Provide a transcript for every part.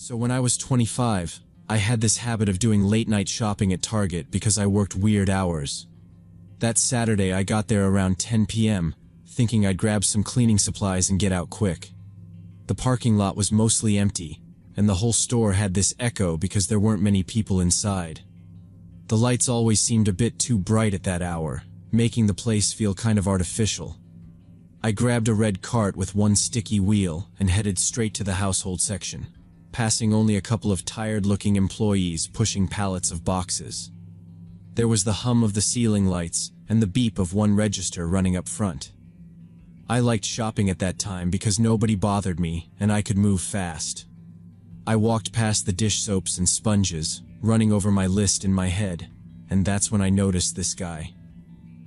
So when I was 25, I had this habit of doing late-night shopping at Target because I worked weird hours. That Saturday I got there around 10 p.m., thinking I'd grab some cleaning supplies and get out quick. The parking lot was mostly empty, and the whole store had this echo because there weren't many people inside. The lights always seemed a bit too bright at that hour, making the place feel kind of artificial. I grabbed a red cart with one sticky wheel and headed straight to the household section, passing only a couple of tired-looking employees pushing pallets of boxes. There was the hum of the ceiling lights and the beep of one register running up front. I liked shopping at that time because nobody bothered me and I could move fast. I walked past the dish soaps and sponges, running over my list in my head, and that's when I noticed this guy.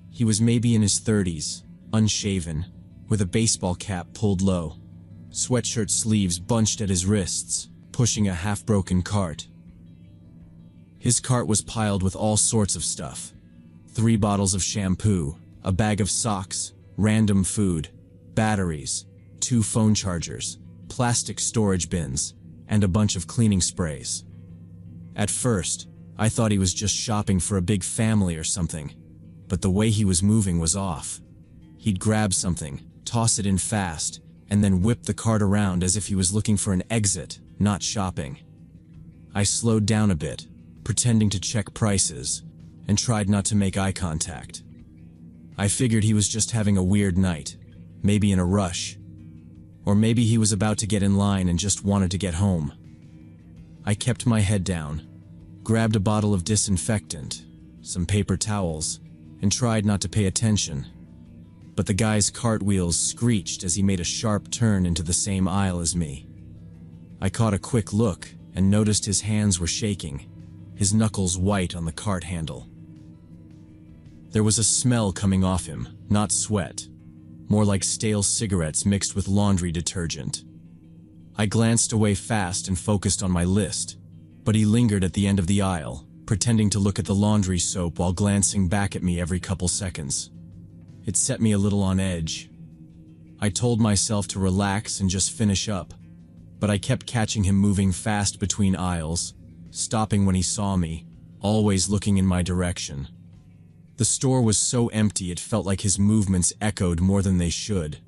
He was maybe in his 30s, unshaven, with a baseball cap pulled low, sweatshirt sleeves bunched at his wrists, pushing a half-broken cart. His cart was piled with all sorts of stuff. 3 bottles of shampoo, a bag of socks, random food, batteries, 2 phone chargers, plastic storage bins, and a bunch of cleaning sprays. At first, I thought he was just shopping for a big family or something, but the way he was moving was off. He'd grab something, toss it in fast, and then whip the cart around as if he was looking for an exit, not shopping. I slowed down a bit, pretending to check prices, and tried not to make eye contact. I figured he was just having a weird night, maybe in a rush. Or maybe he was about to get in line and just wanted to get home. I kept my head down, grabbed a bottle of disinfectant, some paper towels, and tried not to pay attention. But the guy's cartwheels screeched as he made a sharp turn into the same aisle as me. I caught a quick look and noticed his hands were shaking, his knuckles white on the cart handle. There was a smell coming off him, not sweat, more like stale cigarettes mixed with laundry detergent. I glanced away fast and focused on my list, but he lingered at the end of the aisle, pretending to look at the laundry soap while glancing back at me every couple seconds. It set me a little on edge. I told myself to relax and just finish up, but I kept catching him moving fast between aisles, stopping when he saw me, always looking in my direction. The store was so empty it felt like his movements echoed more than they should.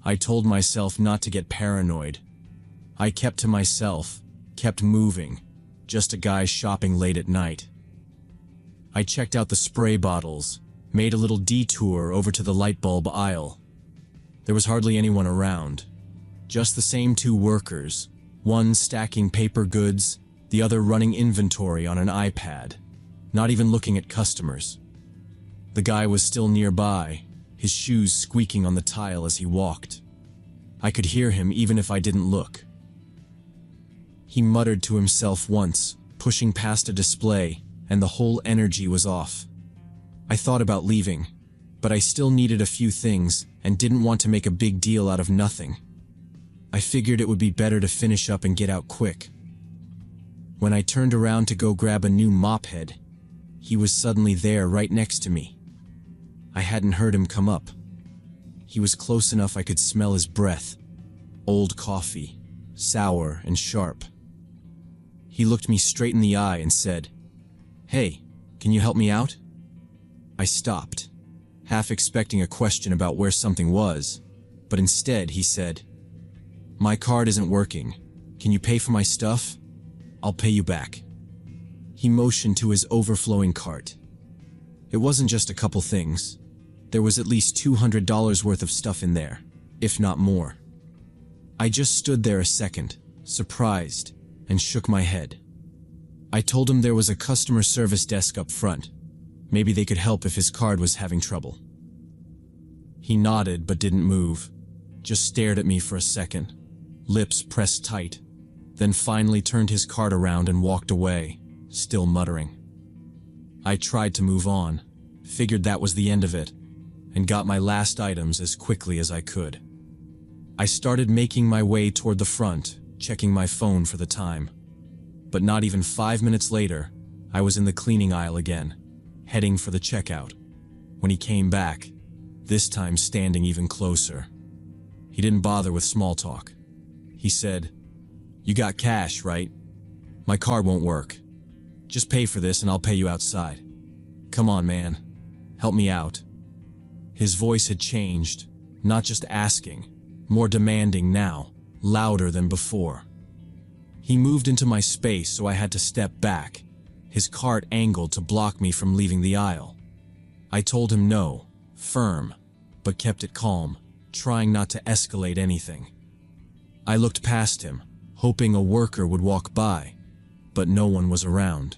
I told myself not to get paranoid. I kept to myself, kept moving, just a guy shopping late at night. I checked out the spray bottles, made a little detour over to the light bulb aisle. There was hardly anyone around, just the same 2 workers, one stacking paper goods, the other running inventory on an iPad, not even looking at customers. The guy was still nearby, his shoes squeaking on the tile as he walked. I could hear him even if I didn't look. He muttered to himself once, pushing past a display, and the whole energy was off. I thought about leaving, but I still needed a few things and didn't want to make a big deal out of nothing. I figured it would be better to finish up and get out quick. When I turned around to go grab a new mop head, he was suddenly there right next to me. I hadn't heard him come up. He was close enough I could smell his breath. Old coffee, sour and sharp. He looked me straight in the eye and said, "Hey, can you help me out?" I stopped, half expecting a question about where something was, but instead he said, "My card isn't working. Can you pay for my stuff? I'll pay you back." He motioned to his overflowing cart. It wasn't just a couple things. There was at least $200 worth of stuff in there, if not more. I just stood there a second, surprised, and shook my head. I told him there was a customer service desk up front. Maybe they could help if his card was having trouble. He nodded but didn't move, just stared at me for a second, lips pressed tight, then finally turned his cart around and walked away, still muttering. I tried to move on, figured that was the end of it, and got my last items as quickly as I could. I started making my way toward the front, checking my phone for the time. But not even 5 minutes later, I was in the cleaning aisle again, heading for the checkout, when he came back, this time standing even closer. He didn't bother with small talk. He said, You got cash, right? My card won't work. Just pay for this and I'll pay you outside. Come on, man. Help me out. His voice had changed, not just asking, more demanding now, louder than before. He moved into my space, so I had to step back, his cart angled to block me from leaving the aisle. I told him no, firm, but kept it calm, trying not to escalate anything. I looked past him, hoping a worker would walk by, but no one was around.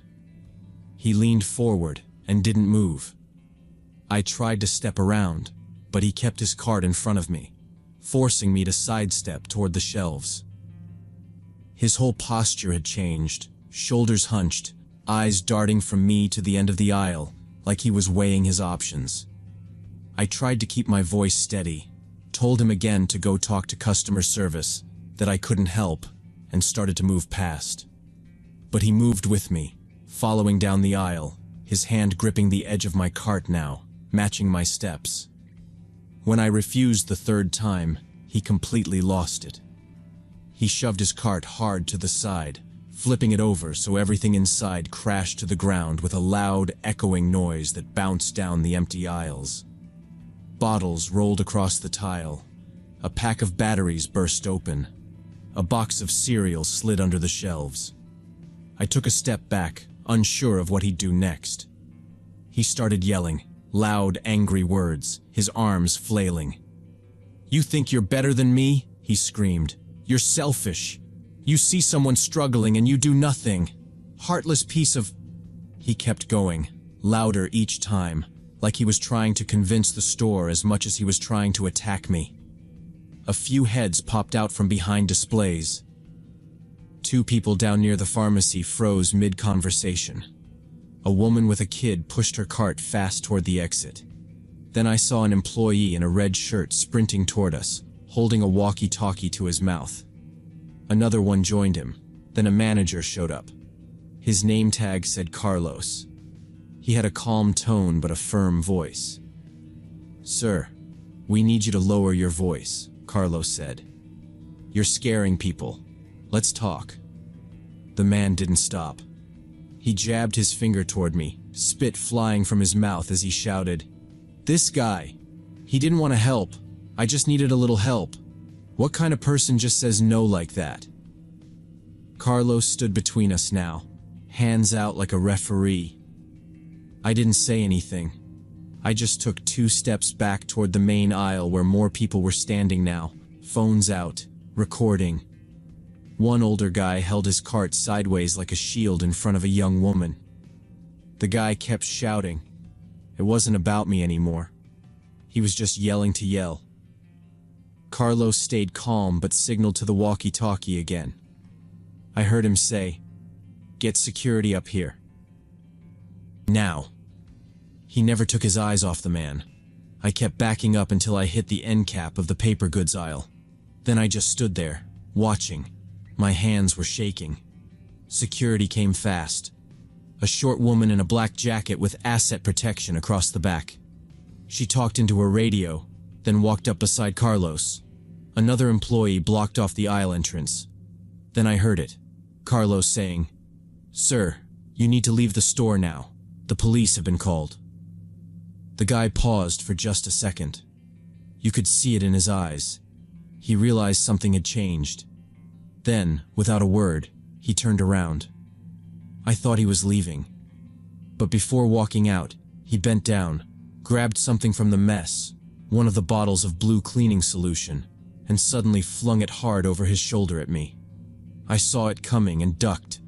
He leaned forward and didn't move. I tried to step around, but he kept his cart in front of me, forcing me to sidestep toward the shelves. His whole posture had changed, shoulders hunched, eyes darting from me to the end of the aisle, like he was weighing his options. I tried to keep my voice steady, told him again to go talk to customer service, that I couldn't help, and started to move past. But he moved with me, following down the aisle, his hand gripping the edge of my cart now, matching my steps. When I refused the third time, he completely lost it. He shoved his cart hard to the side, flipping it over so everything inside crashed to the ground with a loud, echoing noise that bounced down the empty aisles. Bottles rolled across the tile. A pack of batteries burst open. A box of cereal slid under the shelves. I took a step back, unsure of what he'd do next. He started yelling, loud, angry words, his arms flailing. "You think you're better than me?" he screamed. "You're selfish. You see someone struggling and you do nothing. Heartless piece of—" He kept going, louder each time, like he was trying to convince the store as much as he was trying to attack me. A few heads popped out from behind displays. Two people down near the pharmacy froze mid-conversation. A woman with a kid pushed her cart fast toward the exit. Then I saw an employee in a red shirt sprinting toward us, holding a walkie-talkie to his mouth. Another one joined him. Then a manager showed up. His name tag said Carlos. He had a calm tone but a firm voice. "Sir, we need you to lower your voice," Carlos said. "You're scaring people. Let's talk." The man didn't stop. He jabbed his finger toward me, spit flying from his mouth as he shouted, "This guy! He didn't want to help. I just needed a little help. What kind of person just says no like that?" Carlos stood between us now, hands out like a referee. I didn't say anything. I just took 2 steps back toward the main aisle where more people were standing now, phones out, recording. One older guy held his cart sideways like a shield in front of a young woman. The guy kept shouting. It wasn't about me anymore. He was just yelling to yell. Carlos stayed calm but signaled to the walkie-talkie again. I heard him say, "Get security up here. Now." He never took his eyes off the man. I kept backing up until I hit the end cap of the paper goods aisle. Then I just stood there, watching. My hands were shaking. Security came fast. A short woman in a black jacket with asset protection across the back. She talked into her radio, then walked up beside Carlos. Another employee blocked off the aisle entrance. Then I heard it. Carlos saying, "Sir, you need to leave the store now. The police have been called." The guy paused for just a second. You could see it in his eyes. He realized something had changed. Then, without a word, he turned around. I thought he was leaving. But before walking out, he bent down, grabbed something from the mess, one of the bottles of blue cleaning solution, and suddenly flung it hard over his shoulder at me. I saw it coming and ducked.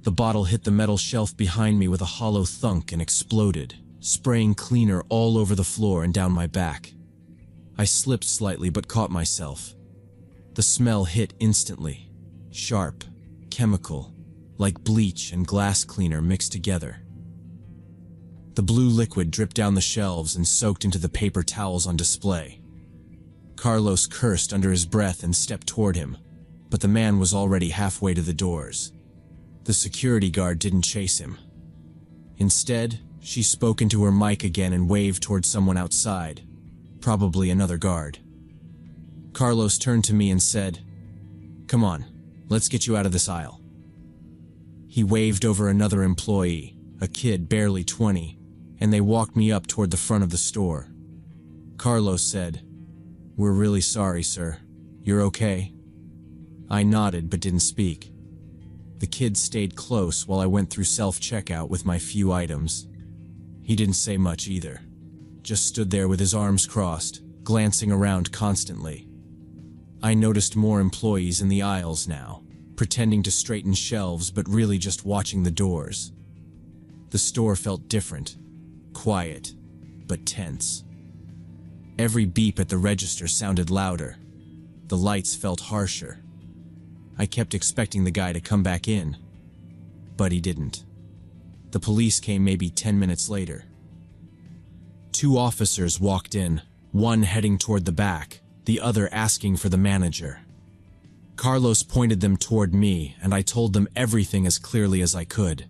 The bottle hit the metal shelf behind me with a hollow thunk and exploded, spraying cleaner all over the floor and down my back. I slipped slightly but caught myself. The smell hit instantly. Sharp, chemical, like bleach and glass cleaner mixed together. The blue liquid dripped down the shelves and soaked into the paper towels on display. Carlos cursed under his breath and stepped toward him, but the man was already halfway to the doors. The security guard didn't chase him. Instead, she spoke into her mic again and waved toward someone outside, probably another guard. Carlos turned to me and said, "Come on, Let's get you out of this aisle." He waved over another employee, a kid barely 20, and they walked me up toward the front of the store. Carlos said, "We're really sorry, sir. You're okay?" I nodded but didn't speak. The kid stayed close while I went through self-checkout with my few items. He didn't say much either, just stood there with his arms crossed, glancing around constantly. I noticed more employees in the aisles now, pretending to straighten shelves but really just watching the doors. The store felt different, quiet, but tense. Every beep at the register sounded louder. The lights felt harsher. I kept expecting the guy to come back in, but he didn't. The police came maybe 10 minutes later. 2 officers walked in, one heading toward the back, the other asking for the manager. Carlos pointed them toward me, and I told them everything as clearly as I could.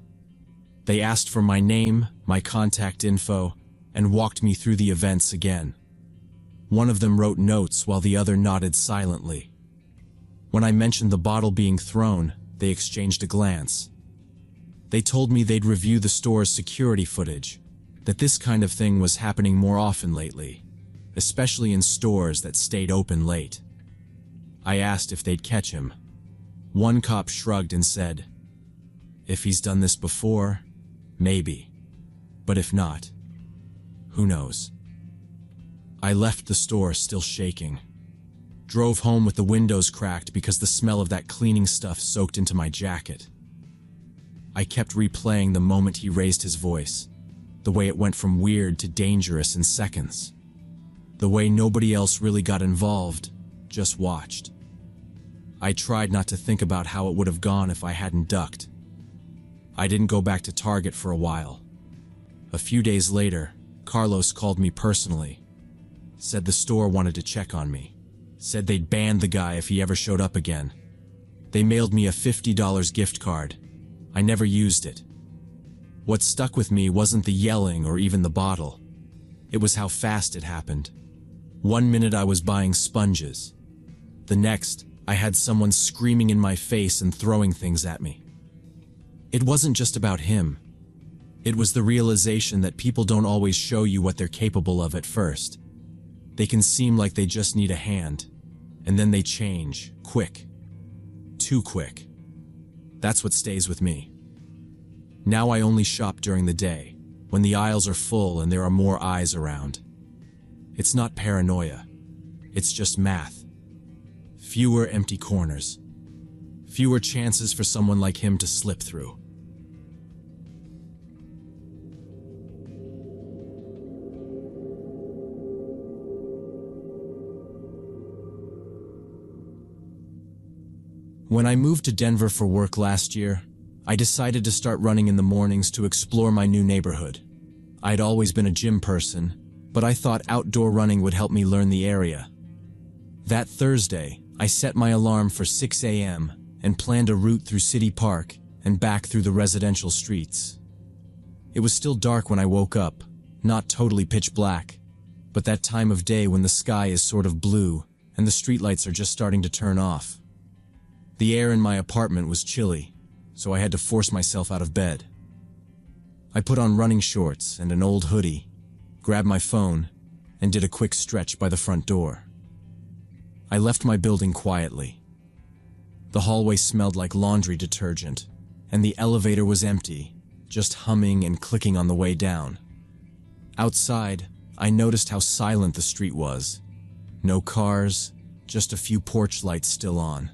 They asked for my name, my contact info, and walked me through the events again. One of them wrote notes while the other nodded silently. When I mentioned the bottle being thrown, they exchanged a glance. They told me they'd review the store's security footage, that this kind of thing was happening more often lately, especially in stores that stayed open late. I asked if they'd catch him. One cop shrugged and said, "If he's done this before, maybe. But if not, who knows?" I left the store still shaking. Drove home with the windows cracked because the smell of that cleaning stuff soaked into my jacket. I kept replaying the moment he raised his voice, the way it went from weird to dangerous in seconds. The way nobody else really got involved, just watched. I tried not to think about how it would have gone if I hadn't ducked. I didn't go back to Target for a while. A few days later, Carlos called me personally. Said the store wanted to check on me. Said they'd ban the guy if he ever showed up again. They mailed me a $50 gift card. I never used it. What stuck with me wasn't the yelling or even the bottle. It was how fast it happened. 1 minute I was buying sponges. The next, I had someone screaming in my face and throwing things at me. It wasn't just about him. It was the realization that people don't always show you what they're capable of at first. They can seem like they just need a hand, and then they change, quick. Too quick. That's what stays with me. Now I only shop during the day, when the aisles are full and there are more eyes around. It's not paranoia. It's just math. Fewer empty corners. Fewer chances for someone like him to slip through. When I moved to Denver for work last year, I decided to start running in the mornings to explore my new neighborhood. I'd always been a gym person, but I thought outdoor running would help me learn the area. That Thursday, I set my alarm for 6 a.m. and planned a route through City Park and back through the residential streets. It was still dark when I woke up, not totally pitch black, but that time of day when the sky is sort of blue and the streetlights are just starting to turn off. The air in my apartment was chilly, so I had to force myself out of bed. I put on running shorts and an old hoodie, grabbed my phone, and did a quick stretch by the front door. I left my building quietly. The hallway smelled like laundry detergent, and the elevator was empty, just humming and clicking on the way down. Outside, I noticed how silent the street was. No cars, just a few porch lights still on.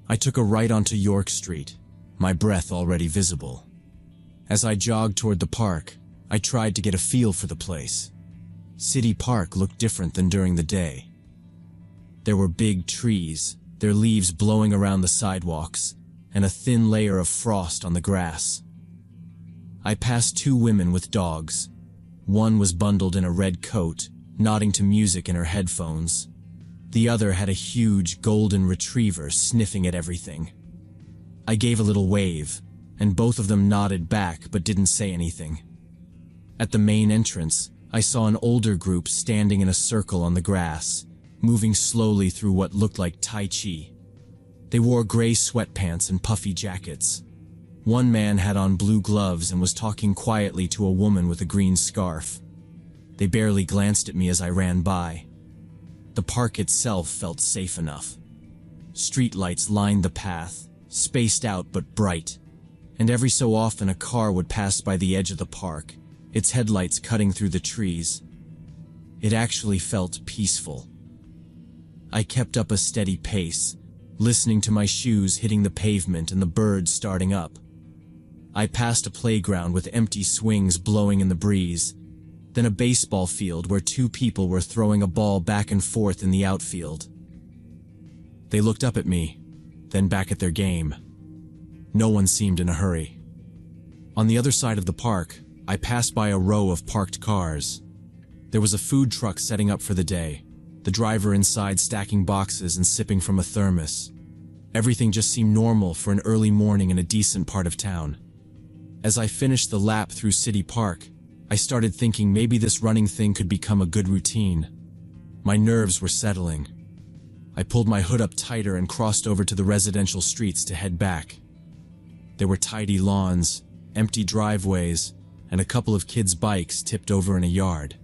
I took a right onto York Street, my breath already visible. As I jogged toward the park, I tried to get a feel for the place. City Park looked different than during the day. There were big trees, their leaves blowing around the sidewalks, and a thin layer of frost on the grass. I passed 2 women with dogs. One was bundled in a red coat, nodding to music in her headphones. The other had a huge golden retriever sniffing at everything. I gave a little wave, and both of them nodded back but didn't say anything. At the main entrance, I saw an older group standing in a circle on the grass, moving slowly through what looked like Tai Chi. They wore gray sweatpants and puffy jackets. One man had on blue gloves and was talking quietly to a woman with a green scarf. They barely glanced at me as I ran by. The park itself felt safe enough. Streetlights lined the path, spaced out but bright, and every so often a car would pass by the edge of the park, its headlights cutting through the trees. It actually felt peaceful. I kept up a steady pace, listening to my shoes hitting the pavement and the birds starting up. I passed a playground with empty swings blowing in the breeze, then a baseball field where two people were throwing a ball back and forth in the outfield. They looked up at me, then back at their game. No one seemed in a hurry. On the other side of the park, I passed by a row of parked cars. There was a food truck setting up for the day, the driver inside stacking boxes and sipping from a thermos. Everything just seemed normal for an early morning in a decent part of town. As I finished the lap through City Park, I started thinking maybe this running thing could become a good routine. My nerves were settling. I pulled my hood up tighter and crossed over to the residential streets to head back. There were tidy lawns, empty driveways, and a couple of kids' bikes tipped over in a yard.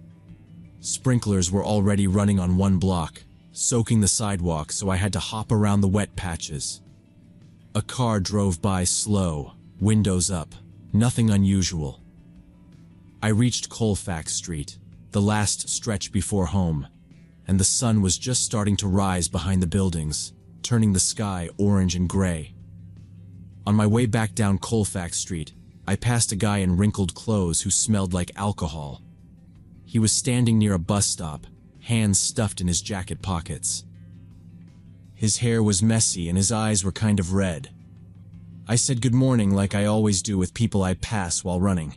Sprinklers were already running on one block, soaking the sidewalk, so I had to hop around the wet patches. A car drove by slow, windows up, nothing unusual. I reached Colfax Street, the last stretch before home, and the sun was just starting to rise behind the buildings, turning the sky orange and gray. On my way back down Colfax Street, I passed a guy in wrinkled clothes who smelled like alcohol. He was standing near a bus stop, hands stuffed in his jacket pockets. His hair was messy and his eyes were kind of red. I said good morning like I always do with people I pass while running.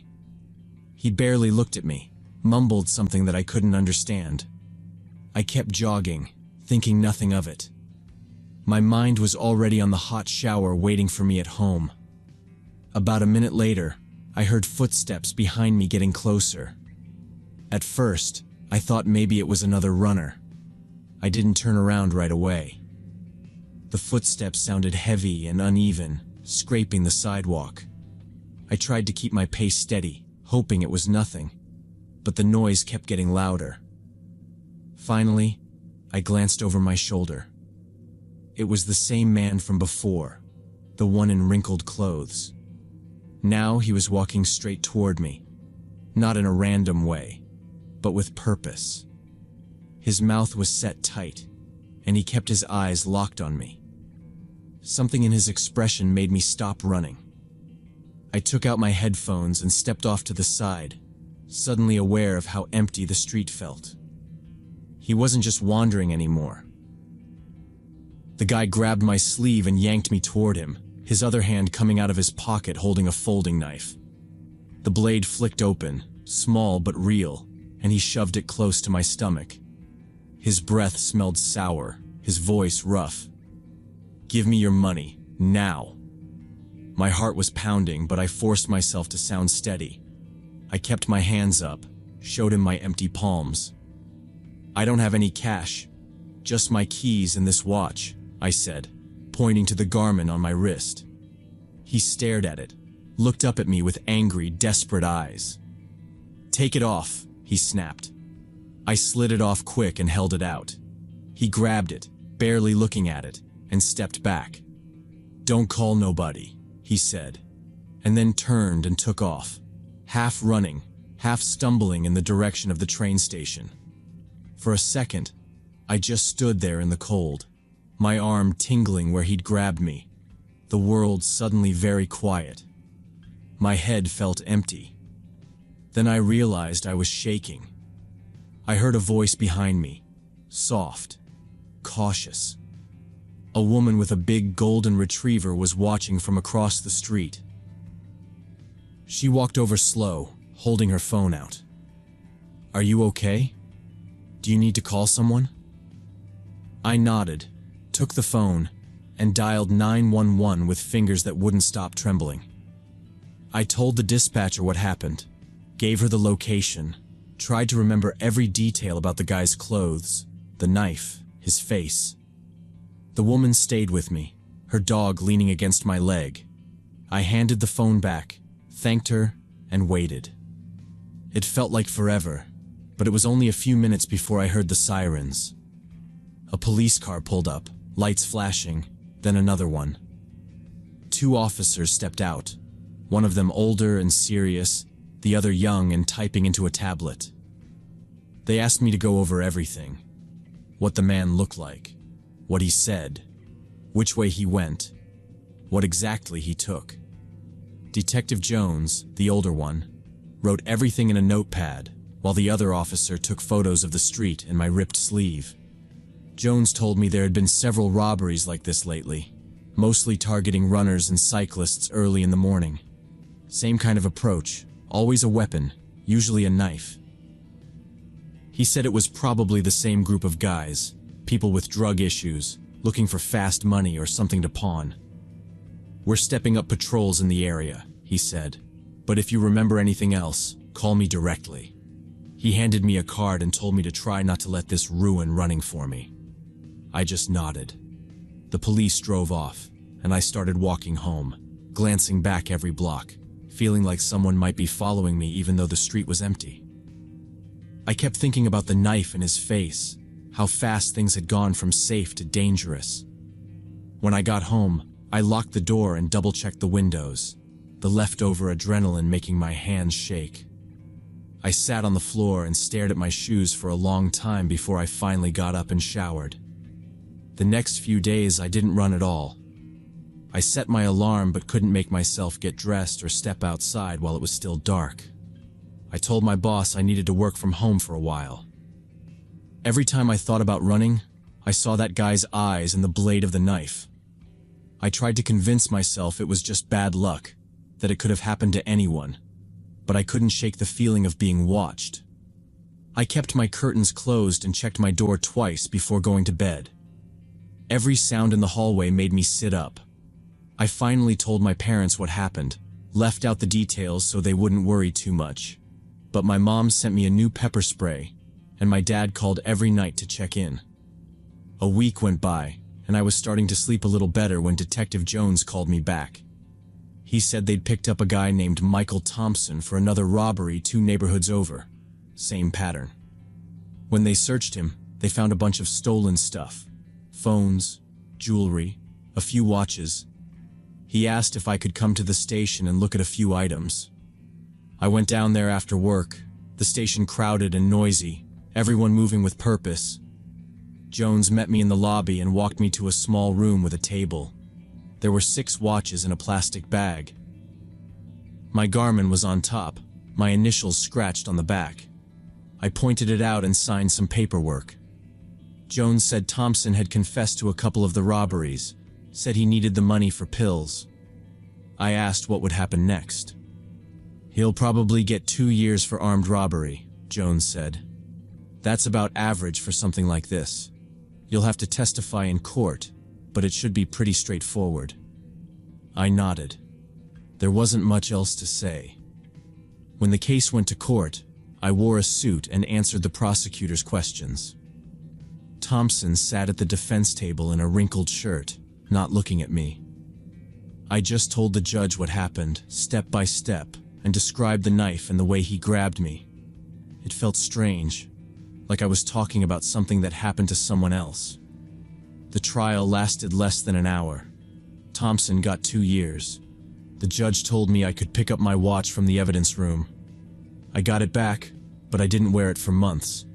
He barely looked at me, mumbled something that I couldn't understand. I kept jogging, thinking nothing of it. My mind was already on the hot shower waiting for me at home. About a minute later, I heard footsteps behind me getting closer. At first, I thought maybe it was another runner. I didn't turn around right away. The footsteps sounded heavy and uneven, scraping the sidewalk. I tried to keep my pace steady, hoping it was nothing, but the noise kept getting louder. Finally, I glanced over my shoulder. It was the same man from before, the one in wrinkled clothes. Now he was walking straight toward me, not in a random way, but with purpose. His mouth was set tight, and he kept his eyes locked on me. Something in his expression made me stop running. I took out my headphones and stepped off to the side, suddenly aware of how empty the street felt. He wasn't just wandering anymore. The guy grabbed my sleeve and yanked me toward him, his other hand coming out of his pocket holding a folding knife. The blade flicked open, small but real, and he shoved it close to my stomach. His breath smelled sour, his voice rough. "Give me your money, now." My heart was pounding, but I forced myself to sound steady. I kept my hands up, showed him my empty palms. "I don't have any cash, just my keys and this watch," I said, pointing to the garment on my wrist. He stared at it, looked up at me with angry, desperate eyes. "Take it off," he snapped. I slid it off quick and held it out. He grabbed it, barely looking at it, and stepped back. "Don't call nobody," he said, and then turned and took off, half running, half stumbling in the direction of the train station. For a second, I just stood there in the cold, my arm tingling where he'd grabbed me, the world suddenly very quiet. My head felt empty. Then I realized I was shaking. I heard a voice behind me, soft, cautious. A woman with a big golden retriever was watching from across the street. She walked over slow, holding her phone out. "Are you okay? Do you need to call someone?" I nodded, took the phone, and dialed 911 with fingers that wouldn't stop trembling. I told the dispatcher what happened, gave her the location, tried to remember every detail about the guy's clothes, the knife, his face. The woman stayed with me, her dog leaning against my leg. I handed the phone back, thanked her, and waited. It felt like forever, but it was only a few minutes before I heard the sirens. A police car pulled up, lights flashing, then another one. 2 officers stepped out, one of them older and serious, the other young and typing into a tablet. They asked me to go over everything. What the man looked like, what he said, which way he went, what exactly he took. Detective Jones, the older one, wrote everything in a notepad, while the other officer took photos of the street in my ripped sleeve. Jones told me there had been several robberies like this lately, mostly targeting runners and cyclists early in the morning. Same kind of approach, always a weapon, usually a knife. He said it was probably the same group of guys, people with drug issues, looking for fast money or something to pawn. "We're stepping up patrols in the area," he said, "but if you remember anything else, call me directly." He handed me a card and told me to try not to let this ruin running for me. I just nodded. The police drove off, and I started walking home, glancing back every block, feeling like someone might be following me even though the street was empty. I kept thinking about the knife in his face, how fast things had gone from safe to dangerous. When I got home, I locked the door and double-checked the windows, the leftover adrenaline making my hands shake. I sat on the floor and stared at my shoes for a long time before I finally got up and showered. The next few days I didn't run at all. I set my alarm but couldn't make myself get dressed or step outside while it was still dark. I told my boss I needed to work from home for a while. Every time I thought about running, I saw that guy's eyes and the blade of the knife. I tried to convince myself it was just bad luck, that it could have happened to anyone, but I couldn't shake the feeling of being watched. I kept my curtains closed and checked my door twice before going to bed. Every sound in the hallway made me sit up. I finally told my parents what happened, left out the details so they wouldn't worry too much. But my mom sent me a new pepper spray, and my dad called every night to check in. A week went by, and I was starting to sleep a little better when Detective Jones called me back. He said they'd picked up a guy named Michael Thompson for another robbery 2 neighborhoods over. Same pattern. When they searched him, they found a bunch of stolen stuff. Phones, jewelry, a few watches. He asked if I could come to the station and look at a few items. I went down there after work, the station crowded and noisy, everyone moving with purpose. Jones met me in the lobby and walked me to a small room with a table. There were 6 watches in a plastic bag. My Garmin was on top, my initials scratched on the back. I pointed it out and signed some paperwork. Jones said Thompson had confessed to a couple of the robberies, said he needed the money for pills. I asked what would happen next. "He'll probably get 2 years for armed robbery," Jones said. "That's about average for something like this. You'll have to testify in court, but it should be pretty straightforward." I nodded. There wasn't much else to say. When the case went to court, I wore a suit and answered the prosecutor's questions. Thompson sat at the defense table in a wrinkled shirt, not looking at me. I just told the judge what happened, step by step, and described the knife and the way he grabbed me. It felt strange, like I was talking about something that happened to someone else. The trial lasted less than an hour. Thompson got 2 years. The judge told me I could pick up my watch from the evidence room. I got it back, but I didn't wear it for months.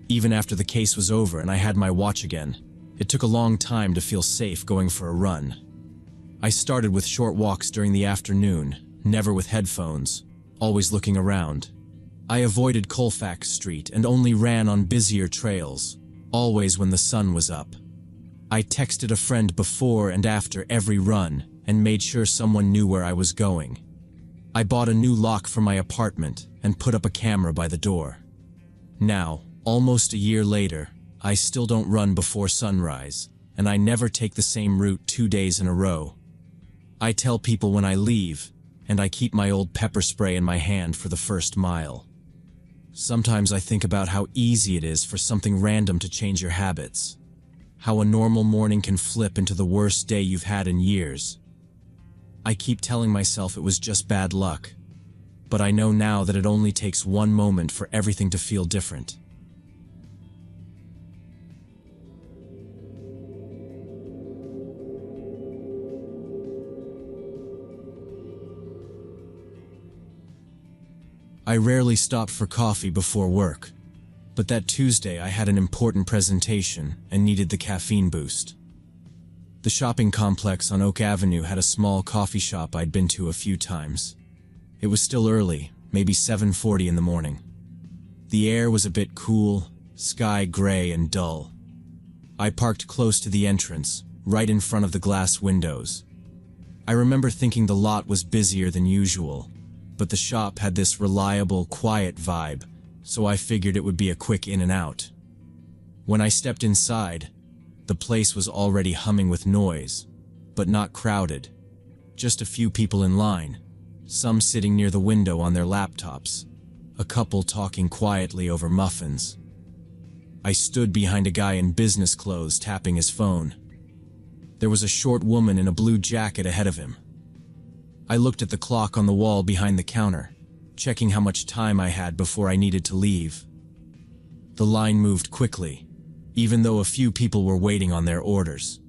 Even after the case was over and I had my watch again, it took a long time to feel safe going for a run. I started with short walks during the afternoon, never with headphones, always looking around. I avoided Colfax Street and only ran on busier trails, always when the sun was up. I texted a friend before and after every run and made sure someone knew where I was going. I bought a new lock for my apartment and put up a camera by the door. Now, almost a year later, I still don't run before sunrise, and I never take the same route 2 days in a row. I tell people when I leave, and I keep my old pepper spray in my hand for the first mile. Sometimes I think about how easy it is for something random to change your habits. how a normal morning can flip into the worst day you've had in years. I keep telling myself it was just bad luck, but I know now that it only takes one moment for everything to feel different. I rarely stopped for coffee before work, but that Tuesday I had an important presentation and needed the caffeine boost. The shopping complex on Oak Avenue had a small coffee shop I'd been to a few times. It was still early, maybe 7:40 in the morning. The air was a bit cool, sky gray and dull. I parked close to the entrance, right in front of the glass windows. I remember thinking the lot was busier than usual, but the shop had this reliable, quiet vibe, so I figured it would be a quick in and out. When I stepped inside, the place was already humming with noise, but not crowded. Just a few people in line, some sitting near the window on their laptops, a couple talking quietly over muffins. I stood behind a guy in business clothes tapping his phone. There was a short woman in a blue jacket ahead of him. I looked at the clock on the wall behind the counter, checking how much time I had before I needed to leave. The line moved quickly, even though a few people were waiting on their orders.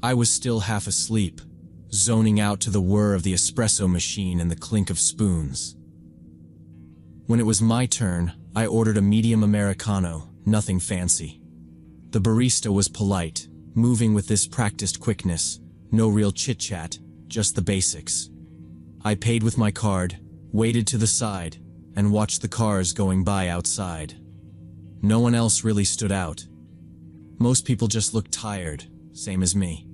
I was still half asleep, zoning out to the whir of the espresso machine and the clink of spoons. When it was my turn, I ordered a medium Americano, nothing fancy. The barista was polite, moving with this practiced quickness, no real chit-chat, just the basics. I paid with my card, waited to the side, and watched the cars going by outside. No one else really stood out. Most people just looked tired, same as me.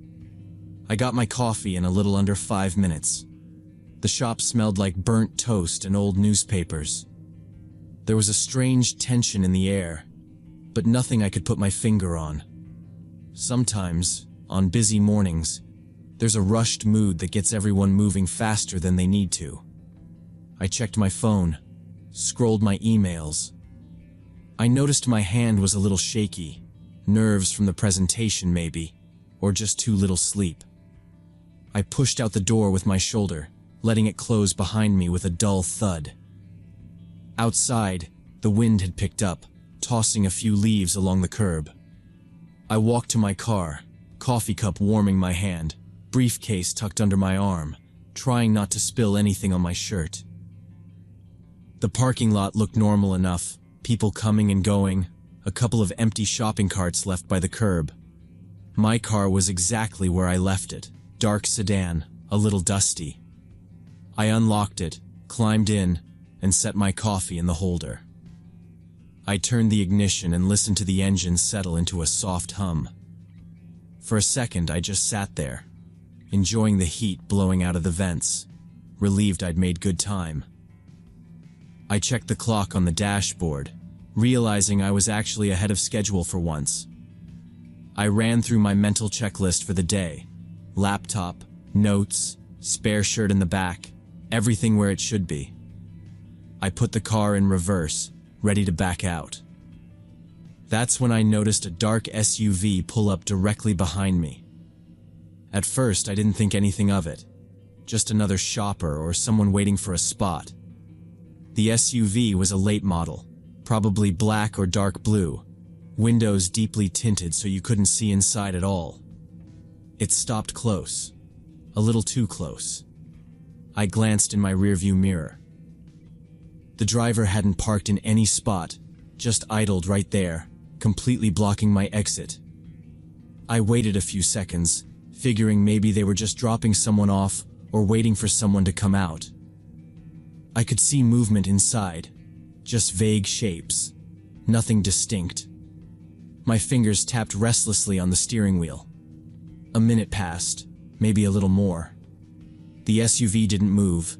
I got my coffee in a little under 5 minutes. The shop smelled like burnt toast and old newspapers. There was a strange tension in the air, but nothing I could put my finger on. Sometimes, on busy mornings, there's a rushed mood that gets everyone moving faster than they need to. I checked my phone, scrolled my emails. I noticed my hand was a little shaky, nerves from the presentation maybe, or just too little sleep. I pushed out the door with my shoulder, letting it close behind me with a dull thud. Outside, the wind had picked up, tossing a few leaves along the curb. I walked to my car, coffee cup warming my hand, briefcase tucked under my arm, trying not to spill anything on my shirt. The parking lot looked normal enough, people coming and going, a couple of empty shopping carts left by the curb. My car was exactly where I left it, dark sedan, a little dusty. I unlocked it, climbed in, and set my coffee in the holder. I turned the ignition and listened to the engine settle into a soft hum. For a second, I just sat there, enjoying the heat blowing out of the vents, relieved I'd made good time. I checked the clock on the dashboard, realizing I was actually ahead of schedule for once. I ran through my mental checklist for the day: laptop, notes, spare shirt in the back, everything where it should be. I put the car in reverse, ready to back out. That's when I noticed a dark SUV pull up directly behind me. At first, I didn't think anything of it, just another shopper or someone waiting for a spot. The SUV was a late model, probably black or dark blue, windows deeply tinted so you couldn't see inside at all. It stopped close, a little too close. I glanced in my rearview mirror. The driver hadn't parked in any spot, just idled right there, completely blocking my exit. I waited a few seconds, figuring maybe they were just dropping someone off or waiting for someone to come out. I could see movement inside, just vague shapes, nothing distinct. My fingers tapped restlessly on the steering wheel. A minute passed, maybe a little more. The SUV didn't move,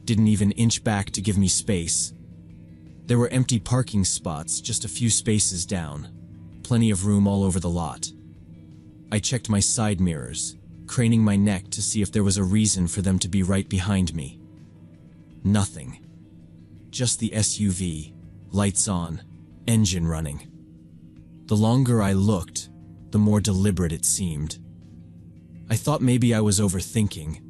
didn't even inch back to give me space. There were empty parking spots just a few spaces down, plenty of room all over the lot. I checked my side mirrors, craning my neck to see if there was a reason for them to be right behind me. Nothing. Just the SUV, lights on, engine running. The longer I looked, the more deliberate it seemed. I thought maybe I was overthinking,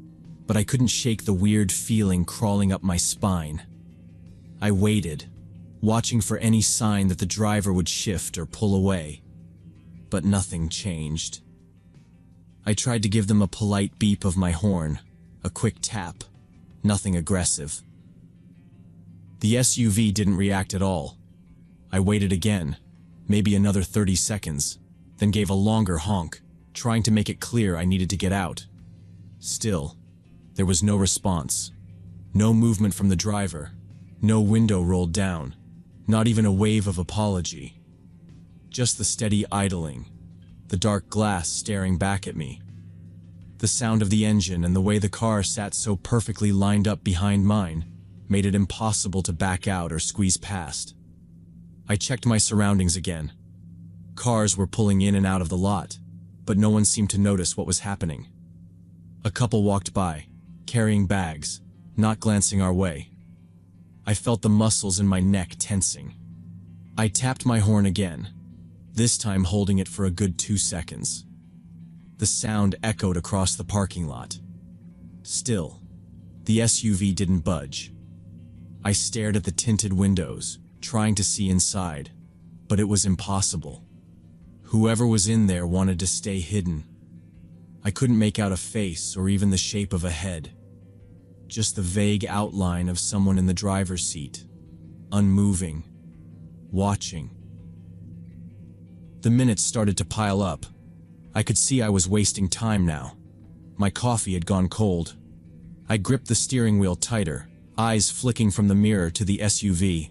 but I couldn't shake the weird feeling crawling up my spine. I waited, watching for any sign that the driver would shift or pull away, but nothing changed. I tried to give them a polite beep of my horn, a quick tap, nothing aggressive. The SUV didn't react at all. I waited again, maybe another 30 seconds, then gave a longer honk, trying to make it clear I needed to get out. Still, there was no response. No movement from the driver. No window rolled down. Not even a wave of apology. Just the steady idling. The dark glass staring back at me. The sound of the engine and the way the car sat so perfectly lined up behind mine made it impossible to back out or squeeze past. I checked my surroundings again. Cars were pulling in and out of the lot, but no one seemed to notice what was happening. A couple walked by, carrying bags, not glancing our way. I felt the muscles in my neck tensing. I tapped my horn again, this time holding it for a good 2 seconds. The sound echoed across the parking lot. Still, the SUV didn't budge. I stared at the tinted windows, trying to see inside, but it was impossible. Whoever was in there wanted to stay hidden. I couldn't make out a face or even the shape of a head. Just the vague outline of someone in the driver's seat, unmoving, watching. The minutes started to pile up. I could see I was wasting time now. My coffee had gone cold. I gripped the steering wheel tighter, eyes flicking from the mirror to the SUV.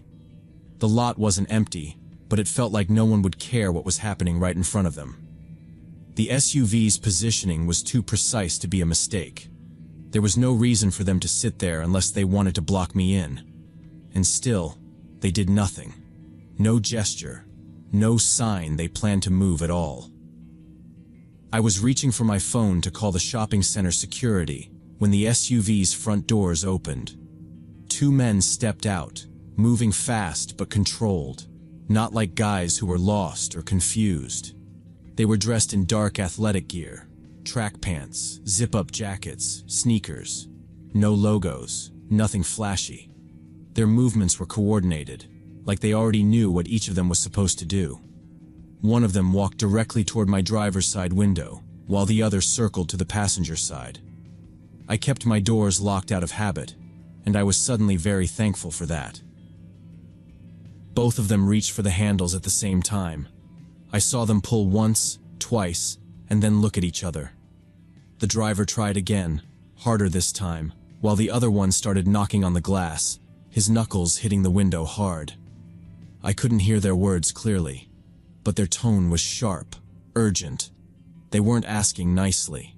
The lot wasn't empty, but it felt like no one would care what was happening right in front of them. The SUV's positioning was too precise to be a mistake. There was no reason for them to sit there unless they wanted to block me in. And still, they did nothing. No gesture, no sign they planned to move at all. I was reaching for my phone to call the shopping center security when the SUV's front doors opened. 2 men stepped out, moving fast but controlled, not like guys who were lost or confused. They were dressed in dark athletic gear, track pants, zip-up jackets, sneakers. No logos, nothing flashy. Their movements were coordinated, like they already knew what each of them was supposed to do. One of them walked directly toward my driver's side window, while the other circled to the passenger side. I kept my doors locked out of habit, and I was suddenly very thankful for that. Both of them reached for the handles at the same time. I saw them pull once, twice, and then look at each other. The driver tried again, harder this time, while the other one started knocking on the glass, his knuckles hitting the window hard. I couldn't hear their words clearly, but their tone was sharp, urgent. They weren't asking nicely.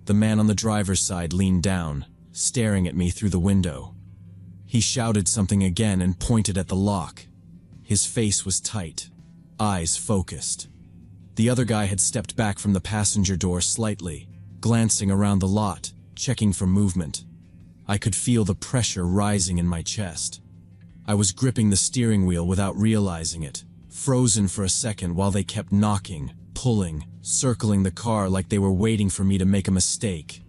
The man on the driver's side leaned down, staring at me through the window. He shouted something again and pointed at the lock. His face was tight, eyes focused. The other guy had stepped back from the passenger door slightly, glancing around the lot, checking for movement. I could feel the pressure rising in my chest. I was gripping the steering wheel without realizing it, frozen for a second while they kept knocking, pulling, circling the car like they were waiting for me to make a mistake.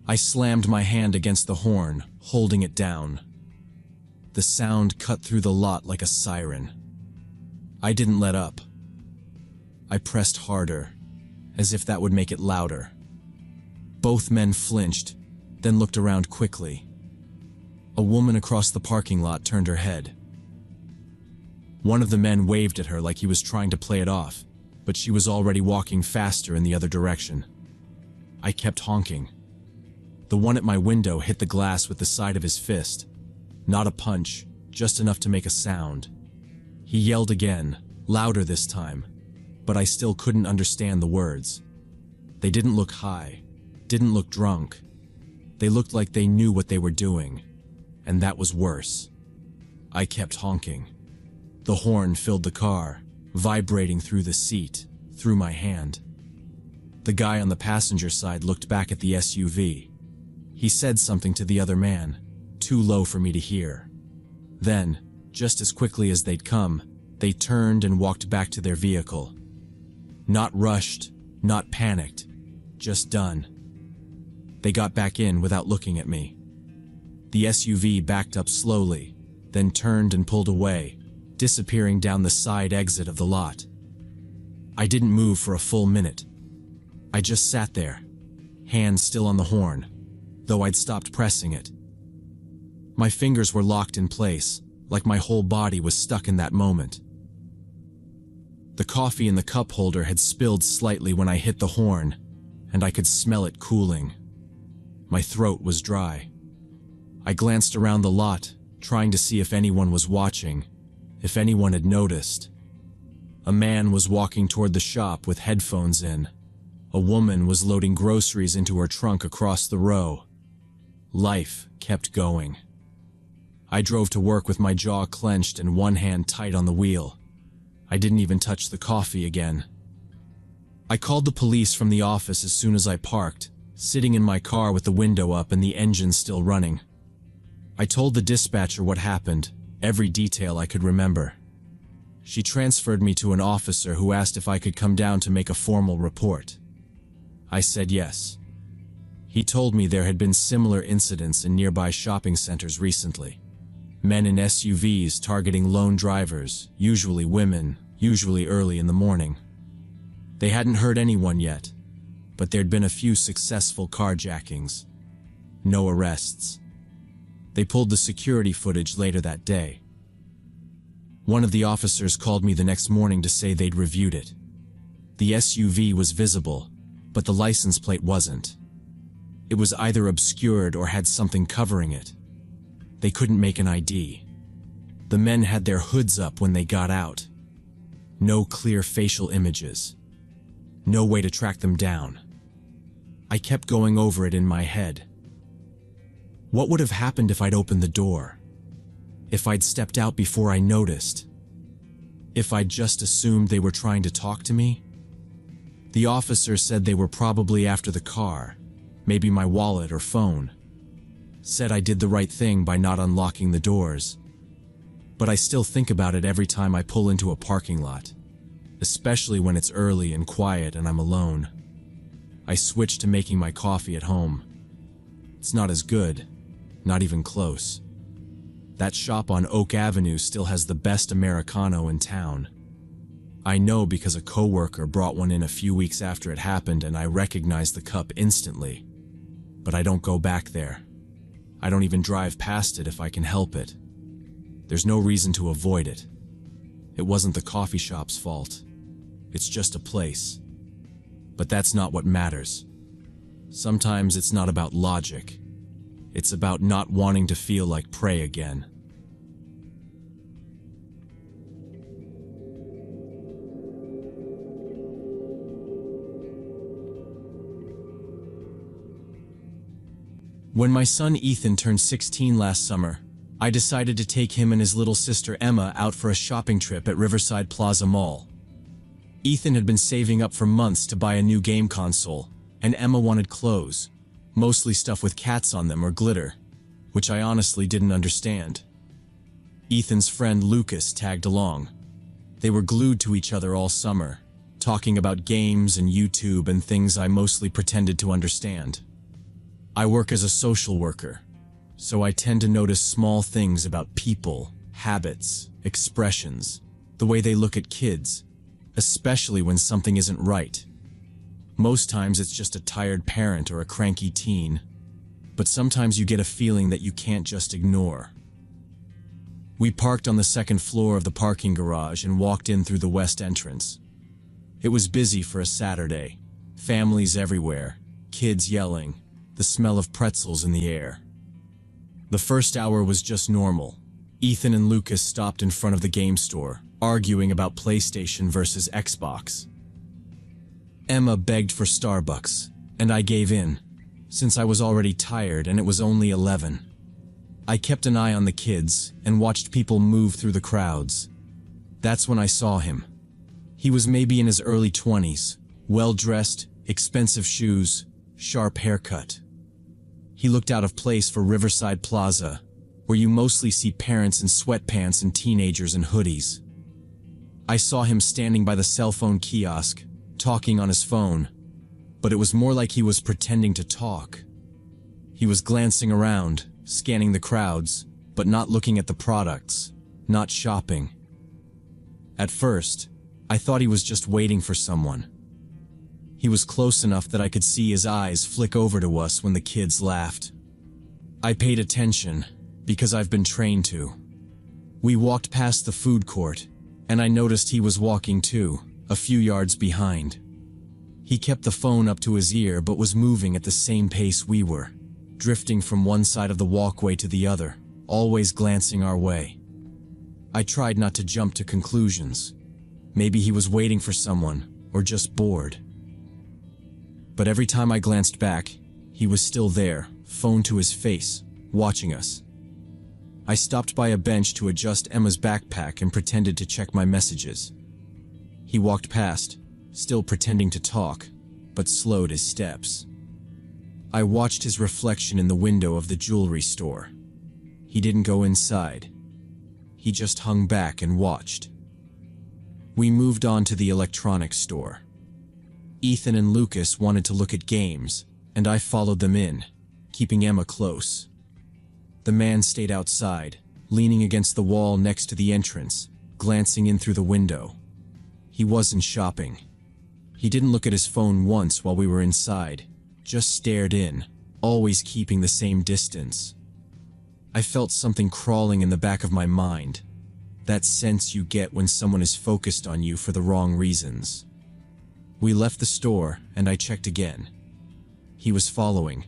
I slammed my hand against the horn, holding it down. The sound cut through the lot like a siren. I didn't let up. I pressed harder, as if that would make it louder. Both men flinched, then looked around quickly. A woman across the parking lot turned her head. One of the men waved at her like he was trying to play it off, but she was already walking faster in the other direction. I kept honking. The one at my window hit the glass with the side of his fist. Not a punch, just enough to make a sound. He yelled again, louder this time, but I still couldn't understand the words. They didn't look high, didn't look drunk. They looked like they knew what they were doing, and that was worse. I kept honking. The horn filled the car, vibrating through the seat, through my hand. The guy on the passenger side looked back at the SUV. He said something to the other man, too low for me to hear. Then, just as quickly as they'd come, they turned and walked back to their vehicle. Not rushed, not panicked, just done. They got back in without looking at me. The SUV backed up slowly, then turned and pulled away, disappearing down the side exit of the lot. I didn't move for a full minute. I just sat there, hands still on the horn, though I'd stopped pressing it. My fingers were locked in place, like my whole body was stuck in that moment. The coffee in the cup holder had spilled slightly when I hit the horn, and I could smell it cooling. My throat was dry. I glanced around the lot, trying to see if anyone was watching, if anyone had noticed. A man was walking toward the shop with headphones in. A woman was loading groceries into her trunk across the row. Life kept going. I drove to work with my jaw clenched and one hand tight on the wheel. I didn't even touch the coffee again. I called the police from the office as soon as I parked, sitting in my car with the window up and the engine still running. I told the dispatcher what happened, every detail I could remember. She transferred me to an officer who asked if I could come down to make a formal report. I said yes. He told me there had been similar incidents in nearby shopping centers recently. Men in SUVs targeting lone drivers, usually women, usually early in the morning. They hadn't hurt anyone yet, but there'd been a few successful carjackings. No arrests. They pulled the security footage later that day. One of the officers called me the next morning to say they'd reviewed it. The SUV was visible, but the license plate wasn't. It was either obscured or had something covering it. They couldn't make an ID. The men had their hoods up when they got out. No clear facial images. No way to track them down. I kept going over it in my head. What would have happened if I'd opened the door? If I'd stepped out before I noticed? If I'd just assumed they were trying to talk to me? The officer said they were probably after the car, maybe my wallet or phone. Said I did the right thing by not unlocking the doors. But I still think about it every time I pull into a parking lot, especially when it's early and quiet and I'm alone. I switch to making my coffee at home. It's not as good, not even close. That shop on Oak Avenue still has the best Americano in town. I know because a coworker brought one in a few weeks after it happened and I recognized the cup instantly. But I don't go back there. I don't even drive past it if I can help it. There's no reason to avoid it. It wasn't the coffee shop's fault. It's just a place. But that's not what matters. Sometimes it's not about logic. It's about not wanting to feel like prey again. When my son Ethan turned 16 last summer, I decided to take him and his little sister Emma out for a shopping trip at Riverside Plaza Mall. Ethan had been saving up for months to buy a new game console, and Emma wanted clothes, mostly stuff with cats on them or glitter, which I honestly didn't understand. Ethan's friend Lucas tagged along. They were glued to each other all summer, talking about games and YouTube and things I mostly pretended to understand. I work as a social worker, so I tend to notice small things about people, habits, expressions, the way they look at kids, especially when something isn't right. Most times it's just a tired parent or a cranky teen, but sometimes you get a feeling that you can't just ignore. We parked on the second floor of the parking garage and walked in through the west entrance. It was busy for a Saturday. Families everywhere, kids yelling, the smell of pretzels in the air. The first hour was just normal. Ethan and Lucas stopped in front of the game store, arguing about PlayStation versus Xbox. Emma begged for Starbucks, and I gave in, since I was already tired and it was only 11. I kept an eye on the kids and watched people move through the crowds. That's when I saw him. He was maybe in his early 20s, well-dressed, expensive shoes, sharp haircut. He looked out of place for Riverside Plaza, where you mostly see parents in sweatpants and teenagers in hoodies. I saw him standing by the cell phone kiosk, talking on his phone, but it was more like he was pretending to talk. He was glancing around, scanning the crowds, but not looking at the products, not shopping. At first, I thought he was just waiting for someone. He was close enough that I could see his eyes flick over to us when the kids laughed. I paid attention, because I've been trained to. We walked past the food court, and I noticed he was walking too, a few yards behind. He kept the phone up to his ear but was moving at the same pace we were, drifting from one side of the walkway to the other, always glancing our way. I tried not to jump to conclusions. Maybe he was waiting for someone, or just bored. But every time I glanced back, he was still there, phone to his face, watching us. I stopped by a bench to adjust Emma's backpack and pretended to check my messages. He walked past, still pretending to talk, but slowed his steps. I watched his reflection in the window of the jewelry store. He didn't go inside. He just hung back and watched. We moved on to the electronics store. Ethan and Lucas wanted to look at games, and I followed them in, keeping Emma close. The man stayed outside, leaning against the wall next to the entrance, glancing in through the window. He wasn't shopping. He didn't look at his phone once while we were inside, just stared in, always keeping the same distance. I felt something crawling in the back of my mind, that sense you get when someone is focused on you for the wrong reasons. We left the store, and I checked again. He was following,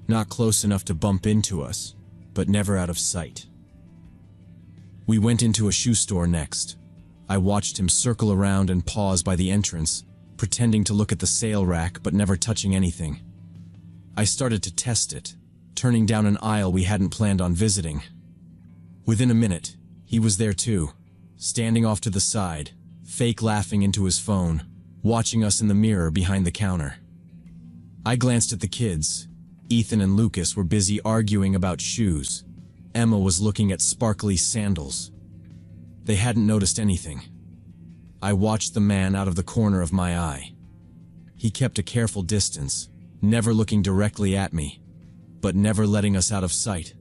not close enough to bump into us, but never out of sight. We went into a shoe store next. I watched him circle around and pause by the entrance, pretending to look at the sale rack but never touching anything. I started to test it, turning down an aisle we hadn't planned on visiting. Within a minute, he was there too, standing off to the side, fake laughing into his phone, watching us in the mirror behind the counter. I glanced at the kids. Ethan and Lucas were busy arguing about shoes. Emma was looking at sparkly sandals. They hadn't noticed anything. I watched the man out of the corner of my eye. He kept a careful distance, never looking directly at me, but never letting us out of sight.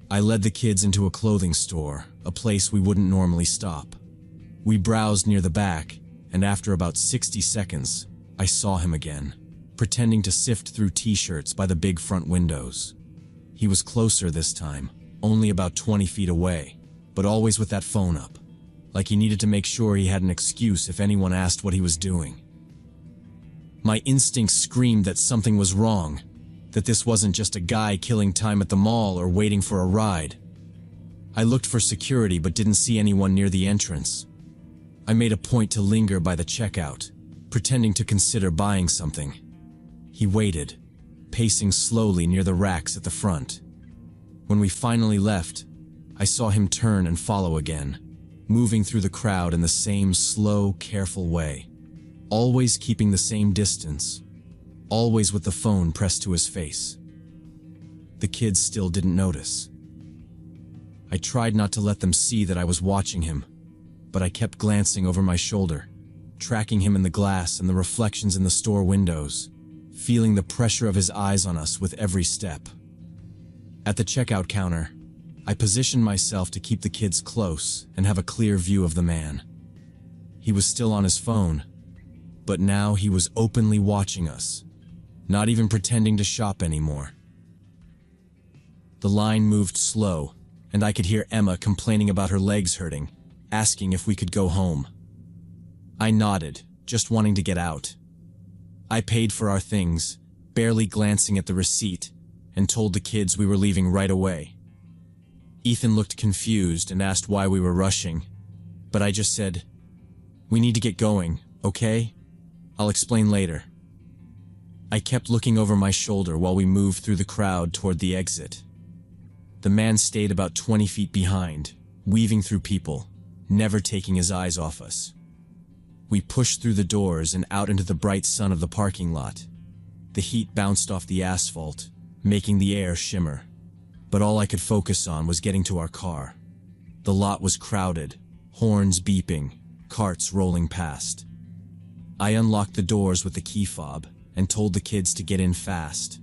I led the kids into a clothing store, a place we wouldn't normally stop. We browsed near the back, and after about 60 seconds, I saw him again, pretending to sift through t-shirts by the big front windows. He was closer this time, only about 20 feet away, but always with that phone up, like he needed to make sure he had an excuse if anyone asked what he was doing. My instincts screamed that something was wrong, that this wasn't just a guy killing time at the mall or waiting for a ride. I looked for security but didn't see anyone near the entrance. I made a point to linger by the checkout, pretending to consider buying something. He waited, pacing slowly near the racks at the front. When we finally left, I saw him turn and follow again, moving through the crowd in the same slow, careful way, always keeping the same distance, always with the phone pressed to his face. The kids still didn't notice. I tried not to let them see that I was watching him, but I kept glancing over my shoulder, tracking him in the glass and the reflections in the store windows, feeling the pressure of his eyes on us with every step. At the checkout counter, I positioned myself to keep the kids close and have a clear view of the man. He was still on his phone, but now he was openly watching us, not even pretending to shop anymore. The line moved slow, and I could hear Emma complaining about her legs hurting, asking if we could go home. I nodded, just wanting to get out. I paid for our things, barely glancing at the receipt, and told the kids we were leaving right away. Ethan looked confused and asked why we were rushing, but I just said, "We need to get going, okay? I'll explain later." I kept looking over my shoulder while we moved through the crowd toward the exit. The man stayed about 20 feet behind, weaving through people, never taking his eyes off us. We pushed through the doors and out into the bright sun of the parking lot. The heat bounced off the asphalt, making the air shimmer. But all I could focus on was getting to our car. The lot was crowded, horns beeping, carts rolling past. I unlocked the doors with the key fob and told the kids to get in fast.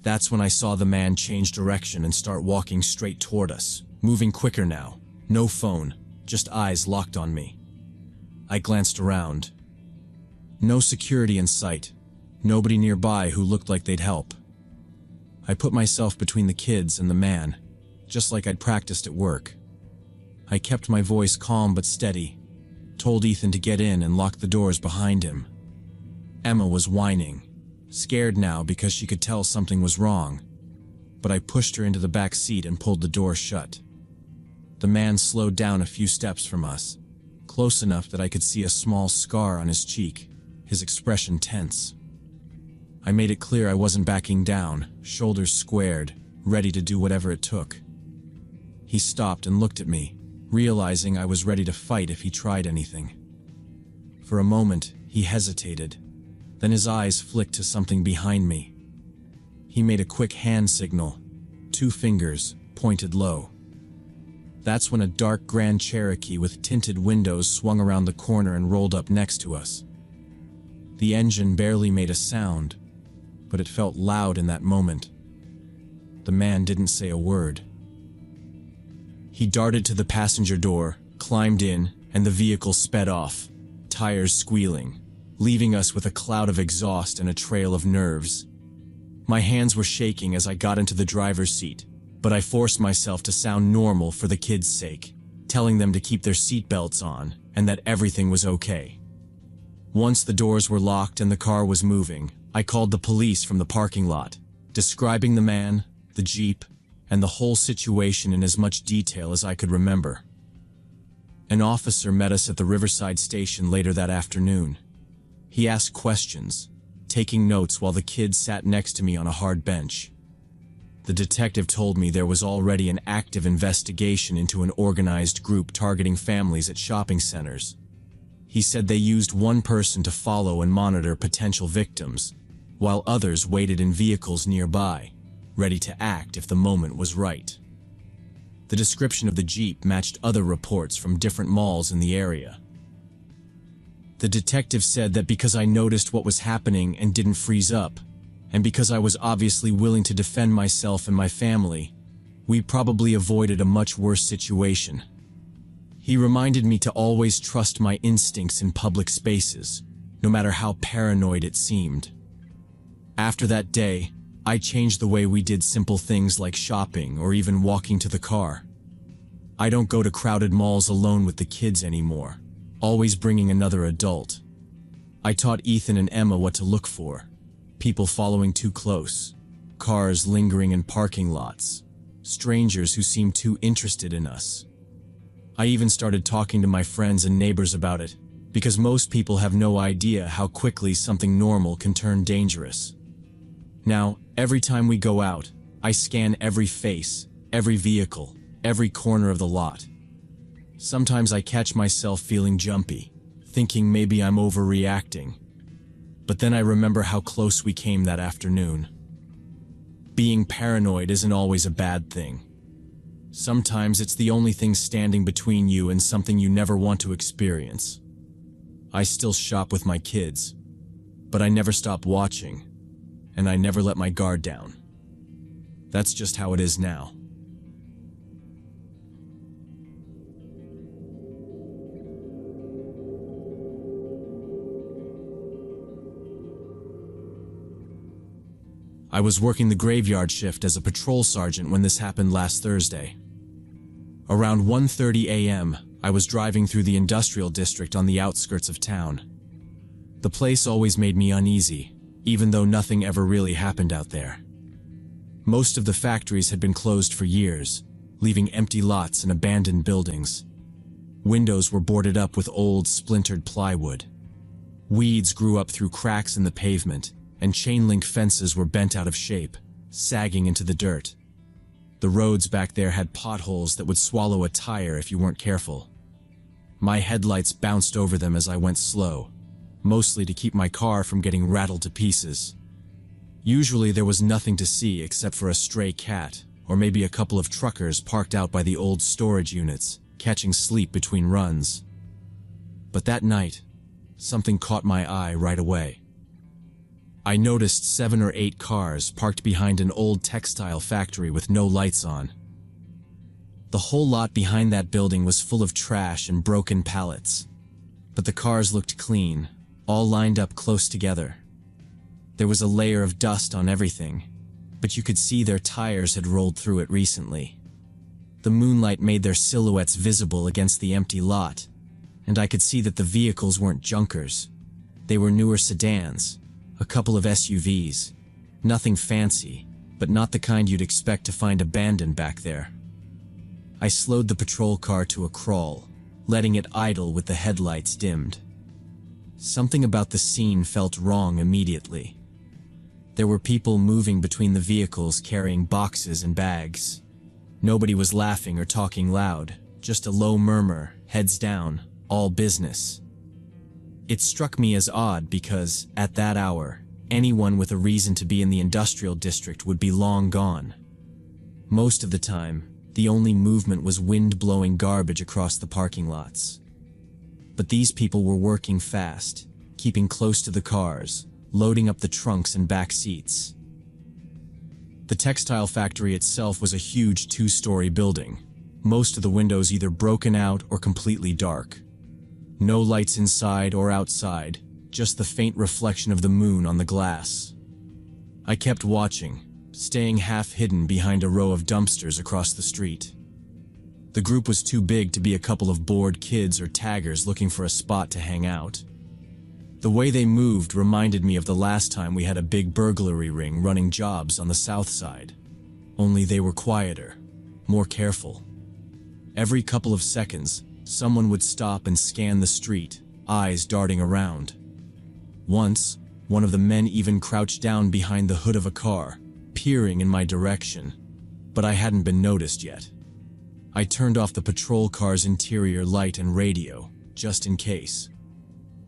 That's when I saw the man change direction and start walking straight toward us, moving quicker now. No phone, just eyes locked on me. I glanced around. No security in sight. Nobody nearby who looked like they'd help. I put myself between the kids and the man, just like I'd practiced at work. I kept my voice calm but steady, told Ethan to get in and lock the doors behind him. Emma was whining, scared now because she could tell something was wrong, but I pushed her into the back seat and pulled the door shut. The man slowed down a few steps from us, close enough that I could see a small scar on his cheek, his expression tense. I made it clear I wasn't backing down, shoulders squared, ready to do whatever it took. He stopped and looked at me, realizing I was ready to fight if he tried anything. For a moment, he hesitated. Then his eyes flicked to something behind me. He made a quick hand signal, 2 fingers, pointed low. That's when a dark Grand Cherokee with tinted windows swung around the corner and rolled up next to us. The engine barely made a sound, but it felt loud in that moment. The man didn't say a word. He darted to the passenger door, climbed in, and the vehicle sped off, tires squealing, leaving us with a cloud of exhaust and a trail of nerves. My hands were shaking as I got into the driver's seat, but I forced myself to sound normal for the kids' sake, telling them to keep their seatbelts on and that everything was okay. Once the doors were locked and the car was moving, I called the police from the parking lot, describing the man, the Jeep, and the whole situation in as much detail as I could remember. An officer met us at the Riverside station later that afternoon. He asked questions, taking notes while the kids sat next to me on a hard bench. The detective told me there was already an active investigation into an organized group targeting families at shopping centers. He said they used one person to follow and monitor potential victims, while others waited in vehicles nearby, ready to act if the moment was right. The description of the Jeep matched other reports from different malls in the area. The detective said that because I noticed what was happening and didn't freeze up, and because I was obviously willing to defend myself and my family, we probably avoided a much worse situation. He reminded me to always trust my instincts in public spaces, no matter how paranoid it seemed. After that day, I changed the way we did simple things like shopping or even walking to the car. I don't go to crowded malls alone with the kids anymore, always bringing another adult. I taught Ethan and Emma what to look for: people following too close, cars lingering in parking lots, strangers who seemed too interested in us. I even started talking to my friends and neighbors about it, because most people have no idea how quickly something normal can turn dangerous. Now, every time we go out, I scan every face, every vehicle, every corner of the lot. Sometimes I catch myself feeling jumpy, thinking maybe I'm overreacting. But then I remember how close we came that afternoon. Being paranoid isn't always a bad thing. Sometimes it's the only thing standing between you and something you never want to experience. I still shop with my kids, but I never stop watching, and I never let my guard down. That's just how it is now. I was working the graveyard shift as a patrol sergeant when this happened last Thursday. Around 1:30 a.m., I was driving through the industrial district on the outskirts of town. The place always made me uneasy, even though nothing ever really happened out there. Most of the factories had been closed for years, leaving empty lots and abandoned buildings. Windows were boarded up with old, splintered plywood. Weeds grew up through cracks in the pavement, and chain-link fences were bent out of shape, sagging into the dirt. The roads back there had potholes that would swallow a tire if you weren't careful. My headlights bounced over them as I went slow, mostly to keep my car from getting rattled to pieces. Usually there was nothing to see except for a stray cat, or maybe a couple of truckers parked out by the old storage units, catching sleep between runs. But that night, something caught my eye right away. I noticed 7 or 8 cars parked behind an old textile factory with no lights on. The whole lot behind that building was full of trash and broken pallets, but the cars looked clean, all lined up close together. There was a layer of dust on everything, but you could see their tires had rolled through it recently. The moonlight made their silhouettes visible against the empty lot, and I could see that the vehicles weren't junkers. They were newer sedans, a couple of SUVs. Nothing fancy, but not the kind you'd expect to find abandoned back there. I slowed the patrol car to a crawl, letting it idle with the headlights dimmed. Something about the scene felt wrong immediately. There were people moving between the vehicles carrying boxes and bags. Nobody was laughing or talking loud, just a low murmur, heads down, all business. It struck me as odd because, at that hour, anyone with a reason to be in the industrial district would be long gone. Most of the time, the only movement was wind blowing garbage across the parking lots. But these people were working fast, keeping close to the cars, loading up the trunks and back seats. The textile factory itself was a huge 2-story building, most of the windows either broken out or completely dark. No lights inside or outside, just the faint reflection of the moon on the glass. I kept watching, staying half hidden behind a row of dumpsters across the street. The group was too big to be a couple of bored kids or taggers looking for a spot to hang out. The way they moved reminded me of the last time we had a big burglary ring running jobs on the south side. Only they were quieter, more careful. Every couple of seconds, someone would stop and scan the street, eyes darting around. Once, one of the men even crouched down behind the hood of a car, peering in my direction, but I hadn't been noticed yet. I turned off the patrol car's interior light and radio, just in case.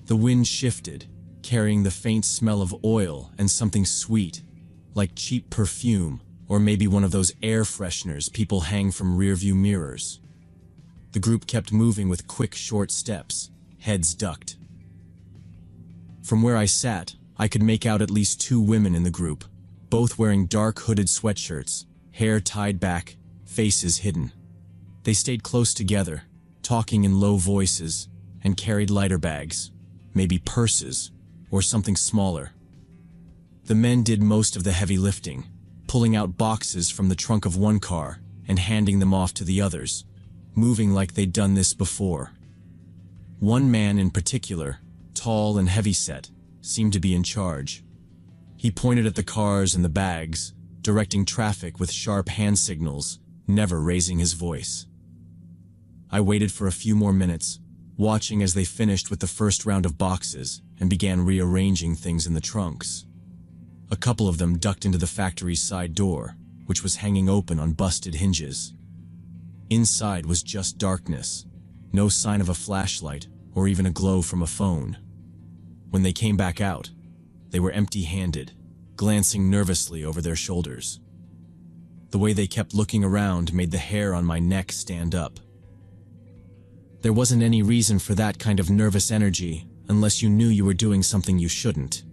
The wind shifted, carrying the faint smell of oil and something sweet, like cheap perfume or maybe one of those air fresheners people hang from rearview mirrors. The group kept moving with quick, short steps, heads ducked. From where I sat, I could make out at least 2 women in the group, both wearing dark hooded sweatshirts, hair tied back, faces hidden. They stayed close together, talking in low voices, and carried lighter bags, maybe purses, or something smaller. The men did most of the heavy lifting, pulling out boxes from the trunk of one car and handing them off to the others, moving like they'd done this before. One man in particular, tall and heavyset, seemed to be in charge. He pointed at the cars and the bags, directing traffic with sharp hand signals, never raising his voice. I waited for a few more minutes, watching as they finished with the first round of boxes and began rearranging things in the trunks. A couple of them ducked into the factory's side door, which was hanging open on busted hinges. Inside was just darkness, no sign of a flashlight or even a glow from a phone. When they came back out, they were empty-handed, glancing nervously over their shoulders. The way they kept looking around made the hair on my neck stand up. There wasn't any reason for that kind of nervous energy unless you knew you were doing something you shouldn't.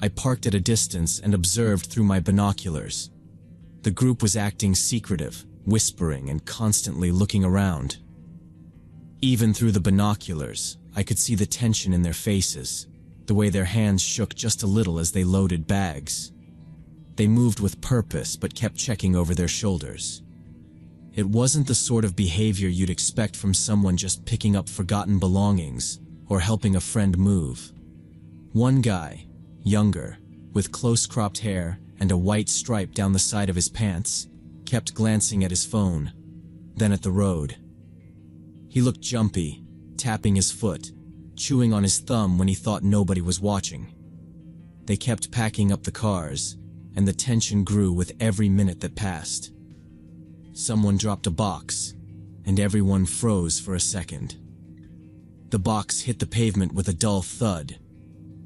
I parked at a distance and observed through my binoculars. The group was acting secretive, whispering and constantly looking around. Even through the binoculars, I could see the tension in their faces, the way their hands shook just a little as they loaded bags. They moved with purpose but kept checking over their shoulders. It wasn't the sort of behavior you'd expect from someone just picking up forgotten belongings or helping a friend move. One guy, younger, with close-cropped hair and a white stripe down the side of his pants, kept glancing at his phone, then at the road. He looked jumpy, tapping his foot, chewing on his thumb when he thought nobody was watching. They kept packing up the cars, and the tension grew with every minute that passed. Someone dropped a box, and everyone froze for a second. The box hit the pavement with a dull thud,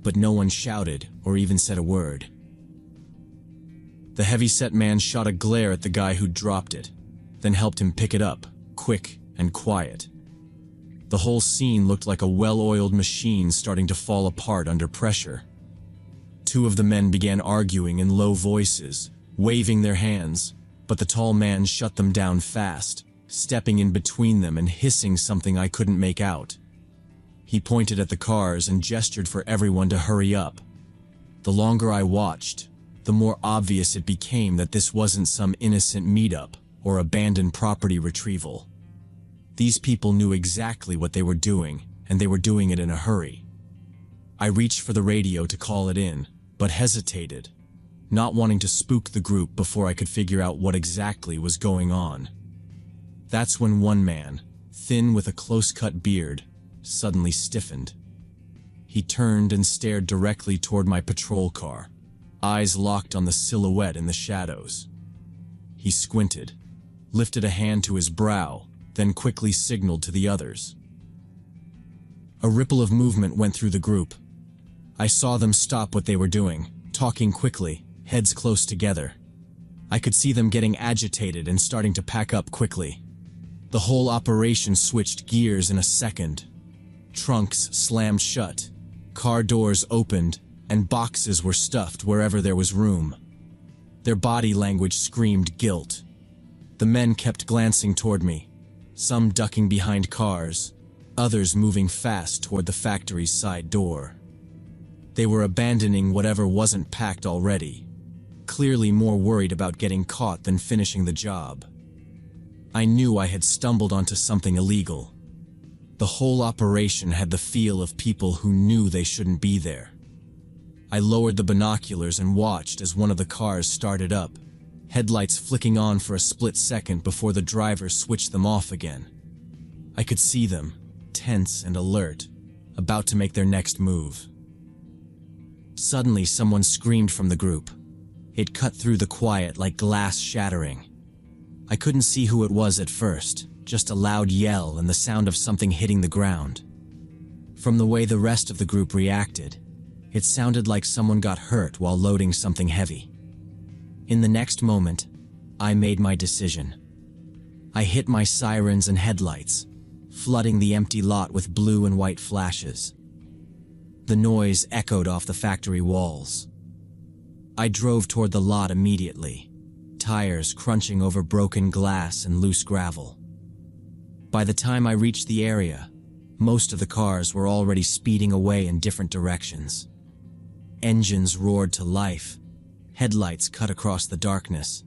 but no one shouted or even said a word. The heavy-set man shot a glare at the guy who dropped it, then helped him pick it up, quick and quiet. The whole scene looked like a well-oiled machine starting to fall apart under pressure. Two of the men began arguing in low voices, waving their hands, but the tall man shut them down fast, stepping in between them and hissing something I couldn't make out. He pointed at the cars and gestured for everyone to hurry up. The longer I watched, the more obvious it became that this wasn't some innocent meetup or abandoned property retrieval. These people knew exactly what they were doing, and they were doing it in a hurry. I reached for the radio to call it in, but hesitated, not wanting to spook the group before I could figure out what exactly was going on. That's when one man, thin with a close-cut beard, suddenly stiffened. He turned and stared directly toward my patrol car, eyes locked on the silhouette in the shadows. He squinted, lifted a hand to his brow, then quickly signaled to the others. A ripple of movement went through the group. I saw them stop what they were doing, talking quickly, heads close together. I could see them getting agitated and starting to pack up quickly. The whole operation switched gears in a second. Trunks slammed shut, car doors opened, and boxes were stuffed wherever there was room. Their body language screamed guilt. The men kept glancing toward me, some ducking behind cars, others moving fast toward the factory's side door. They were abandoning whatever wasn't packed already, clearly more worried about getting caught than finishing the job. I knew I had stumbled onto something illegal. The whole operation had the feel of people who knew they shouldn't be there. I lowered the binoculars and watched as one of the cars started up, headlights flicking on for a split second before the driver switched them off again. I could see them, tense and alert, about to make their next move. Suddenly, someone screamed from the group. It cut through the quiet like glass shattering. I couldn't see who it was at first, just a loud yell and the sound of something hitting the ground. From the way the rest of the group reacted, it sounded like someone got hurt while loading something heavy. In the next moment, I made my decision. I hit my sirens and headlights, flooding the empty lot with blue and white flashes. The noise echoed off the factory walls. I drove toward the lot immediately, tires crunching over broken glass and loose gravel. By the time I reached the area, most of the cars were already speeding away in different directions. Engines roared to life, headlights cut across the darkness,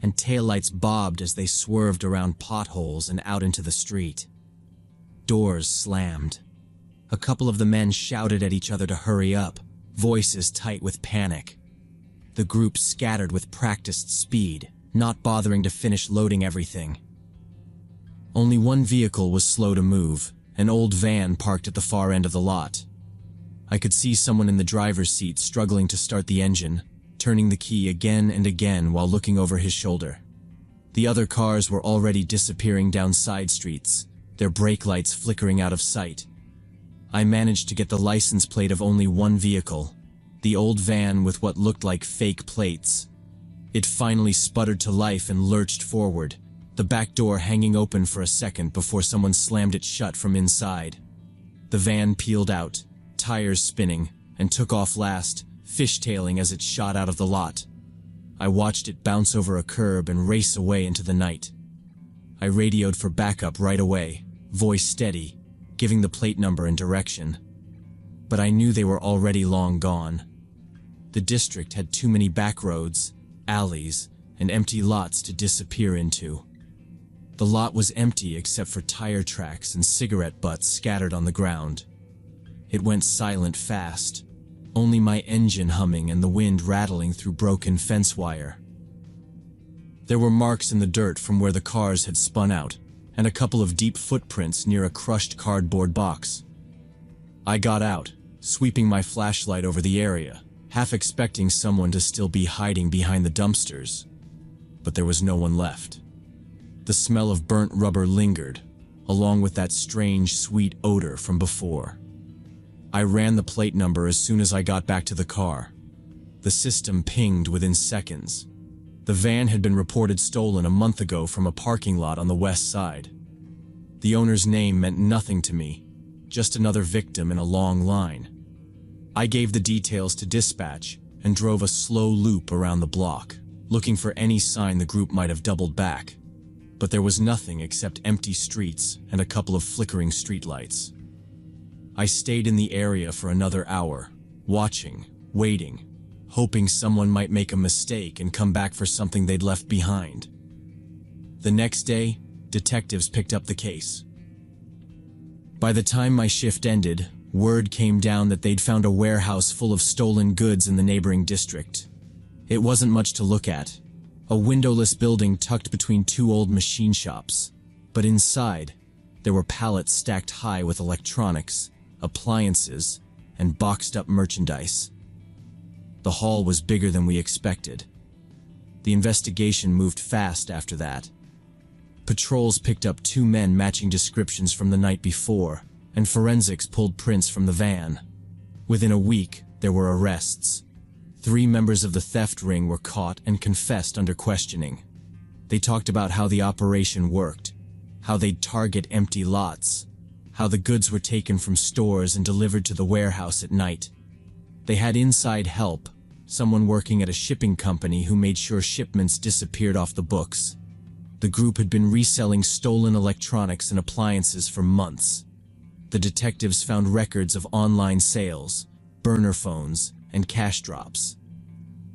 and taillights bobbed as they swerved around potholes and out into the street. Doors slammed. A couple of the men shouted at each other to hurry up, voices tight with panic. The group scattered with practiced speed, not bothering to finish loading everything. Only one vehicle was slow to move, an old van parked at the far end of the lot. I could see someone in the driver's seat struggling to start the engine, turning the key again and again while looking over his shoulder. The other cars were already disappearing down side streets, their brake lights flickering out of sight. I managed to get the license plate of only one vehicle, the old van with what looked like fake plates. It finally sputtered to life and lurched forward, the back door hanging open for a second before someone slammed it shut from inside. The van peeled out, tires spinning, and took off last, fishtailing as it shot out of the lot. I watched it bounce over a curb and race away into the night. I radioed for backup right away, voice steady, giving the plate number and direction. But I knew they were already long gone. The district had too many back roads, alleys, and empty lots to disappear into. The lot was empty except for tire tracks and cigarette butts scattered on the ground. It went silent fast, only my engine humming and the wind rattling through broken fence wire. There were marks in the dirt from where the cars had spun out, and a couple of deep footprints near a crushed cardboard box. I got out, sweeping my flashlight over the area, half expecting someone to still be hiding behind the dumpsters. But there was no one left. The smell of burnt rubber lingered, along with that strange, sweet odor from before. I ran the plate number as soon as I got back to the car. The system pinged within seconds. The van had been reported stolen a month ago from a parking lot on the west side. The owner's name meant nothing to me, just another victim in a long line. I gave the details to dispatch and drove a slow loop around the block, looking for any sign the group might have doubled back. But there was nothing except empty streets and a couple of flickering streetlights. I stayed in the area for another hour, watching, waiting, hoping someone might make a mistake and come back for something they'd left behind. The next day, detectives picked up the case. By the time my shift ended, word came down that they'd found a warehouse full of stolen goods in the neighboring district. It wasn't much to look at. A windowless building tucked between two old machine shops. But inside, there were pallets stacked high with electronics, appliances, and boxed-up merchandise. The haul was bigger than we expected. The investigation moved fast after that. Patrols picked up 2 men matching descriptions from the night before, and forensics pulled prints from the van. Within a week, there were arrests. 3 members of the theft ring were caught and confessed under questioning. They talked about how the operation worked, how they'd target empty lots, how the goods were taken from stores and delivered to the warehouse at night. They had inside help, someone working at a shipping company who made sure shipments disappeared off the books. The group had been reselling stolen electronics and appliances for months. The detectives found records of online sales, burner phones, and cash drops.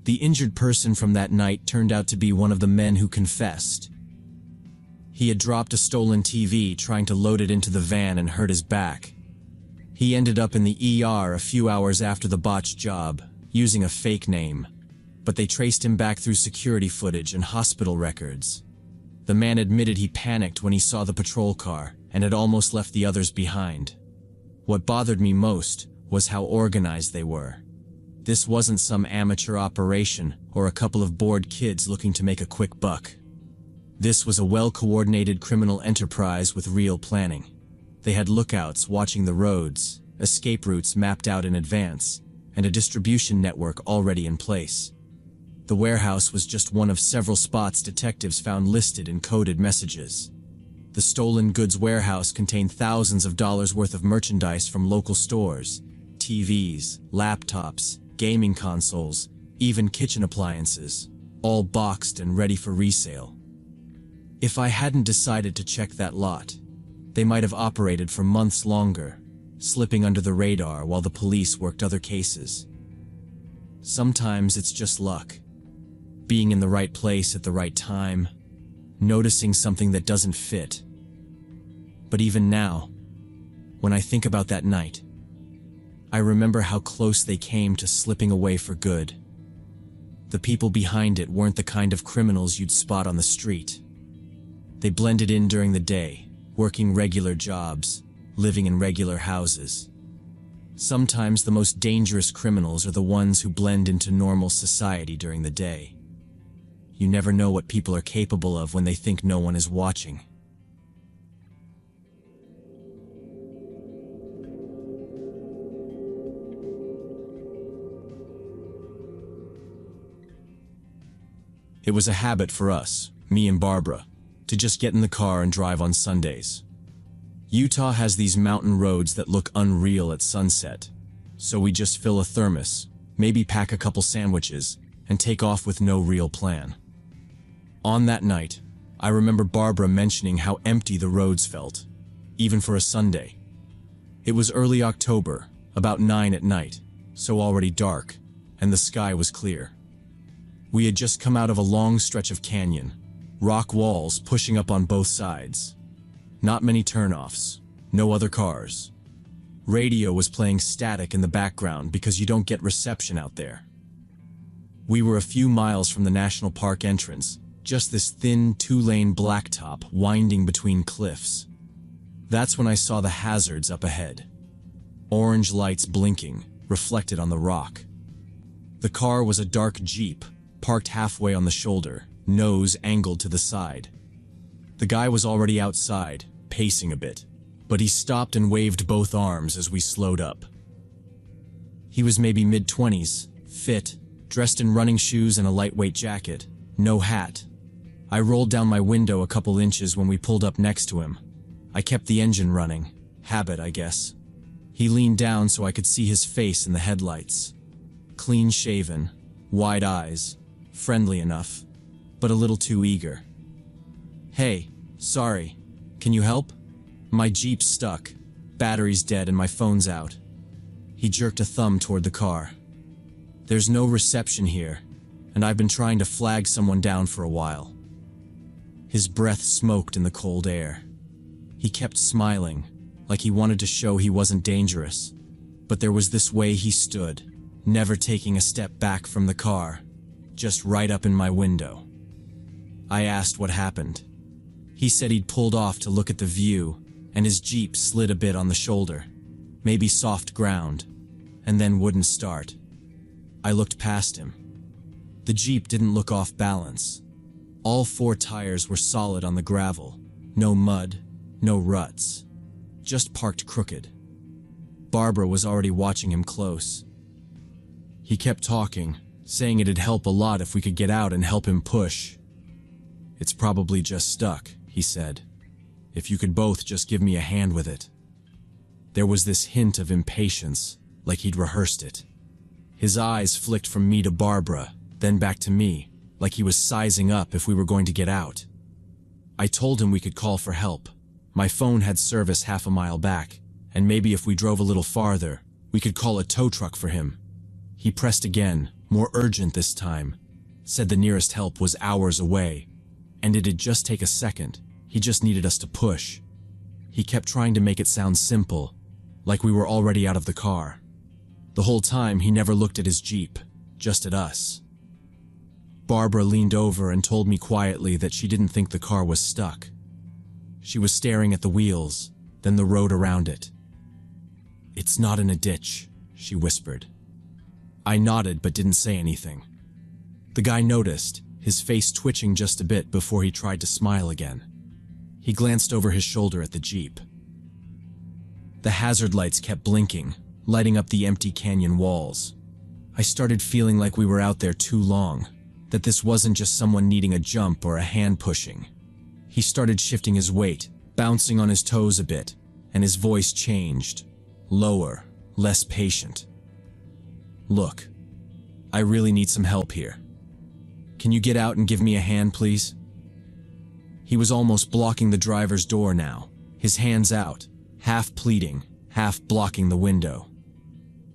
The injured person from that night turned out to be one of the men who confessed. He had dropped a stolen TV trying to load it into the van and hurt his back. He ended up in the ER a few hours after the botched job, using a fake name, but they traced him back through security footage and hospital records. The man admitted he panicked when he saw the patrol car and had almost left the others behind. What bothered me most was how organized they were. This wasn't some amateur operation or a couple of bored kids looking to make a quick buck. This was a well-coordinated criminal enterprise with real planning. They had lookouts watching the roads, escape routes mapped out in advance, and a distribution network already in place. The warehouse was just one of several spots detectives found listed in coded messages. The stolen goods warehouse contained thousands of dollars worth of merchandise from local stores, TVs, laptops, gaming consoles, even kitchen appliances, all boxed and ready for resale. If I hadn't decided to check that lot, they might have operated for months longer, slipping under the radar while the police worked other cases. Sometimes it's just luck. Being in the right place at the right time, noticing something that doesn't fit. But even now, when I think about that night, I remember how close they came to slipping away for good. The people behind it weren't the kind of criminals you'd spot on the street. They blended in during the day, working regular jobs, living in regular houses. Sometimes the most dangerous criminals are the ones who blend into normal society during the day. You never know what people are capable of when they think no one is watching. It was a habit for us, me and Barbara, to just get in the car and drive on Sundays. Utah has these mountain roads that look unreal at sunset, so we just fill a thermos, maybe pack a couple sandwiches, and take off with no real plan. On that night, I remember Barbara mentioning how empty the roads felt, even for a Sunday. It was early October, about 9 at night, so already dark, and the sky was clear. We had just come out of a long stretch of canyon, rock walls pushing up on both sides. Not many turnoffs, no other cars. Radio was playing static in the background because you don't get reception out there. We were a few miles from the national park entrance, just this thin 2-lane blacktop winding between cliffs. That's when I saw the hazards up ahead. Orange lights blinking, reflected on the rock. The car was a dark Jeep, parked halfway on the shoulder, nose angled to the side. The guy was already outside, pacing a bit, but he stopped and waved both arms as we slowed up. He was maybe mid-20s, fit, dressed in running shoes and a lightweight jacket, no hat. I rolled down my window a couple inches when we pulled up next to him. I kept the engine running. Habit, I guess. He leaned down so I could see his face in the headlights. Clean shaven, wide eyes, friendly enough, but a little too eager. "Hey, sorry. Can you help? My Jeep's stuck. Battery's dead and my phone's out." He jerked a thumb toward the car. "There's no reception here, and I've been trying to flag someone down for a while." His breath smoked in the cold air. He kept smiling, like he wanted to show he wasn't dangerous. But there was this way he stood, never taking a step back from the car, just right up in my window. I asked what happened. He said he'd pulled off to look at the view, and his Jeep slid a bit on the shoulder, maybe soft ground, and then wouldn't start. I looked past him. The Jeep didn't look off balance. All 4 tires were solid on the gravel, no mud, no ruts, just parked crooked. Barbara was already watching him close. He kept talking, saying it'd help a lot if we could get out and help him push. "It's probably just stuck," he said. "If you could both just give me a hand with it." There was this hint of impatience, like he'd rehearsed it. His eyes flicked from me to Barbara, then back to me, like he was sizing up if we were going to get out. I told him we could call for help. My phone had service half a mile back, and maybe if we drove a little farther, we could call a tow truck for him. He pressed again, more urgent this time, said the nearest help was hours away, and it'd just take a second. He just needed us to push. He kept trying to make it sound simple, like we were already out of the car. The whole time he never looked at his Jeep, just at us. Barbara leaned over and told me quietly that she didn't think the car was stuck. She was staring at the wheels, then the road around it. "It's not in a ditch," she whispered. I nodded but didn't say anything. The guy noticed, his face twitching just a bit before he tried to smile again. He glanced over his shoulder at the Jeep. The hazard lights kept blinking, lighting up the empty canyon walls. I started feeling like we were out there too long, that this wasn't just someone needing a jump or a hand pushing. He started shifting his weight, bouncing on his toes a bit, and his voice changed, lower, less patient. "Look, I really need some help here. Can you get out and give me a hand, please?" He was almost blocking the driver's door now, his hands out, half pleading, half blocking the window.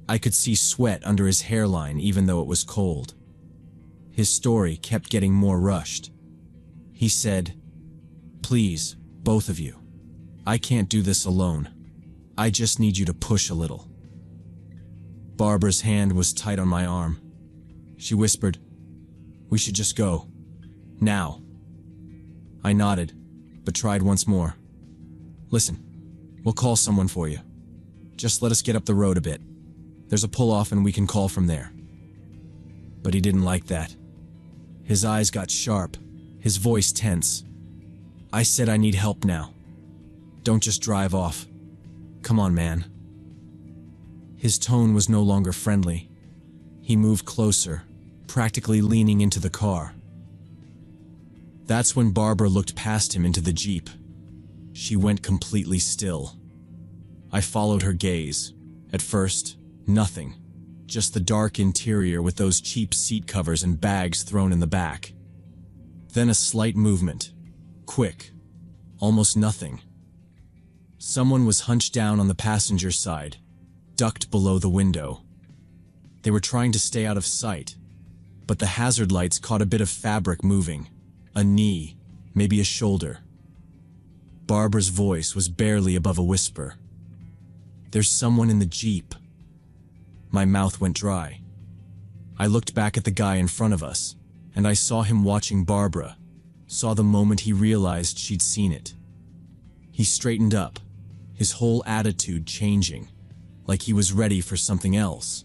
I could see sweat under his hairline even though it was cold. His story kept getting more rushed. He said, "Please, both of you. I can't do this alone. I just need you to push a little." Barbara's hand was tight on my arm. She whispered, "We should just go. Now." I nodded, but tried once more. "Listen, we'll call someone for you. Just let us get up the road a bit. There's a pull-off and we can call from there." But he didn't like that. His eyes got sharp, his voice tense. I said I need help now. Don't just drive off. Come on, man. His tone was no longer friendly. He moved closer, practically leaning into the car. That's when Barbara looked past him into the Jeep. She went completely still. I followed her gaze. At first, nothing. Just the dark interior with those cheap seat covers and bags thrown in the back. Then a slight movement. Quick. Almost nothing. Someone was hunched down on the passenger side, ducked below the window. They were trying to stay out of sight, but the hazard lights caught a bit of fabric moving. A knee, maybe a shoulder. Barbara's voice was barely above a whisper. "There's someone in the Jeep." My mouth went dry. I looked back at the guy in front of us, and I saw him watching Barbara, saw the moment he realized she'd seen it. He straightened up, his whole attitude changing, like he was ready for something else.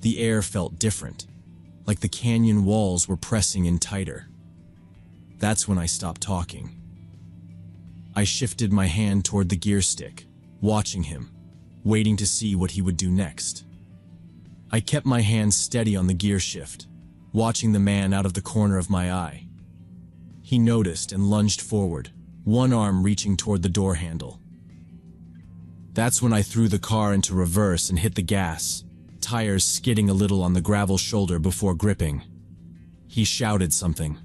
The air felt different, like the canyon walls were pressing in tighter. That's when I stopped talking. I shifted my hand toward the gear stick, watching him, waiting to see what he would do next. I kept my hand steady on the gear shift, watching the man out of the corner of my eye. He noticed and lunged forward, one arm reaching toward the door handle. That's when I threw the car into reverse and hit the gas, tires skidding a little on the gravel shoulder before gripping. He shouted something.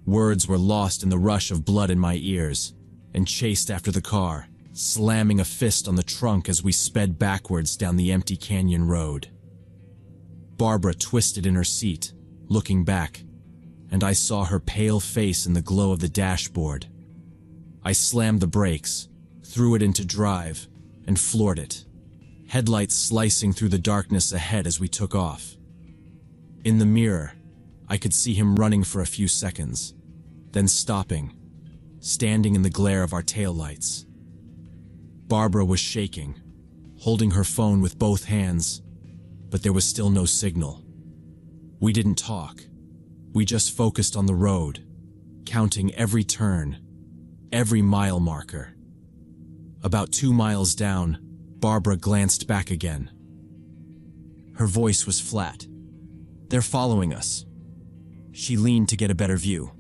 Words were lost in the rush of blood in my ears, and chased after the car, slamming a fist on the trunk as we sped backwards down the empty canyon road. Barbara twisted in her seat, looking back, and I saw her pale face in the glow of the dashboard. I slammed the brakes, threw it into drive, and floored it, headlights slicing through the darkness ahead as we took off. In the mirror, I could see him running for a few seconds, then stopping, standing in the glare of our taillights. Barbara was shaking, holding her phone with both hands, but there was still no signal. We didn't talk. We just focused on the road, counting every turn, every mile marker. About 2 miles down, Barbara glanced back again. Her voice was flat. "They're following us." She leaned to get a better view.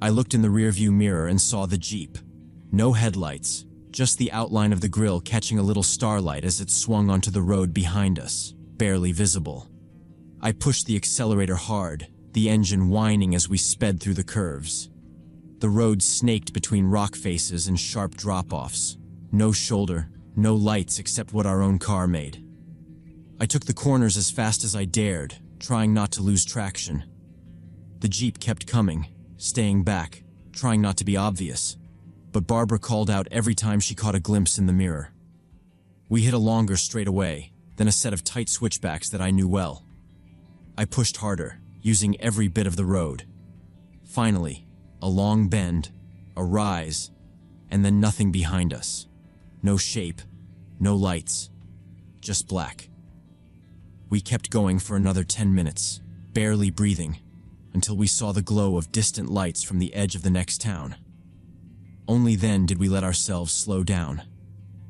I looked in the rearview mirror and saw the Jeep. No headlights, just the outline of the grille catching a little starlight as it swung onto the road behind us, barely visible. I pushed the accelerator hard, the engine whining as we sped through the curves. The road snaked between rock faces and sharp drop-offs. No shoulder, no lights except what our own car made. I took the corners as fast as I dared, trying not to lose traction. The Jeep kept coming, staying back, trying not to be obvious, but Barbara called out every time she caught a glimpse in the mirror. We hit a longer straightaway, then a set of tight switchbacks that I knew well. I pushed harder, using every bit of the road. Finally, a long bend, a rise, and then nothing behind us. No shape, no lights, just black. We kept going for another 10 minutes, barely breathing, until we saw the glow of distant lights from the edge of the next town. Only then did we let ourselves slow down,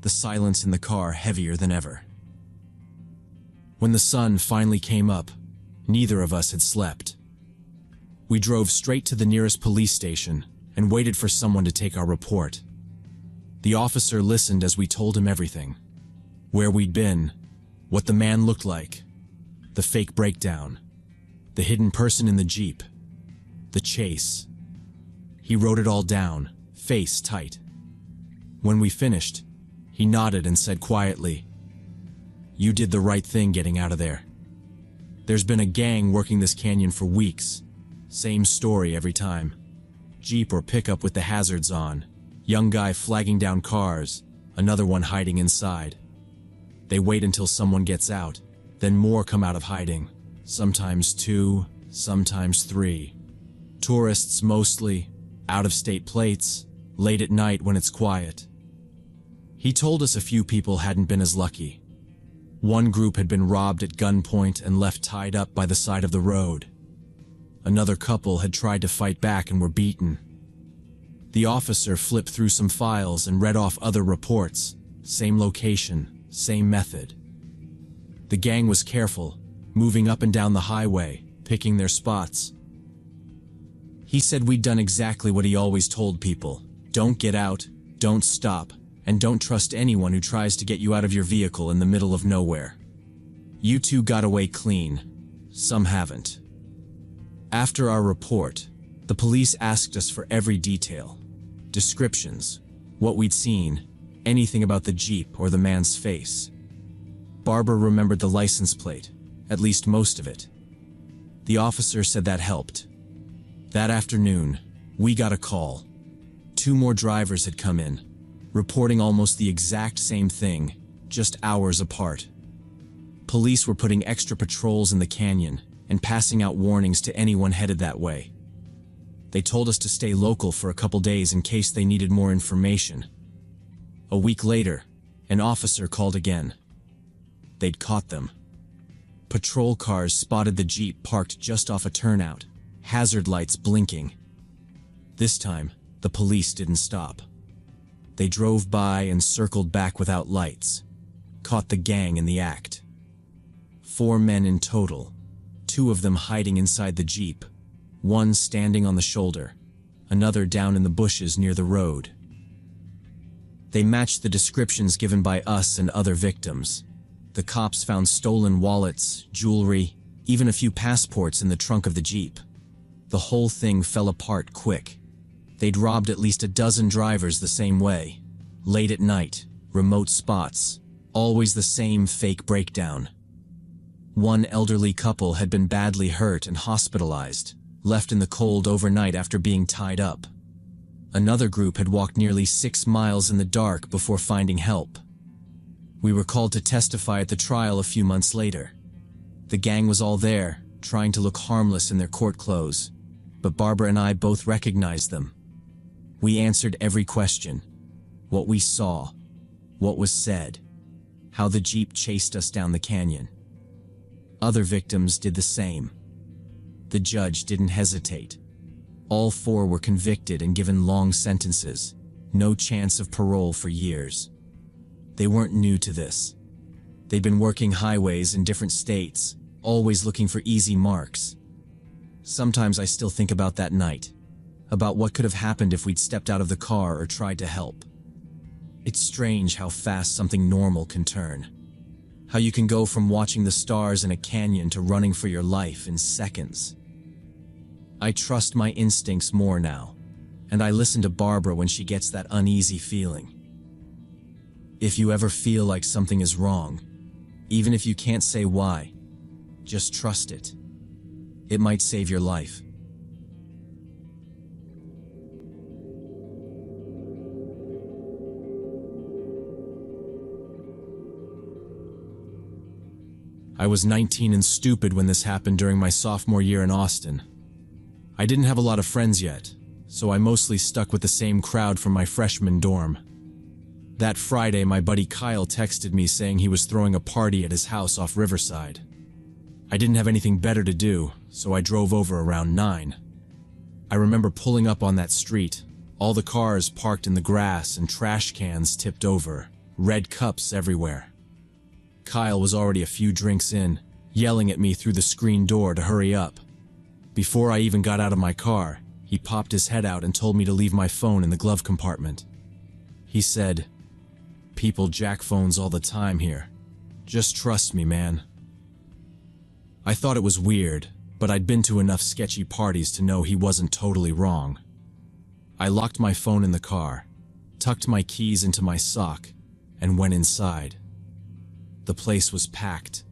the silence in the car heavier than ever. When the sun finally came up, neither of us had slept. We drove straight to the nearest police station and waited for someone to take our report. The officer listened as we told him everything. Where we'd been, what the man looked like, the fake breakdown, the hidden person in the Jeep, the chase. He wrote it all down, face tight. When we finished, he nodded and said quietly, "You did the right thing getting out of there. There's been a gang working this canyon for weeks. Same story every time. Jeep or pickup with the hazards on. Young guy flagging down cars, another one hiding inside. They wait until someone gets out, then more come out of hiding. Sometimes 2, sometimes 3. Tourists mostly, out-of-state plates, late at night when it's quiet." He told us a few people hadn't been as lucky. One group had been robbed at gunpoint and left tied up by the side of the road. Another couple had tried to fight back and were beaten. The officer flipped through some files and read off other reports, same location, same method. The gang was careful, moving up and down the highway, picking their spots. He said we'd done exactly what he always told people. Don't get out, don't stop, and don't trust anyone who tries to get you out of your vehicle in the middle of nowhere. You two got away clean. Some haven't. After our report, the police asked us for every detail. Descriptions, what we'd seen, anything about the Jeep or the man's face. Barbara remembered the license plate, at least most of it. The officer said that helped. That afternoon, we got a call. 2 more drivers had come in, reporting almost the exact same thing, just hours apart. Police were putting extra patrols in the canyon and passing out warnings to anyone headed that way. They told us to stay local for a couple days in case they needed more information. A week later, an officer called again. They'd caught them. Patrol cars spotted the Jeep parked just off a turnout, hazard lights blinking. This time, the police didn't stop. They drove by and circled back without lights, caught the gang in the act. 4 men in total, 2 of them hiding inside the Jeep, one standing on the shoulder, another down in the bushes near the road. They matched the descriptions given by us and other victims. The cops found stolen wallets, jewelry, even a few passports in the trunk of the Jeep. The whole thing fell apart quick. They'd robbed at least a dozen drivers the same way. Late at night, remote spots, always the same fake breakdown. One elderly couple had been badly hurt and hospitalized, left in the cold overnight after being tied up. Another group had walked nearly 6 miles in the dark before finding help. We were called to testify at the trial a few months later. The gang was all there, trying to look harmless in their court clothes, but Barbara and I both recognized them. We answered every question. What we saw, what was said, how the Jeep chased us down the canyon. Other victims did the same. The judge didn't hesitate. All 4 were convicted and given long sentences, no chance of parole for years. They weren't new to this. They'd been working highways in different states, always looking for easy marks. Sometimes I still think about that night, about what could have happened if we'd stepped out of the car or tried to help. It's strange how fast something normal can turn. How you can go from watching the stars in a canyon to running for your life in seconds. I trust my instincts more now, and I listen to Barbara when she gets that uneasy feeling. If you ever feel like something is wrong, even if you can't say why, just trust it. It might save your life. I was 19 and stupid when this happened during my sophomore year in Austin. I didn't have a lot of friends yet, so I mostly stuck with the same crowd from my freshman dorm. That Friday, my buddy Kyle texted me saying he was throwing a party at his house off Riverside. I didn't have anything better to do, so I drove over around 9. I remember pulling up on that street, all the cars parked in the grass and trash cans tipped over, red cups everywhere. Kyle was already a few drinks in, yelling at me through the screen door to hurry up. Before I even got out of my car, he popped his head out and told me to leave my phone in the glove compartment. He said, "People jack phones all the time here. Just trust me, man." I thought it was weird, but I'd been to enough sketchy parties to know he wasn't totally wrong. I locked my phone in the car, tucked my keys into my sock, and went inside. The place was packed.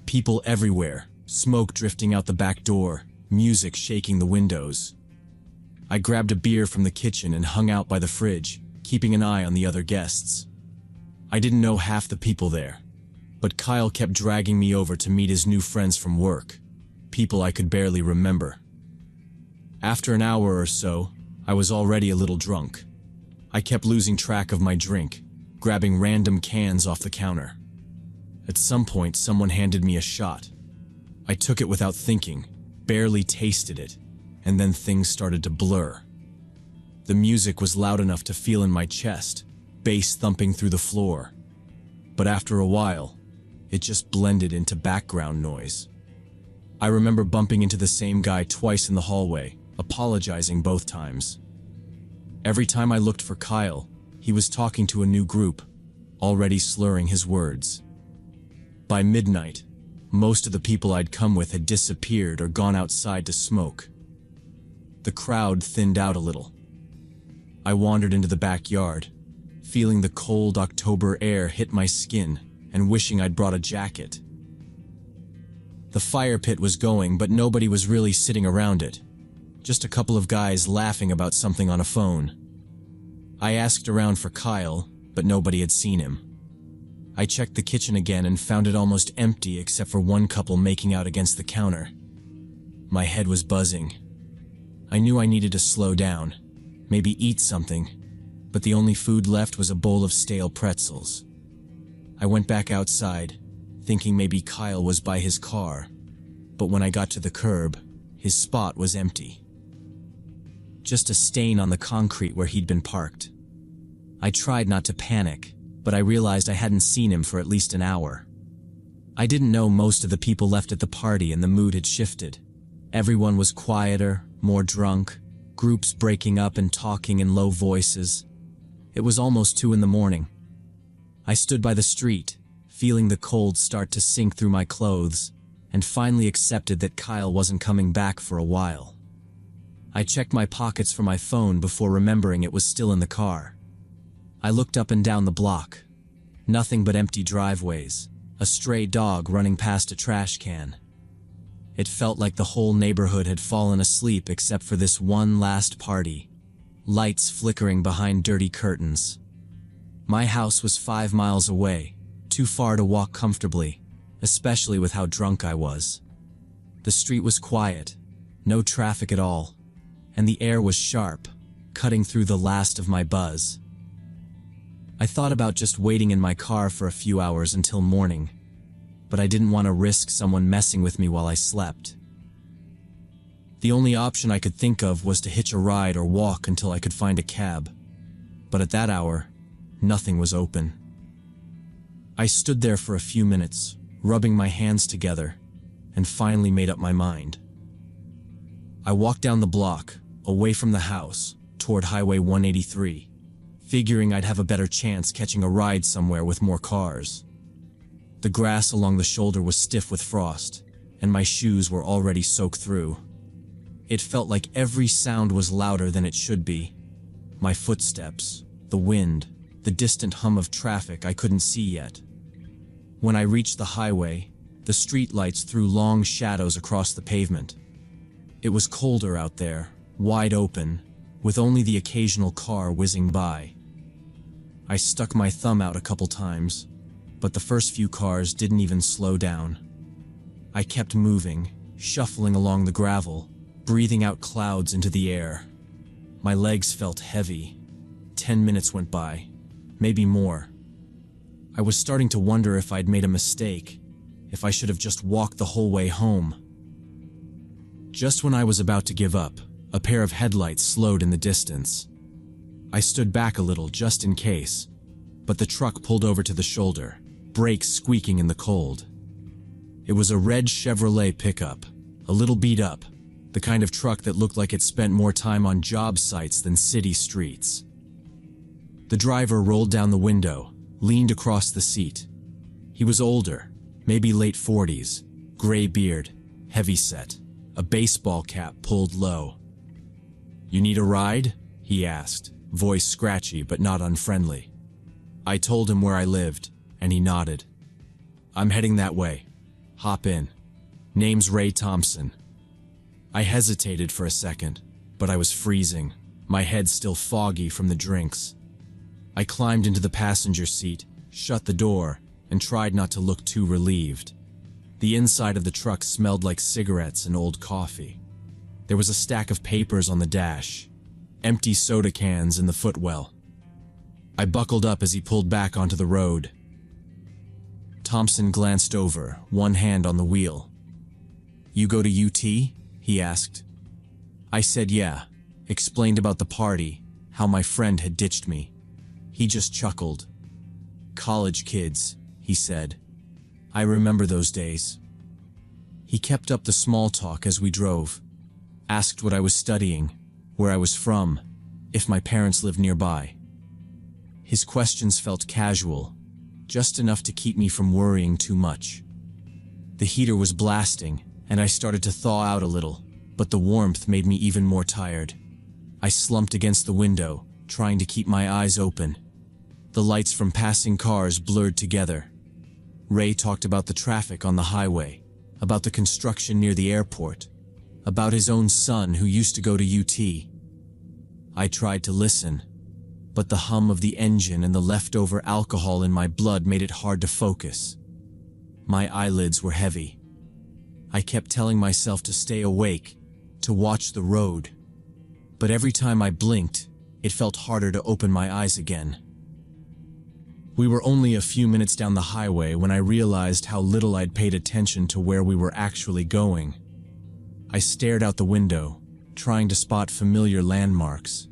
People everywhere, smoke drifting out the back door, music shaking the windows. I grabbed a beer from the kitchen and hung out by the fridge, keeping an eye on the other guests. I didn't know half the people there, but Kyle kept dragging me over to meet his new friends from work, people I could barely remember. After an hour or so, I was already a little drunk. I kept losing track of my drink, grabbing random cans off the counter. At some point, someone handed me a shot. I took it without thinking, barely tasted it, and then things started to blur. The music was loud enough to feel in my chest, bass thumping through the floor. But after a while, it just blended into background noise. I remember bumping into the same guy twice in the hallway, apologizing both times. Every time I looked for Kyle, he was talking to a new group, already slurring his words. By midnight, most of the people I'd come with had disappeared or gone outside to smoke. The crowd thinned out a little. I wandered into the backyard, feeling the cold October air hit my skin and wishing I'd brought a jacket. The fire pit was going, but nobody was really sitting around it. Just a couple of guys laughing about something on a phone. I asked around for Kyle, but nobody had seen him. I checked the kitchen again and found it almost empty except for one couple making out against the counter. My head was buzzing. I knew I needed to slow down, maybe eat something, but the only food left was a bowl of stale pretzels. I went back outside, thinking maybe Kyle was by his car, but when I got to the curb, his spot was empty. Just a stain on the concrete where he'd been parked. I tried not to panic, but I realized I hadn't seen him for at least an hour. I didn't know most of the people left at the party and the mood had shifted. Everyone was quieter, more drunk, groups breaking up and talking in low voices. It was almost 2 in the morning. I stood by the street, feeling the cold start to sink through my clothes, and finally accepted that Kyle wasn't coming back for a while. I checked my pockets for my phone before remembering it was still in the car. I looked up and down the block. Nothing but empty driveways, a stray dog running past a trash can. It felt like the whole neighborhood had fallen asleep except for this one last party, lights flickering behind dirty curtains. My house was 5 miles away, too far to walk comfortably, especially with how drunk I was. The street was quiet, no traffic at all, and the air was sharp, cutting through the last of my buzz. I thought about just waiting in my car for a few hours until morning, but I didn't want to risk someone messing with me while I slept. The only option I could think of was to hitch a ride or walk until I could find a cab, but at that hour, nothing was open. I stood there for a few minutes, rubbing my hands together, and finally made up my mind. I walked down the block, away from the house, toward Highway 183, figuring I'd have a better chance catching a ride somewhere with more cars. The grass along the shoulder was stiff with frost, and my shoes were already soaked through. It felt like every sound was louder than it should be. My footsteps, the wind, the distant hum of traffic I couldn't see yet. When I reached the highway, the streetlights threw long shadows across the pavement. It was colder out there, wide open, with only the occasional car whizzing by. I stuck my thumb out a couple times, but the first few cars didn't even slow down. I kept moving, shuffling along the gravel, breathing out clouds into the air. My legs felt heavy. 10 minutes went by, maybe more. I was starting to wonder if I'd made a mistake, if I should have just walked the whole way home. Just when I was about to give up, a pair of headlights slowed in the distance. I stood back a little just in case, but the truck pulled over to the shoulder, brakes squeaking in the cold. It was a red Chevrolet pickup, a little beat up, the kind of truck that looked like it spent more time on job sites than city streets. The driver rolled down the window, leaned across the seat. He was older, maybe late 40s, gray beard, heavy-set, a baseball cap pulled low. "You need a ride?" he asked, voice scratchy but not unfriendly. I told him where I lived, and he nodded. "I'm heading that way. Hop in. Name's Ray Thompson." I hesitated for a second, but I was freezing, my head still foggy from the drinks. I climbed into the passenger seat, shut the door, and tried not to look too relieved. The inside of the truck smelled like cigarettes and old coffee. There was a stack of papers on the dash, empty soda cans in the footwell. I buckled up as he pulled back onto the road. Thompson glanced over, one hand on the wheel. "You go to UT?" he asked. I said yeah, explained about the party, how my friend had ditched me. He just chuckled. "College kids," he said. "I remember those days." He kept up the small talk as we drove, asked what I was studying, where I was from, if my parents lived nearby. His questions felt casual, just enough to keep me from worrying too much. The heater was blasting, and I started to thaw out a little, but the warmth made me even more tired. I slumped against the window, trying to keep my eyes open. The lights from passing cars blurred together. Ray talked about the traffic on the highway, about the construction near the airport, about his own son who used to go to UT. I tried to listen, but the hum of the engine and the leftover alcohol in my blood made it hard to focus. My eyelids were heavy. I kept telling myself to stay awake, to watch the road. But every time I blinked, it felt harder to open my eyes again. We were only a few minutes down the highway when I realized how little I'd paid attention to where we were actually going. I stared out the window, trying to spot familiar landmarks.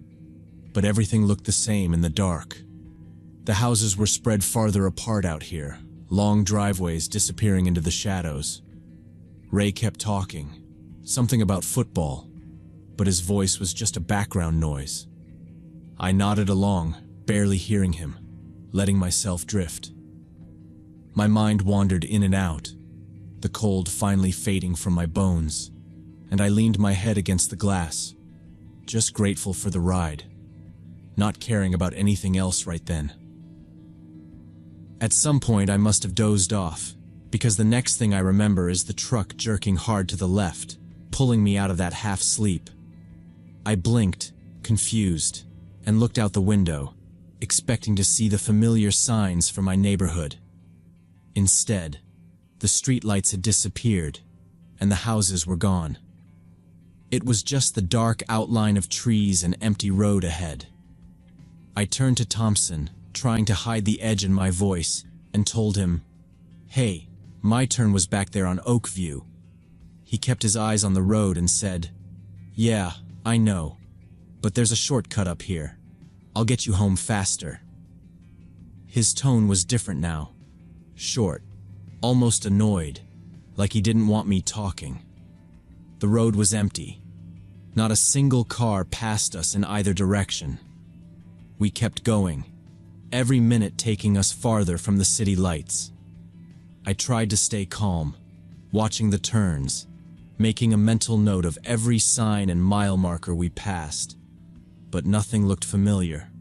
But everything looked the same in the dark. The houses were spread farther apart out here, long driveways disappearing into the shadows. Ray kept talking, something about football, but his voice was just a background noise. I nodded along, barely hearing him, letting myself drift. My mind wandered in and out, the cold finally fading from my bones, and I leaned my head against the glass, just grateful for the ride, not caring about anything else right then. At some point I must have dozed off, because the next thing I remember is the truck jerking hard to the left, pulling me out of that half-sleep. I blinked, confused, and looked out the window, expecting to see the familiar signs for my neighborhood. Instead, the streetlights had disappeared, and the houses were gone. It was just the dark outline of trees and empty road ahead. I turned to Thompson, trying to hide the edge in my voice, and told him, "Hey, my turn was back there on Oakview." He kept his eyes on the road and said, "Yeah, I know, but there's a shortcut up here. I'll get you home faster." His tone was different now, short, almost annoyed, like he didn't want me talking. The road was empty. Not a single car passed us in either direction. We kept going, every minute taking us farther from the city lights. I tried to stay calm, watching the turns, making a mental note of every sign and mile marker we passed, but nothing looked familiar.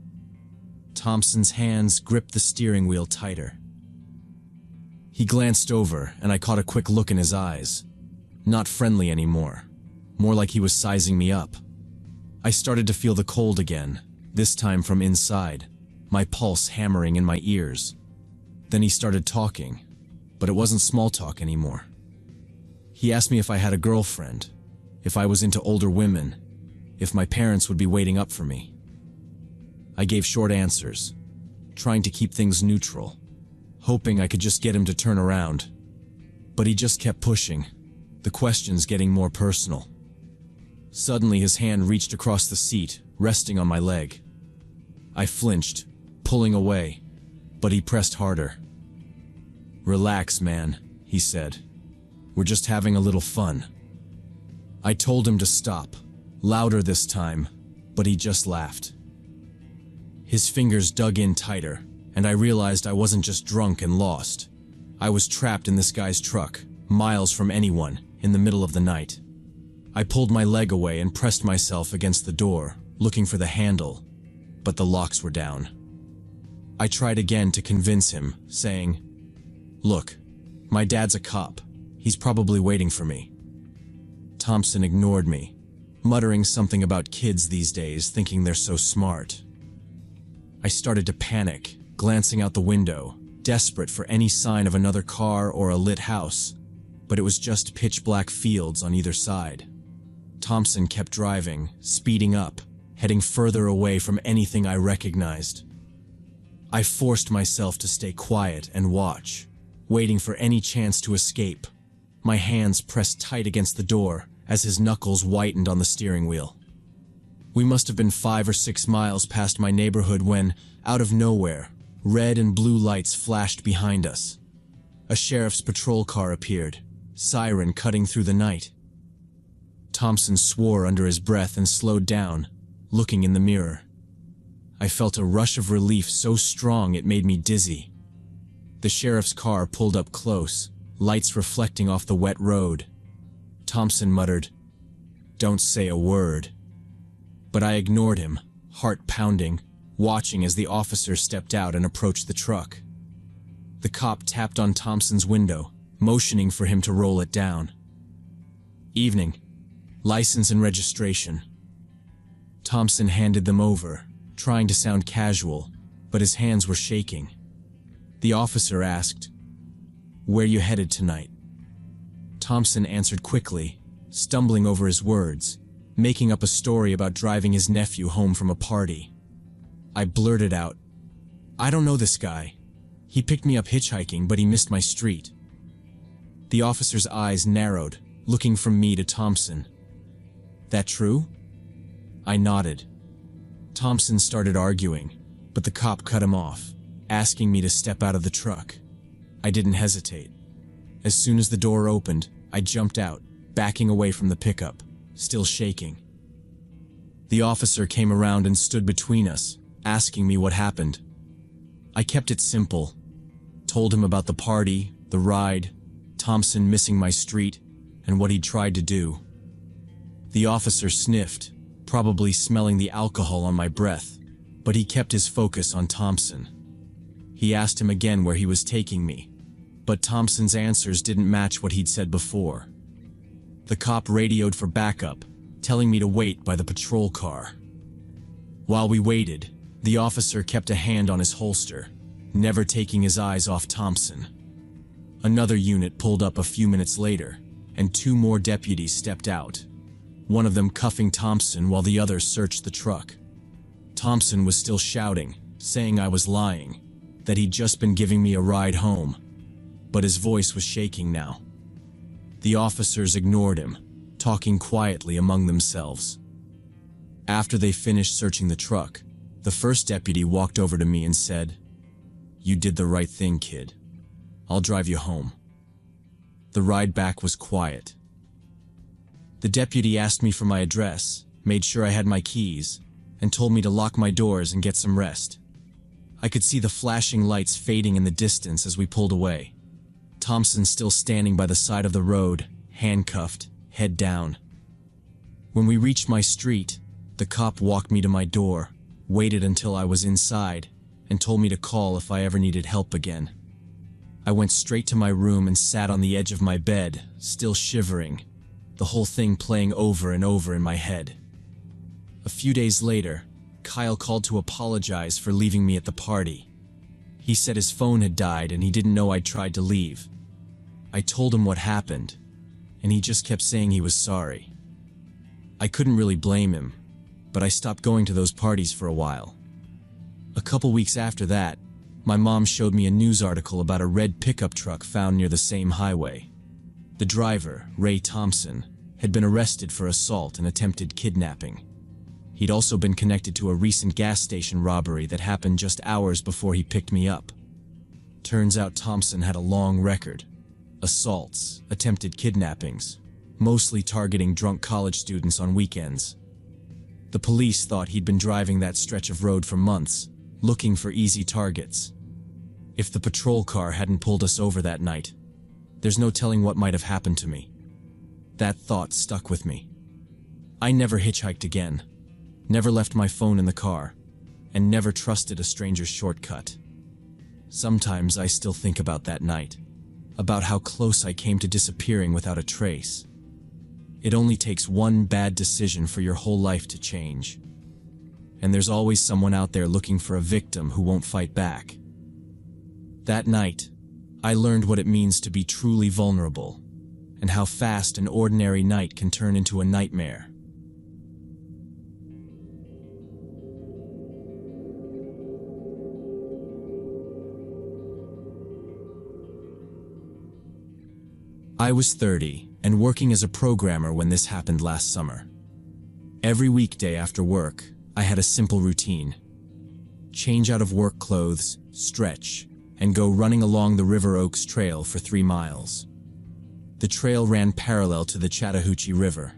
Thompson's hands gripped the steering wheel tighter. He glanced over, and I caught a quick look in his eyes. Not friendly anymore, more like he was sizing me up. I started to feel the cold again, this time from inside, my pulse hammering in my ears. Then he started talking, but it wasn't small talk anymore. He asked me if I had a girlfriend, if I was into older women, if my parents would be waiting up for me. I gave short answers, trying to keep things neutral, hoping I could just get him to turn around. But he just kept pushing, the questions getting more personal. Suddenly his hand reached across the seat, resting on my leg. I flinched, pulling away, but he pressed harder. "Relax, man," he said. "We're just having a little fun." I told him to stop, louder this time, but he just laughed. His fingers dug in tighter, and I realized I wasn't just drunk and lost. I was trapped in this guy's truck, miles from anyone, in the middle of the night. I pulled my leg away and pressed myself against the door, looking for the handle, but the locks were down. I tried again to convince him, saying, "Look, my dad's a cop. He's probably waiting for me." Thompson ignored me, muttering something about kids these days thinking they're so smart. I started to panic, glancing out the window, desperate for any sign of another car or a lit house, but it was just pitch-black fields on either side. Thompson kept driving, speeding up, heading further away from anything I recognized. I forced myself to stay quiet and watch, waiting for any chance to escape, my hands pressed tight against the door as his knuckles whitened on the steering wheel. We must have been 5 or 6 miles past my neighborhood when, out of nowhere, red and blue lights flashed behind us. A sheriff's patrol car appeared, siren cutting through the night. Thompson swore under his breath and slowed down, looking in the mirror. I felt a rush of relief so strong it made me dizzy. The sheriff's car pulled up close, lights reflecting off the wet road. Thompson muttered, "Don't say a word." But I ignored him, heart pounding, watching as the officer stepped out and approached the truck. The cop tapped on Thompson's window, motioning for him to roll it down. "Evening. License and registration." Thompson handed them over, trying to sound casual, but his hands were shaking. The officer asked, "Where you headed tonight?" Thompson answered quickly, stumbling over his words, making up a story about driving his nephew home from a party. I blurted out, "I don't know this guy. He picked me up hitchhiking, but he missed my street." The officer's eyes narrowed, looking from me to Thompson. "That true?" I nodded. Thompson started arguing, but the cop cut him off, asking me to step out of the truck. I didn't hesitate. As soon as the door opened, I jumped out, backing away from the pickup, still shaking. The officer came around and stood between us, asking me what happened. I kept it simple. Told him about the party, the ride, Thompson missing my street, and what he'd tried to do. The officer sniffed, probably smelling the alcohol on my breath, but he kept his focus on Thompson. He asked him again where he was taking me, but Thompson's answers didn't match what he'd said before. The cop radioed for backup, telling me to wait by the patrol car. While we waited, the officer kept a hand on his holster, never taking his eyes off Thompson. Another unit pulled up a few minutes later, and 2 more deputies stepped out, one of them cuffing Thompson while the other searched the truck. Thompson was still shouting, saying I was lying, that he'd just been giving me a ride home, but his voice was shaking now. The officers ignored him, talking quietly among themselves. After they finished searching the truck, the first deputy walked over to me and said, "You did the right thing, kid. I'll drive you home." The ride back was quiet. The deputy asked me for my address, made sure I had my keys, and told me to lock my doors and get some rest. I could see the flashing lights fading in the distance as we pulled away. Thompson still standing by the side of the road, handcuffed, head down. When we reached my street, the cop walked me to my door, waited until I was inside, and told me to call if I ever needed help again. I went straight to my room and sat on the edge of my bed, still shivering, the whole thing playing over and over in my head. A few days later, Kyle called to apologize for leaving me at the party. He said his phone had died and he didn't know I'd tried to leave. I told him what happened, and he just kept saying he was sorry. I couldn't really blame him, but I stopped going to those parties for a while. A couple weeks after that, my mom showed me a news article about a red pickup truck found near the same highway. The driver, Ray Thompson, had been arrested for assault and attempted kidnapping. He'd also been connected to a recent gas station robbery that happened just hours before he picked me up. Turns out Thompson had a long record. Assaults, attempted kidnappings, mostly targeting drunk college students on weekends. The police thought he'd been driving that stretch of road for months, looking for easy targets. If the patrol car hadn't pulled us over that night, there's no telling what might have happened to me. That thought stuck with me. I never hitchhiked again, never left my phone in the car, and never trusted a stranger's shortcut. Sometimes I still think about that night, about how close I came to disappearing without a trace. It only takes one bad decision for your whole life to change. And there's always someone out there looking for a victim who won't fight back. That night, I learned what it means to be truly vulnerable, and how fast an ordinary night can turn into a nightmare. I was 30 and working as a programmer when this happened last summer. Every weekday after work, I had a simple routine. Change out of work clothes, stretch, and go running along the River Oaks Trail for 3 miles. The trail ran parallel to the Chattahoochee River.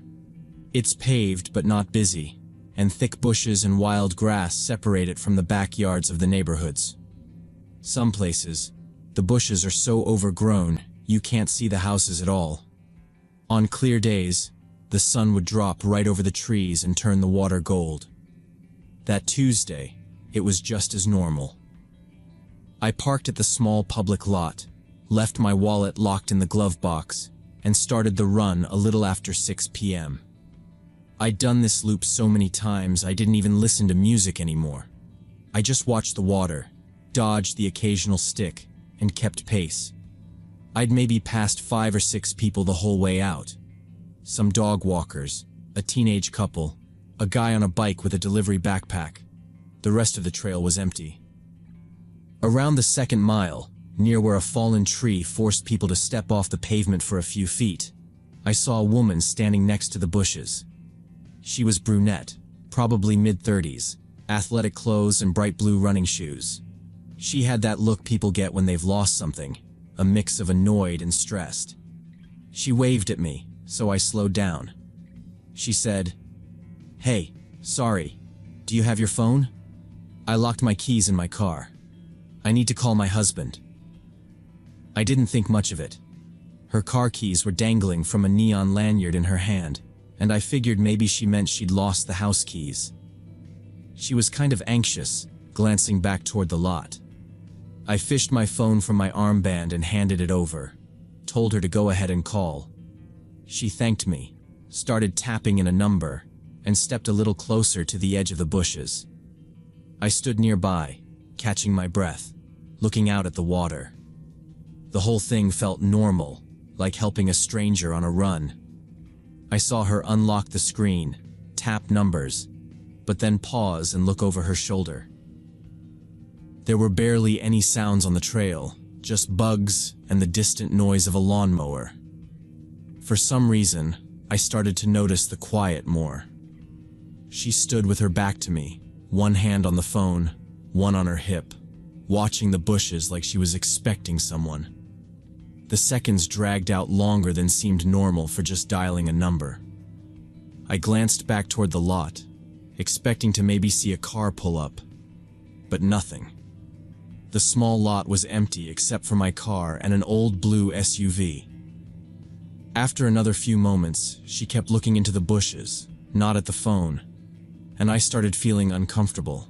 It's paved but not busy, and thick bushes and wild grass separate it from the backyards of the neighborhoods. Some places, the bushes are so overgrown you can't see the houses at all. On clear days, the sun would drop right over the trees and turn the water gold. That Tuesday, it was just as normal. I parked at the small public lot, left my wallet locked in the glove box, and started the run a little after 6 p.m. I'd done this loop so many times I didn't even listen to music anymore. I just watched the water, dodged the occasional stick, and kept pace. I'd maybe passed 5 or 6 people the whole way out. Some dog walkers, a teenage couple, a guy on a bike with a delivery backpack. The rest of the trail was empty. Around the 2nd mile, near where a fallen tree forced people to step off the pavement for a few feet, I saw a woman standing next to the bushes. She was brunette, probably mid-30s, athletic clothes and bright blue running shoes. She had that look people get when they've lost something, a mix of annoyed and stressed. She waved at me, so I slowed down. She said, "Hey, Sorry, do you have your phone? I locked my keys in my car. I need to call my husband. I didn't think much of it. Her car keys were dangling from a neon lanyard in her hand, and I figured maybe she meant she'd lost the house keys. She was kind of anxious, glancing back toward the lot. I fished my phone from my armband and handed it over, told her to go ahead and call. She thanked me, started tapping in a number, and stepped a little closer to the edge of the bushes. I stood nearby, catching my breath, looking out at the water. The whole thing felt normal, like helping a stranger on a run. I saw her unlock the screen, tap numbers, but then pause and look over her shoulder. There were barely any sounds on the trail, just bugs and the distant noise of a lawnmower. For some reason, I started to notice the quiet more. She stood with her back to me, one hand on the phone, one on her hip, watching the bushes like she was expecting someone. The seconds dragged out longer than seemed normal for just dialing a number. I glanced back toward the lot, expecting to maybe see a car pull up, but nothing. The small lot was empty except for my car and an old blue SUV. After another few moments, she kept looking into the bushes, not at the phone, and I started feeling uncomfortable.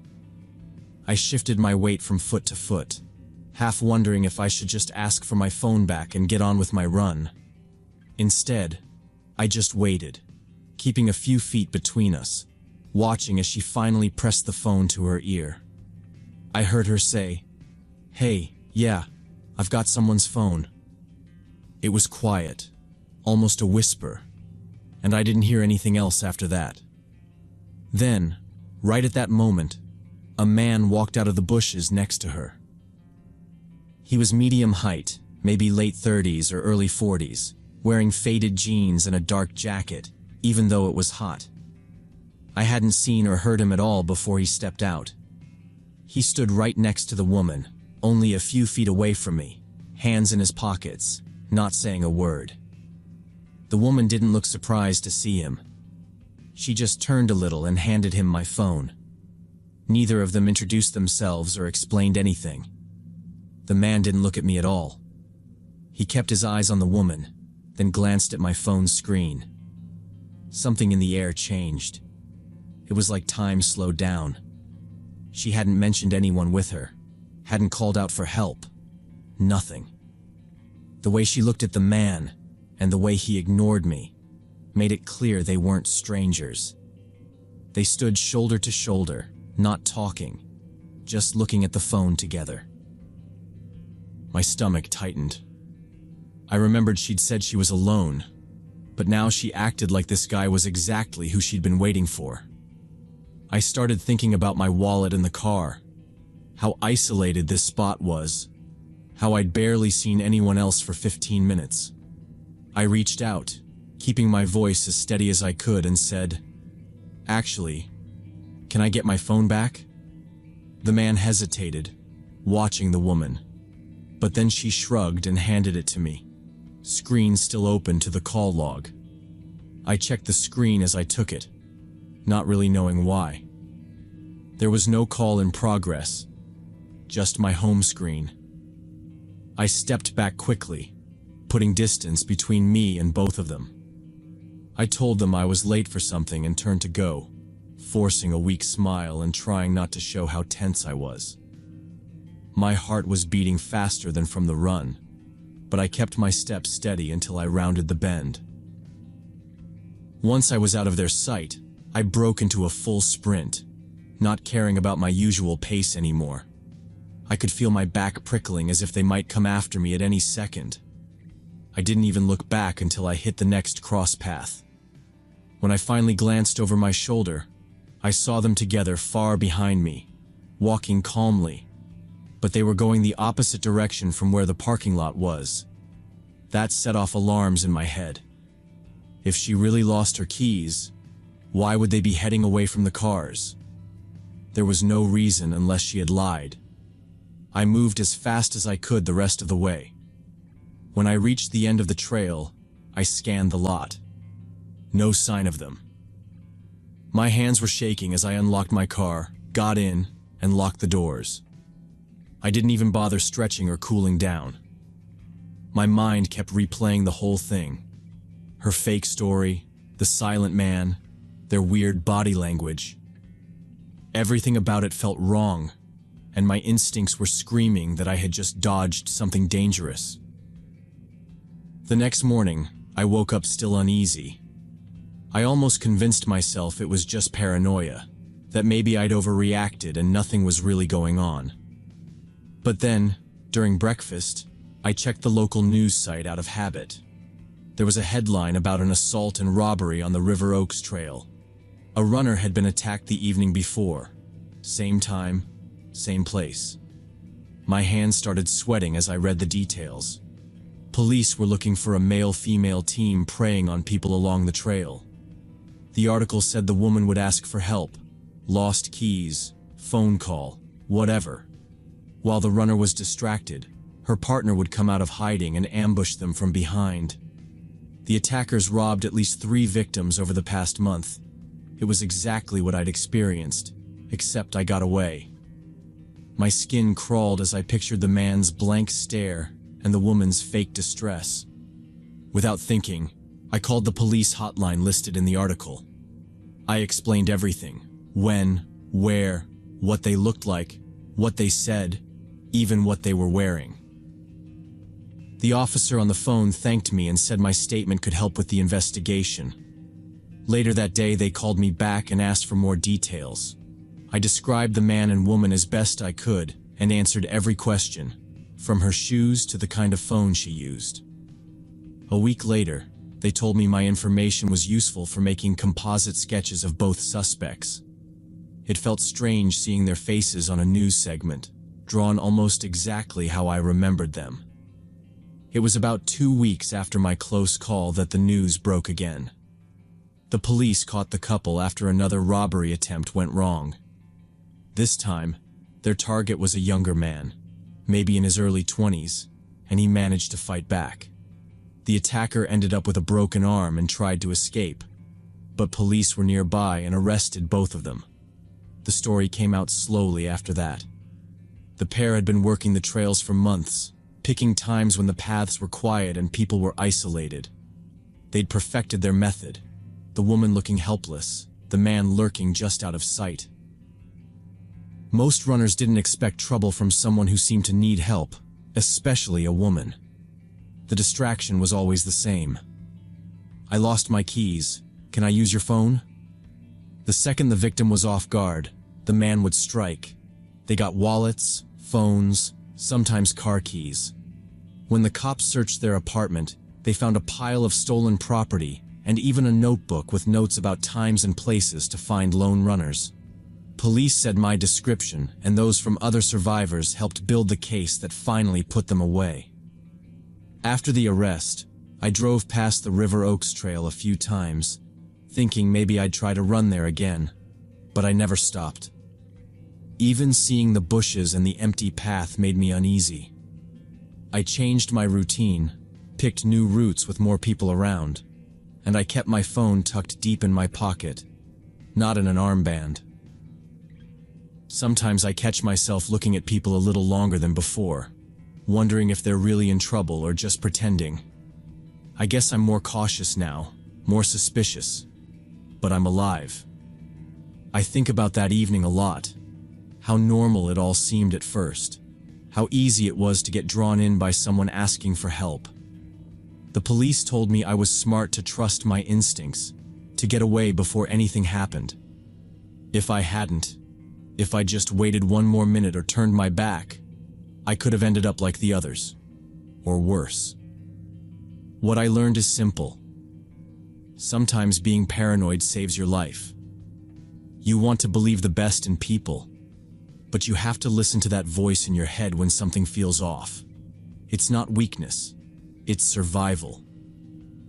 I shifted my weight from foot to foot, half wondering if I should just ask for my phone back and get on with my run. Instead, I just waited, keeping a few feet between us, watching as she finally pressed the phone to her ear. I heard her say, "Hey, yeah, I've got someone's phone." It was quiet, almost a whisper, and I didn't hear anything else after that. Then, right at that moment, a man walked out of the bushes next to her. He was medium height, maybe late 30s or early 40s, wearing faded jeans and a dark jacket, even though it was hot. I hadn't seen or heard him at all before he stepped out. He stood right next to the woman, only a few feet away from me, hands in his pockets, not saying a word. The woman didn't look surprised to see him. She just turned a little and handed him my phone. Neither of them introduced themselves or explained anything. The man didn't look at me at all. He kept his eyes on the woman, then glanced at my phone's screen. Something in the air changed. It was like time slowed down. She hadn't mentioned anyone with her, hadn't called out for help. Nothing. The way she looked at the man, and the way he ignored me, made it clear they weren't strangers. They stood shoulder to shoulder, not talking, just looking at the phone together. My stomach tightened. I remembered she'd said she was alone, but now she acted like this guy was exactly who she'd been waiting for. I started thinking about my wallet in the car, how isolated this spot was, how I'd barely seen anyone else for 15 minutes. I reached out, keeping my voice as steady as I could, and said, "Actually, can I get my phone back?" The man hesitated, watching the woman, but then she shrugged and handed it to me, screen still open to the call log. I checked the screen as I took it, not really knowing why. There was no call in progress, just my home screen. I stepped back quickly, putting distance between me and both of them. I told them I was late for something and turned to go, forcing a weak smile and trying not to show how tense I was. My heart was beating faster than from the run, but I kept my steps steady until I rounded the bend. Once I was out of their sight, I broke into a full sprint, not caring about my usual pace anymore. I could feel my back prickling as if they might come after me at any second. I didn't even look back until I hit the next cross path. When I finally glanced over my shoulder, I saw them together far behind me, walking calmly, but they were going the opposite direction from where the parking lot was. That set off alarms in my head. If she really lost her keys, why would they be heading away from the cars? There was no reason unless she had lied. I moved as fast as I could the rest of the way. When I reached the end of the trail, I scanned the lot. No sign of them. My hands were shaking as I unlocked my car, got in, and locked the doors. I didn't even bother stretching or cooling down. My mind kept replaying the whole thing. Her fake story, the silent man, their weird body language. Everything about it felt wrong, and my instincts were screaming that I had just dodged something dangerous. The next morning, I woke up still uneasy. I almost convinced myself it was just paranoia, that maybe I'd overreacted and nothing was really going on. But then, during breakfast, I checked the local news site out of habit. There was a headline about an assault and robbery on the River Oaks Trail. A runner had been attacked the evening before. Same time, same place. My hands started sweating as I read the details. Police were looking for a male-female team preying on people along the trail. The article said the woman would ask for help, lost keys, phone call, whatever. While the runner was distracted, her partner would come out of hiding and ambush them from behind. The attackers robbed at least 3 victims over the past month. It was exactly what I'd experienced, except I got away. My skin crawled as I pictured the man's blank stare and the woman's fake distress. Without thinking, I called the police hotline listed in the article. I explained everything: when, where, what they looked like, what they said, even what they were wearing. The officer on the phone thanked me and said my statement could help with the investigation. Later that day, they called me back and asked for more details. I described the man and woman as best I could and answered every question, from her shoes to the kind of phone she used. A week later, they told me my information was useful for making composite sketches of both suspects. It felt strange seeing their faces on a news segment, drawn almost exactly how I remembered them. It was about 2 weeks after my close call that the news broke again. The police caught the couple after another robbery attempt went wrong. This time, their target was a younger man, maybe in his early 20s, and he managed to fight back. The attacker ended up with a broken arm and tried to escape, but police were nearby and arrested both of them. The story came out slowly after that. The pair had been working the trails for months, picking times when the paths were quiet and people were isolated. They'd perfected their method, the woman looking helpless, the man lurking just out of sight. Most runners didn't expect trouble from someone who seemed to need help, especially a woman. The distraction was always the same. "I lost my keys. Can I use your phone?" The second the victim was off guard, the man would strike. They got wallets, phones, sometimes car keys. When the cops searched their apartment, they found a pile of stolen property and even a notebook with notes about times and places to find lone runners. Police said my description and those from other survivors helped build the case that finally put them away. After the arrest, I drove past the River Oaks Trail a few times, thinking maybe I'd try to run there again, but I never stopped. Even seeing the bushes and the empty path made me uneasy. I changed my routine, picked new routes with more people around, and I kept my phone tucked deep in my pocket, not in an armband. Sometimes I catch myself looking at people a little longer than before, wondering if they're really in trouble or just pretending. I guess I'm more cautious now, more suspicious, but I'm alive. I think about that evening a lot, how normal it all seemed at first, how easy it was to get drawn in by someone asking for help. The police told me I was smart to trust my instincts, to get away before anything happened. If I hadn't, if I just waited one more minute or turned my back, I could have ended up like the others, or worse. What I learned is simple. Sometimes being paranoid saves your life. You want to believe the best in people, but you have to listen to that voice in your head when something feels off. It's not weakness, it's survival.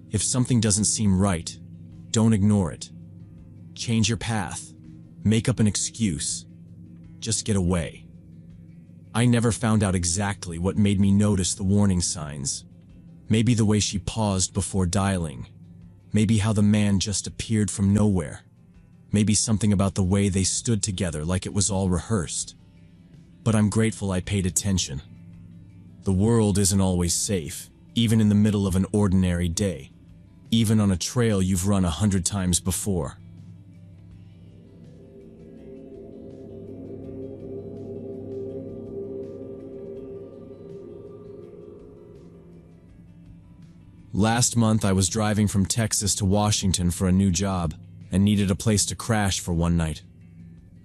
If something doesn't seem right, don't ignore it. Change your path, make up an excuse, just get away. I never found out exactly what made me notice the warning signs. Maybe the way she paused before dialing. Maybe how the man just appeared from nowhere. Maybe something about the way they stood together like it was all rehearsed. But I'm grateful I paid attention. The world isn't always safe, even in the middle of an ordinary day, even on a trail you've run 100 times before. Last month I was driving from Texas to Washington for a new job and needed a place to crash for one night.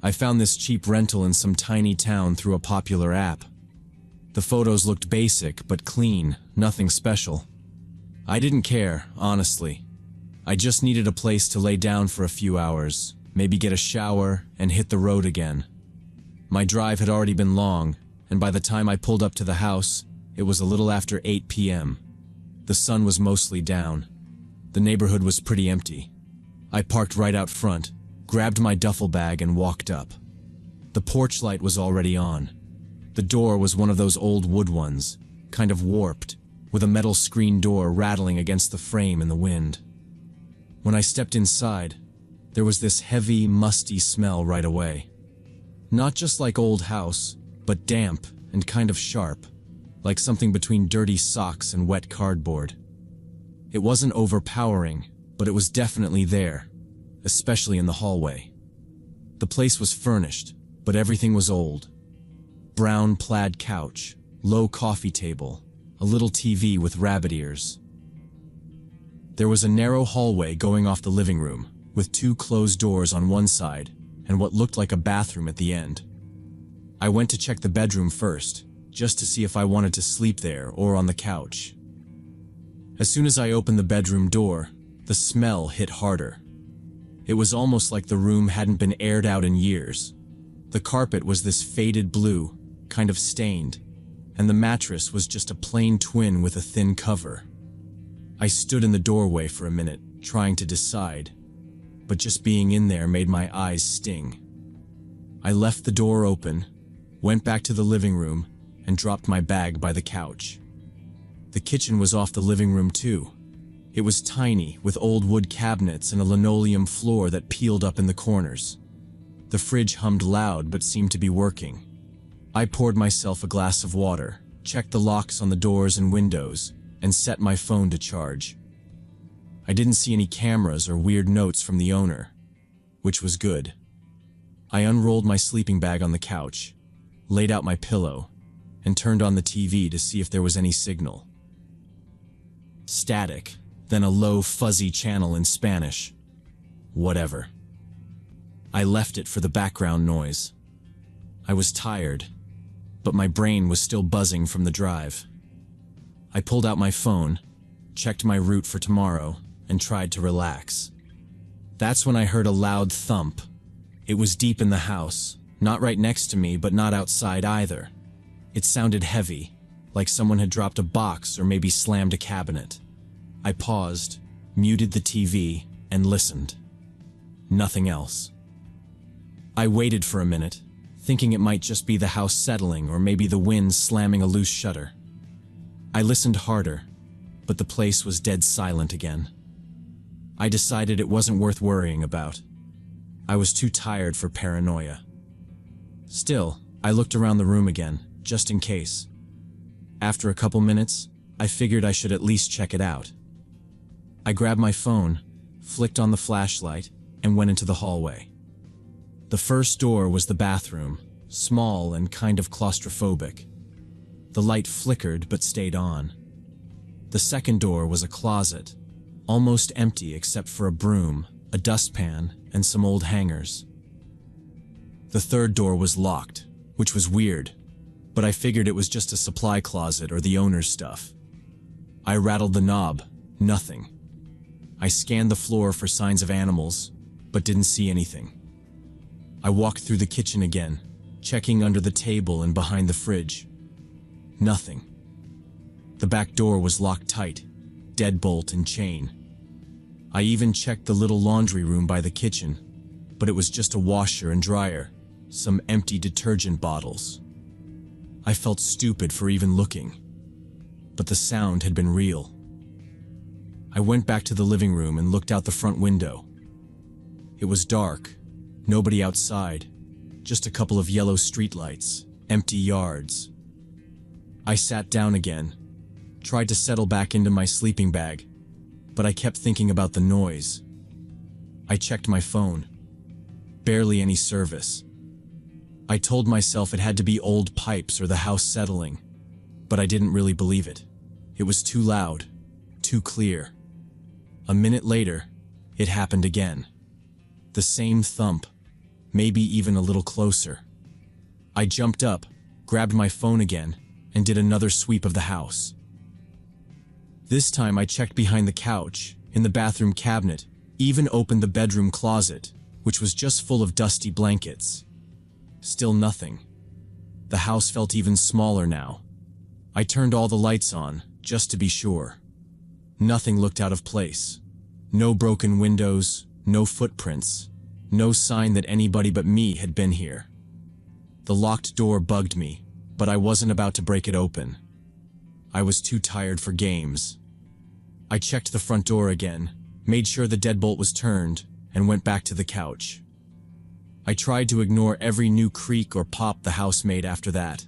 I found this cheap rental in some tiny town through a popular app. The photos looked basic but clean, nothing special. I didn't care, honestly. I just needed a place to lay down for a few hours, maybe get a shower, and hit the road again. My drive had already been long, and by the time I pulled up to the house, it was a little after 8 p.m. The sun was mostly down. The neighborhood was pretty empty. I parked right out front, grabbed my duffel bag and walked up. The porch light was already on. The door was one of those old wood ones, kind of warped, with a metal screen door rattling against the frame in the wind. When I stepped inside, there was this heavy, musty smell right away. Not just like old house, but damp and kind of sharp, like something between dirty socks and wet cardboard. It wasn't overpowering, but it was definitely there, especially in the hallway. The place was furnished, but everything was old. Brown plaid couch, low coffee table, a little TV with rabbit ears. There was a narrow hallway going off the living room, with 2 closed doors on one side and what looked like a bathroom at the end. I went to check the bedroom first, just to see if I wanted to sleep there or on the couch. As soon as I opened the bedroom door, the smell hit harder. It was almost like the room hadn't been aired out in years. The carpet was this faded blue, kind of stained, and the mattress was just a plain twin with a thin cover. I stood in the doorway for a minute, trying to decide, but just being in there made my eyes sting. I left the door open, went back to the living room, and dropped my bag by the couch. The kitchen was off the living room too. It was tiny, with old wood cabinets and a linoleum floor that peeled up in the corners. The fridge hummed loud but seemed to be working. I poured myself a glass of water, checked the locks on the doors and windows, and set my phone to charge. I didn't see any cameras or weird notes from the owner, which was good. I unrolled my sleeping bag on the couch, laid out my pillow, and turned on the TV to see if there was any signal. Static, then a low, fuzzy channel in Spanish. Whatever. I left it for the background noise. I was tired, but my brain was still buzzing from the drive. I pulled out my phone, checked my route for tomorrow, and tried to relax. That's when I heard a loud thump. It was deep in the house, not right next to me, but not outside either. It sounded heavy, like someone had dropped a box or maybe slammed a cabinet. I paused, muted the TV, and listened. Nothing else. I waited for a minute, thinking it might just be the house settling or maybe the wind slamming a loose shutter. I listened harder, but the place was dead silent again. I decided it wasn't worth worrying about. I was too tired for paranoia. Still, I looked around the room again, just in case. After a couple minutes, I figured I should at least check it out. I grabbed my phone, flicked on the flashlight, and went into the hallway. The first door was the bathroom, small and kind of claustrophobic. The light flickered but stayed on. The second door was a closet, almost empty except for a broom, a dustpan, and some old hangers. The third door was locked, which was weird, but I figured it was just a supply closet or the owner's stuff. I rattled the knob, nothing. I scanned the floor for signs of animals, but didn't see anything. I walked through the kitchen again, checking under the table and behind the fridge. Nothing. The back door was locked tight, deadbolt and chain. I even checked the little laundry room by the kitchen, but it was just a washer and dryer, some empty detergent bottles. I felt stupid for even looking, but the sound had been real. I went back to the living room and looked out the front window. It was dark, nobody outside, just a couple of yellow streetlights, empty yards. I sat down again, tried to settle back into my sleeping bag, but I kept thinking about the noise. I checked my phone. Barely any service. I told myself it had to be old pipes or the house settling, but I didn't really believe it. It was too loud, too clear. A minute later, it happened again. The same thump, maybe even a little closer. I jumped up, grabbed my phone again, and did another sweep of the house. This time I checked behind the couch, in the bathroom cabinet, even opened the bedroom closet, which was just full of dusty blankets. Still nothing. The house felt even smaller now. I turned all the lights on, just to be sure. Nothing looked out of place. No broken windows, no footprints, no sign that anybody but me had been here. The locked door bugged me, but I wasn't about to break it open. I was too tired for games. I checked the front door again, made sure the deadbolt was turned, and went back to the couch. I tried to ignore every new creak or pop the house made after that.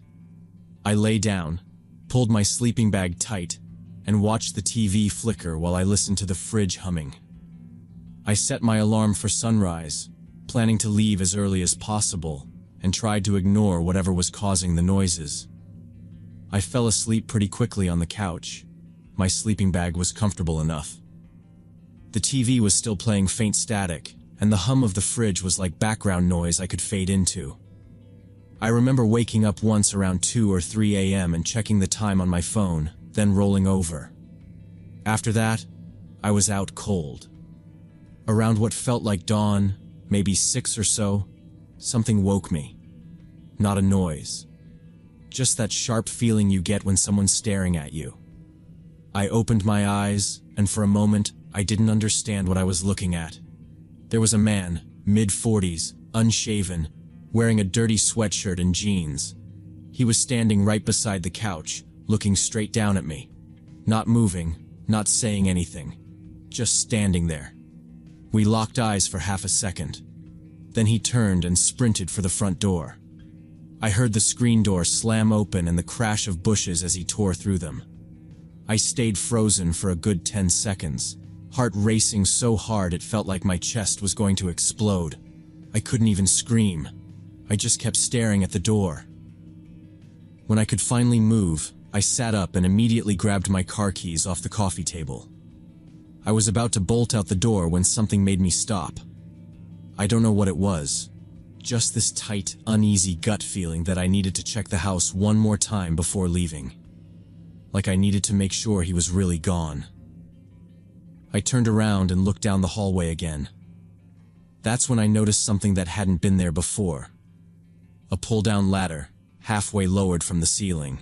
I lay down, pulled my sleeping bag tight, and watched the TV flicker while I listened to the fridge humming. I set my alarm for sunrise, planning to leave as early as possible, and tried to ignore whatever was causing the noises. I fell asleep pretty quickly on the couch. My sleeping bag was comfortable enough. The TV was still playing faint static, and the hum of the fridge was like background noise I could fade into. I remember waking up once around 2 or 3 a.m. and checking the time on my phone, then rolling over. After that, I was out cold. Around what felt like dawn, maybe 6 or so, something woke me. Not a noise. Just that sharp feeling you get when someone's staring at you. I opened my eyes, and for a moment, I didn't understand what I was looking at. There was a man, mid-40s, unshaven, wearing a dirty sweatshirt and jeans. He was standing right beside the couch, looking straight down at me. Not moving, not saying anything. Just standing there. We locked eyes for half a second. Then he turned and sprinted for the front door. I heard the screen door slam open and the crash of bushes as he tore through them. I stayed frozen for a good 10 seconds, heart racing so hard it felt like my chest was going to explode. I couldn't even scream. I just kept staring at the door. When I could finally move, I sat up and immediately grabbed my car keys off the coffee table. I was about to bolt out the door when something made me stop. I don't know what it was. Just this tight, uneasy gut feeling that I needed to check the house one more time before leaving. Like I needed to make sure he was really gone. I turned around and looked down the hallway again. That's when I noticed something that hadn't been there before. A pull-down ladder, halfway lowered from the ceiling.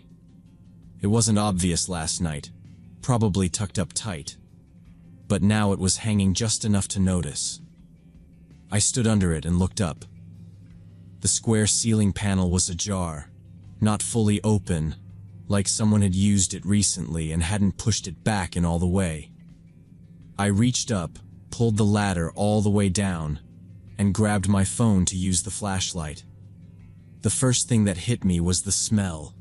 It wasn't obvious last night, probably tucked up tight. But now it was hanging just enough to notice. I stood under it and looked up. The square ceiling panel was ajar, not fully open, like someone had used it recently and hadn't pushed it back in all the way. I reached up, pulled the ladder all the way down, and grabbed my phone to use the flashlight. The first thing that hit me was the smell.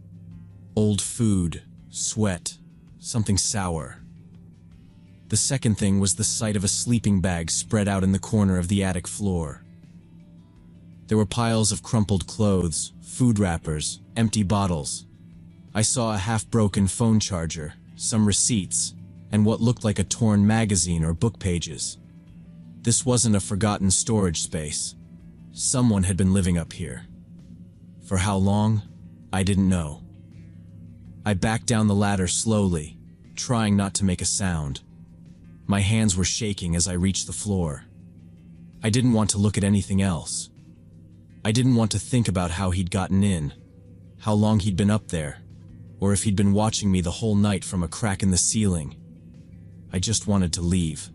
Old food, sweat, something sour. The second thing was the sight of a sleeping bag spread out in the corner of the attic floor. There were piles of crumpled clothes, food wrappers, empty bottles. I saw a half-broken phone charger, some receipts, and what looked like a torn magazine or book pages. This wasn't a forgotten storage space. Someone had been living up here. For how long? I didn't know. I backed down the ladder slowly, trying not to make a sound. My hands were shaking as I reached the floor. I didn't want to look at anything else. I didn't want to think about how he'd gotten in, how long he'd been up there, or if he'd been watching me the whole night from a crack in the ceiling. I just wanted to leave.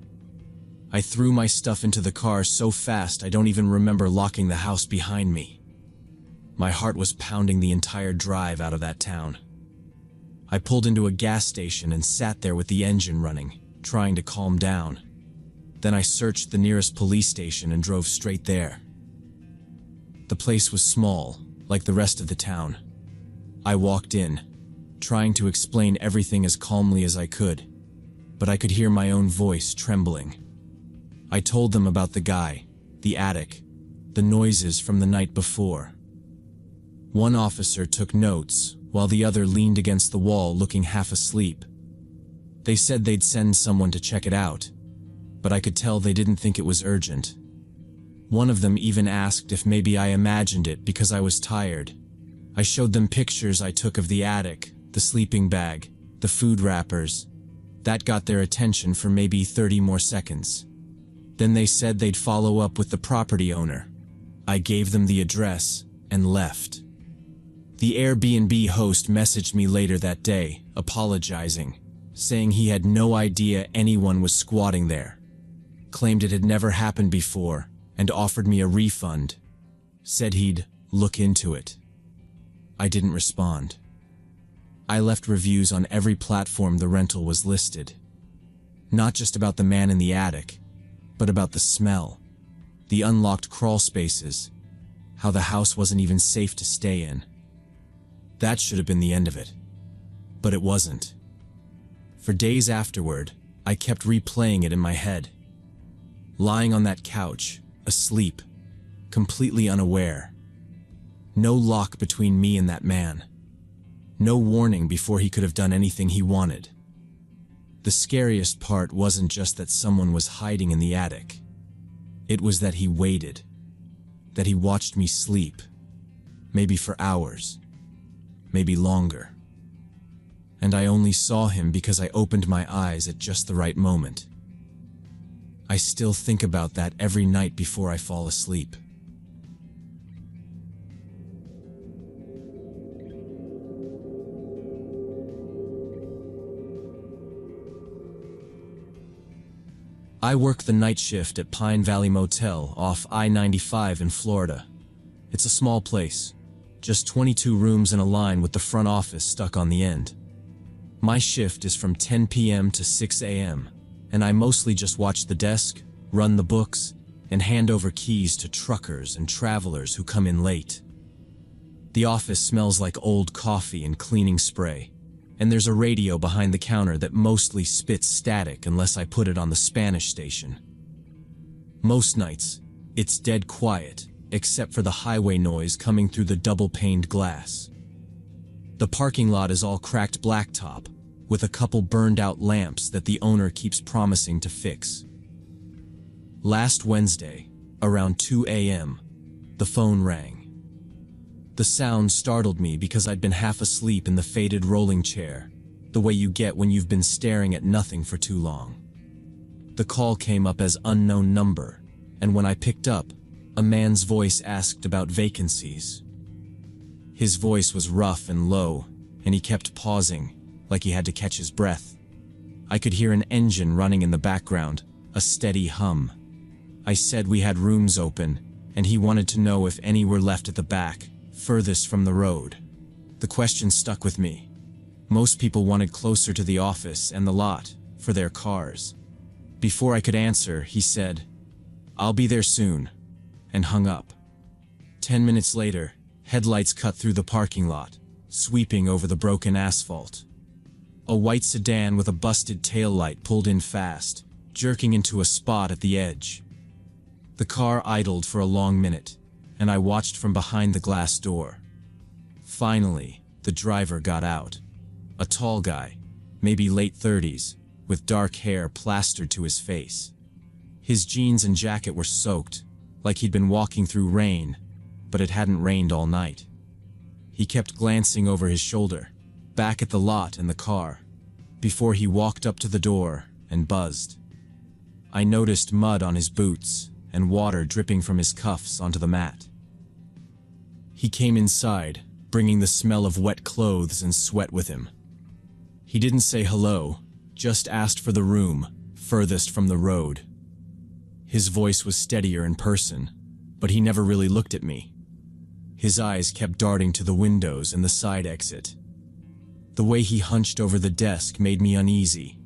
I threw my stuff into the car so fast I don't even remember locking the house behind me. My heart was pounding the entire drive out of that town. I pulled into a gas station and sat there with the engine running, trying to calm down. Then I searched the nearest police station and drove straight there. The place was small, like the rest of the town. I walked in, trying to explain everything as calmly as I could, but I could hear my own voice trembling. I told them about the guy, the attic, the noises from the night before. One officer took notes, while the other leaned against the wall looking half asleep. They said they'd send someone to check it out, but I could tell they didn't think it was urgent. One of them even asked if maybe I imagined it because I was tired. I showed them pictures I took of the attic, the sleeping bag, the food wrappers. That got their attention for maybe 30 more seconds. Then they said they'd follow up with the property owner. I gave them the address and left. The Airbnb host messaged me later that day, apologizing, saying he had no idea anyone was squatting there, claimed it had never happened before, and offered me a refund. Said he'd look into it. I didn't respond. I left reviews on every platform the rental was listed. Not just about the man in the attic, but about the smell, the unlocked crawl spaces, how the house wasn't even safe to stay in. That should have been the end of it. But it wasn't. For days afterward, I kept replaying it in my head. Lying on that couch, asleep, completely unaware. No lock between me and that man. No warning before he could have done anything he wanted. The scariest part wasn't just that someone was hiding in the attic. It was that he waited. That he watched me sleep. Maybe for hours. Maybe longer. And I only saw him because I opened my eyes at just the right moment. I still think about that every night before I fall asleep. I work the night shift at Pine Valley Motel off I-95 in Florida. It's a small place, just 22 rooms in a line with the front office stuck on the end. My shift is from 10 p.m. to 6 a.m., and I mostly just watch the desk, run the books, and hand over keys to truckers and travelers who come in late. The office smells like old coffee and cleaning spray, and there's a radio behind the counter that mostly spits static unless I put it on the Spanish station. Most nights, it's dead quiet, except for the highway noise coming through the double-paned glass. The parking lot is all cracked blacktop, with a couple burned-out lamps that the owner keeps promising to fix. Last Wednesday, around 2 a.m., the phone rang. The sound startled me because I'd been half asleep in the faded rolling chair, the way you get when you've been staring at nothing for too long. The call came up as unknown number, and when I picked up, a man's voice asked about vacancies. His voice was rough and low, and he kept pausing, like he had to catch his breath. I could hear an engine running in the background, a steady hum. I said we had rooms open, and he wanted to know if any were left at the back, furthest from the road. The question stuck with me. Most people wanted closer to the office and the lot, for their cars. Before I could answer, he said, "I'll be there soon," and hung up. 10 minutes later, headlights cut through the parking lot, sweeping over the broken asphalt. A white sedan with a busted taillight pulled in fast, jerking into a spot at the edge. The car idled for a long minute, and I watched from behind the glass door. Finally, the driver got out. A tall guy, maybe late 30s, with dark hair plastered to his face. His jeans and jacket were soaked, like he'd been walking through rain, but it hadn't rained all night. He kept glancing over his shoulder, back at the lot and the car, before he walked up to the door and buzzed. I noticed mud on his boots and water dripping from his cuffs onto the mat. He came inside, bringing the smell of wet clothes and sweat with him. He didn't say hello, just asked for the room, furthest from the road. His voice was steadier in person, but he never really looked at me. His eyes kept darting to the windows and the side exit. The way he hunched over the desk made me uneasy.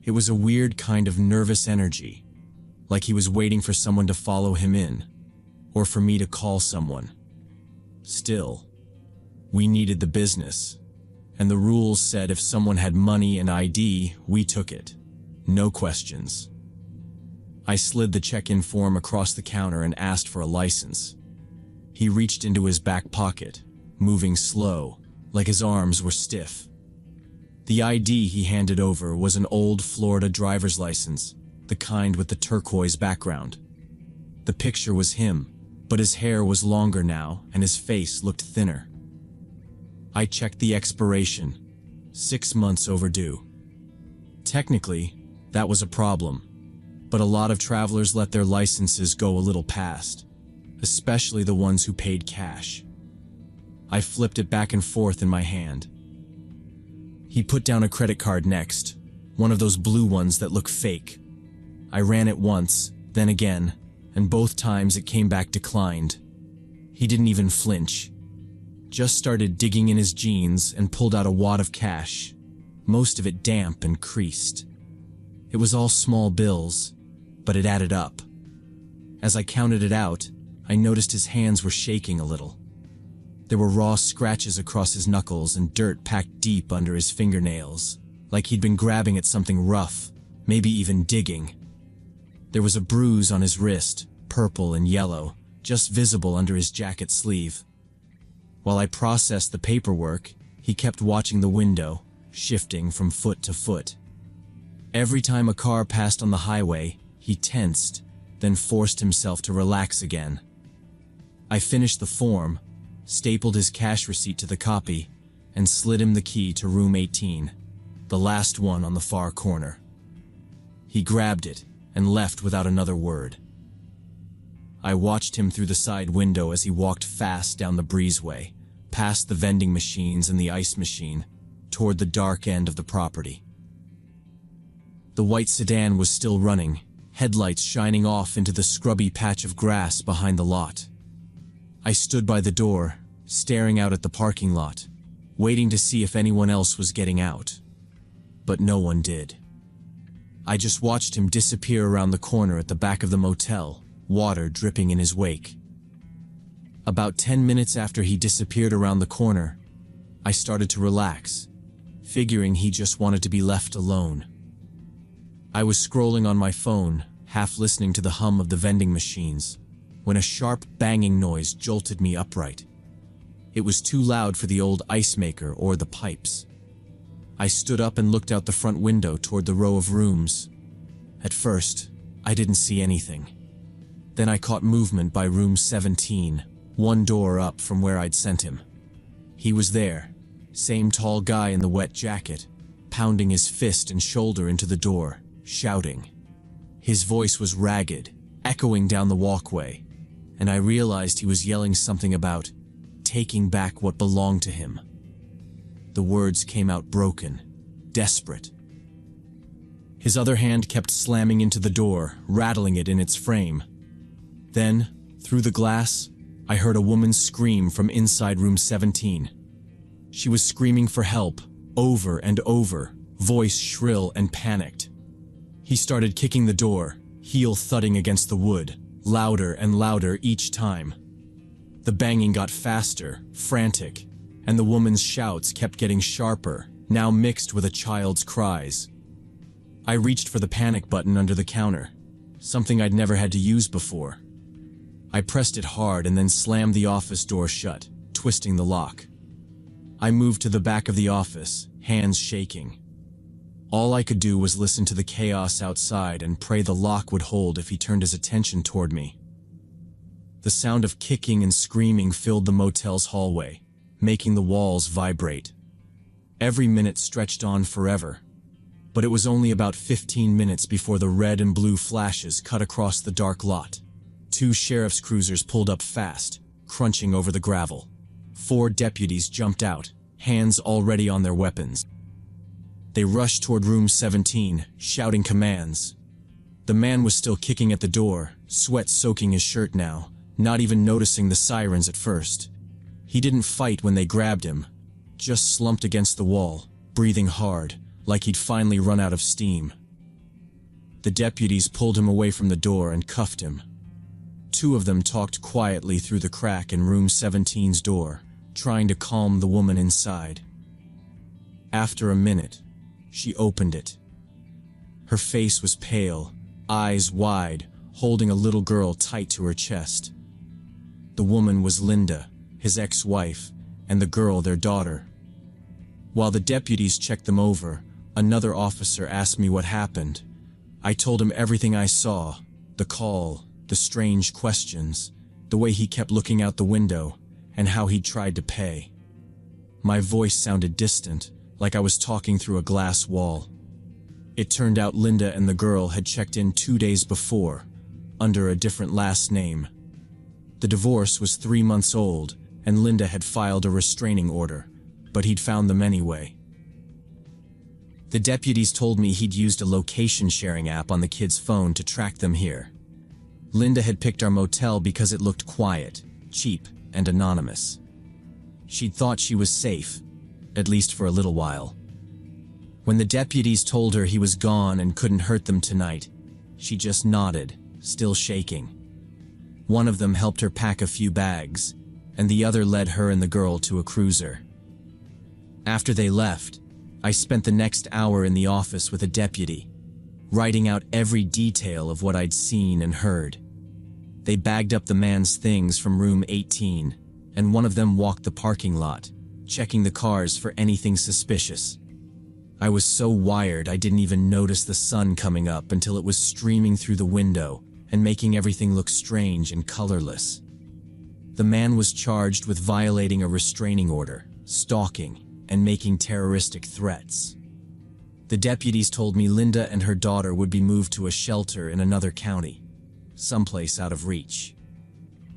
It was a weird kind of nervous energy, like he was waiting for someone to follow him in, or for me to call someone. Still, we needed the business, and the rules said if someone had money and ID, we took it. No questions. I slid the check-in form across the counter and asked for a license. He reached into his back pocket, moving slow, like his arms were stiff. The ID he handed over was an old Florida driver's license, the kind with the turquoise background. The picture was him, but his hair was longer now and his face looked thinner. I checked the expiration. 6 months overdue. Technically, that was a problem, but a lot of travelers let their licenses go a little past, especially the ones who paid cash. I flipped it back and forth in my hand. He put down a credit card next, one of those blue ones that look fake. I ran it once, then again, and both times it came back declined. He didn't even flinch. Just started digging in his jeans and pulled out a wad of cash, most of it damp and creased. It was all small bills, but it added up. As I counted it out, I noticed his hands were shaking a little. There were raw scratches across his knuckles and dirt packed deep under his fingernails, like he'd been grabbing at something rough, maybe even digging. There was a bruise on his wrist, purple and yellow, just visible under his jacket sleeve. While I processed the paperwork, he kept watching the window, shifting from foot to foot. Every time a car passed on the highway, he tensed, then forced himself to relax again. I finished the form, stapled his cash receipt to the copy, and slid him the key to room 18, the last one on the far corner. He grabbed it and left without another word. I watched him through the side window as he walked fast down the breezeway, past the vending machines and the ice machine, toward the dark end of the property. The white sedan was still running, headlights shining off into the scrubby patch of grass behind the lot. I stood by the door, staring out at the parking lot, waiting to see if anyone else was getting out. But no one did. I just watched him disappear around the corner at the back of the motel, water dripping in his wake. About 10 minutes after he disappeared around the corner, I started to relax, figuring he just wanted to be left alone. I was scrolling on my phone, half listening to the hum of the vending machines, when a sharp banging noise jolted me upright. It was too loud for the old ice maker or the pipes. I stood up and looked out the front window toward the row of rooms. At first, I didn't see anything. Then I caught movement by room 17, one door up from where I'd sent him. He was there, same tall guy in the wet jacket, pounding his fist and shoulder into the door, shouting. His voice was ragged, echoing down the walkway, and I realized he was yelling something about taking back what belonged to him. The words came out broken, desperate. His other hand kept slamming into the door, rattling it in its frame. Then, through the glass, I heard a woman scream from inside room 17. She was screaming for help, over and over, voice shrill and panicked. He started kicking the door, heel thudding against the wood, louder and louder each time. The banging got faster, frantic, and the woman's shouts kept getting sharper, now mixed with a child's cries. I reached for the panic button under the counter, something I'd never had to use before. I pressed it hard and then slammed the office door shut, twisting the lock. I moved to the back of the office, hands shaking. All I could do was listen to the chaos outside and pray the lock would hold if he turned his attention toward me. The sound of kicking and screaming filled the motel's hallway, making the walls vibrate. Every minute stretched on forever, but it was only about 15 minutes before the red and blue flashes cut across the dark lot. 2 sheriff's cruisers pulled up fast, crunching over the gravel. 4 deputies jumped out, hands already on their weapons. They rushed toward room 17, shouting commands. The man was still kicking at the door, sweat soaking his shirt now, not even noticing the sirens at first. He didn't fight when they grabbed him, just slumped against the wall, breathing hard, like he'd finally run out of steam. The deputies pulled him away from the door and cuffed him. Two of them talked quietly through the crack in room 17's door, trying to calm the woman inside. After a minute, she opened it. Her face was pale, eyes wide, holding a little girl tight to her chest. The woman was Linda, his ex-wife, and the girl their daughter. While the deputies checked them over, another officer asked me what happened. I told him everything I saw, the call, the strange questions, the way he kept looking out the window, and how he'd tried to pay. My voice sounded distant, like I was talking through a glass wall. It turned out Linda and the girl had checked in 2 days before, under a different last name. The divorce was 3 months old, and Linda had filed a restraining order, but he'd found them anyway. The deputies told me he'd used a location-sharing app on the kid's phone to track them here. Linda had picked our motel because it looked quiet, cheap, and anonymous. She'd thought she was safe, at least for a little while. When the deputies told her he was gone and couldn't hurt them tonight, she just nodded, still shaking. One of them helped her pack a few bags, and the other led her and the girl to a cruiser. After they left, I spent the next hour in the office with a deputy, writing out every detail of what I'd seen and heard. They bagged up the man's things from room 18, and one of them walked the parking lot, checking the cars for anything suspicious. I was so wired I didn't even notice the sun coming up until it was streaming through the window and making everything look strange and colorless. The man was charged with violating a restraining order, stalking, and making terroristic threats. The deputies told me Linda and her daughter would be moved to a shelter in another county, someplace out of reach.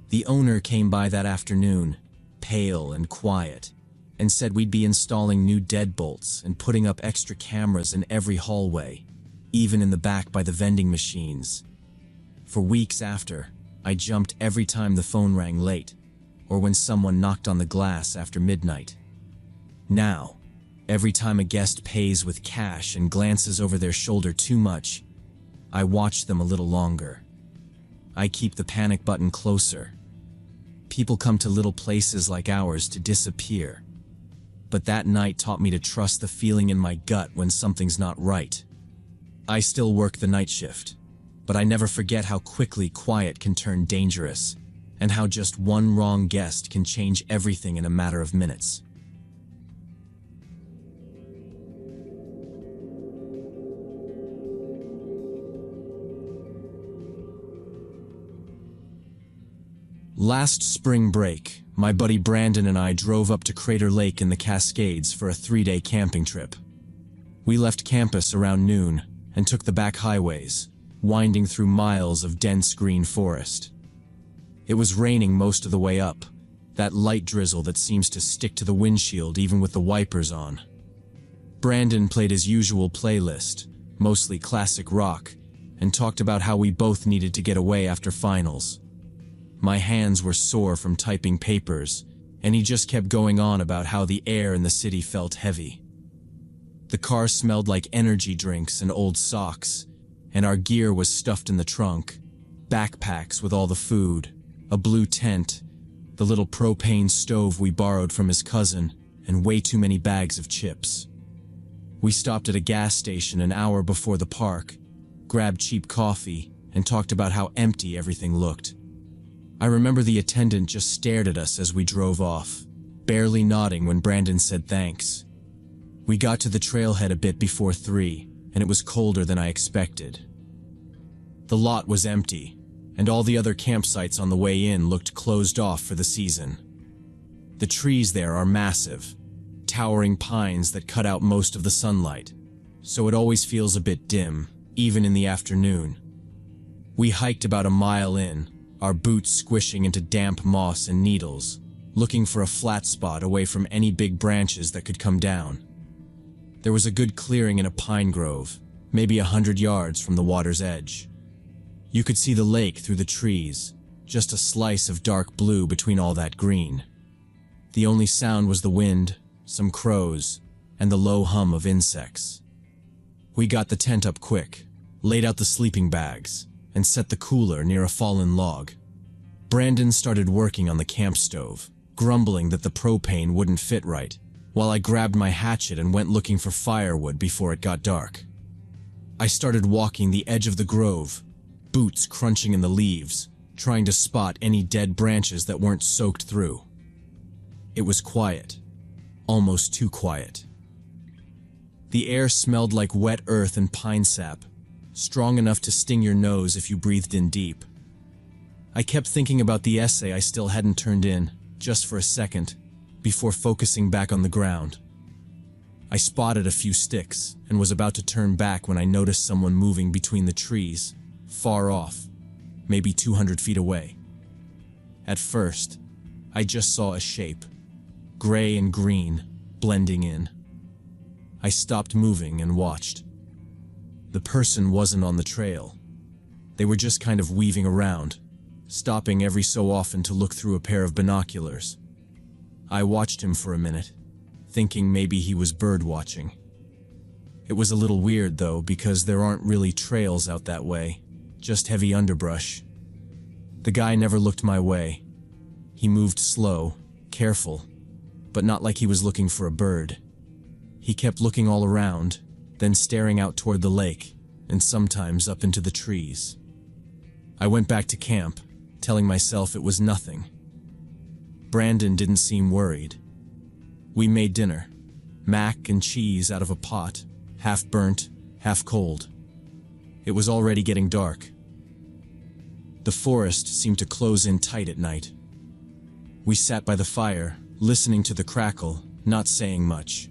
The owner came by that afternoon, pale and quiet, and said we'd be installing new deadbolts and putting up extra cameras in every hallway, even in the back by the vending machines. For weeks after, I jumped every time the phone rang late, or when someone knocked on the glass after midnight. Now, every time a guest pays with cash and glances over their shoulder too much, I watch them a little longer. I keep the panic button closer. People come to little places like ours to disappear, but that night taught me to trust the feeling in my gut when something's not right. I still work the night shift, but I never forget how quickly quiet can turn dangerous, and how just one wrong guest can change everything in a matter of minutes. Last spring break, my buddy Brandon and I drove up to Crater Lake in the Cascades for a 3-day camping trip. We left campus around noon and took the back highways, winding through miles of dense green forest. It was raining most of the way up, that light drizzle that seems to stick to the windshield even with the wipers on. Brandon played his usual playlist, mostly classic rock, and talked about how we both needed to get away after finals. My hands were sore from typing papers, and he just kept going on about how the air in the city felt heavy. The car smelled like energy drinks and old socks, and our gear was stuffed in the trunk, backpacks with all the food, a blue tent, the little propane stove we borrowed from his cousin, and way too many bags of chips. We stopped at a gas station an hour before the park, grabbed cheap coffee, and talked about how empty everything looked. I remember the attendant just stared at us as we drove off, barely nodding when Brandon said thanks. We got to the trailhead a bit before 3, and it was colder than I expected. The lot was empty, and all the other campsites on the way in looked closed off for the season. The trees there are massive, towering pines that cut out most of the sunlight, so it always feels a bit dim, even in the afternoon. We hiked about a mile in, our boots squishing into damp moss and needles, looking for a flat spot away from any big branches that could come down. There was a good clearing in a pine grove, maybe 100 yards from the water's edge. You could see the lake through the trees, just a slice of dark blue between all that green. The only sound was the wind, some crows, and the low hum of insects. We got the tent up quick, laid out the sleeping bags, and set the cooler near a fallen log. Brandon started working on the camp stove, grumbling that the propane wouldn't fit right, while I grabbed my hatchet and went looking for firewood before it got dark. I started walking the edge of the grove, boots crunching in the leaves, trying to spot any dead branches that weren't soaked through. It was quiet, almost too quiet. The air smelled like wet earth and pine sap, strong enough to sting your nose if you breathed in deep. I kept thinking about the essay I still hadn't turned in, just for a second, before focusing back on the ground. I spotted a few sticks and was about to turn back when I noticed someone moving between the trees, far off, maybe 200 feet away. At first, I just saw a shape, gray and green, blending in. I stopped moving and watched. The person wasn't on the trail. They were just kind of weaving around, stopping every so often to look through a pair of binoculars. I watched him for a minute, thinking maybe he was bird watching. It was a little weird though, because there aren't really trails out that way, just heavy underbrush. The guy never looked my way. He moved slow, careful, but not like he was looking for a bird. He kept looking all around, then staring out toward the lake, and sometimes up into the trees. I went back to camp, telling myself it was nothing. Brandon didn't seem worried. We made dinner, mac and cheese out of a pot, half burnt, half cold. It was already getting dark. The forest seemed to close in tight at night. We sat by the fire, listening to the crackle, not saying much.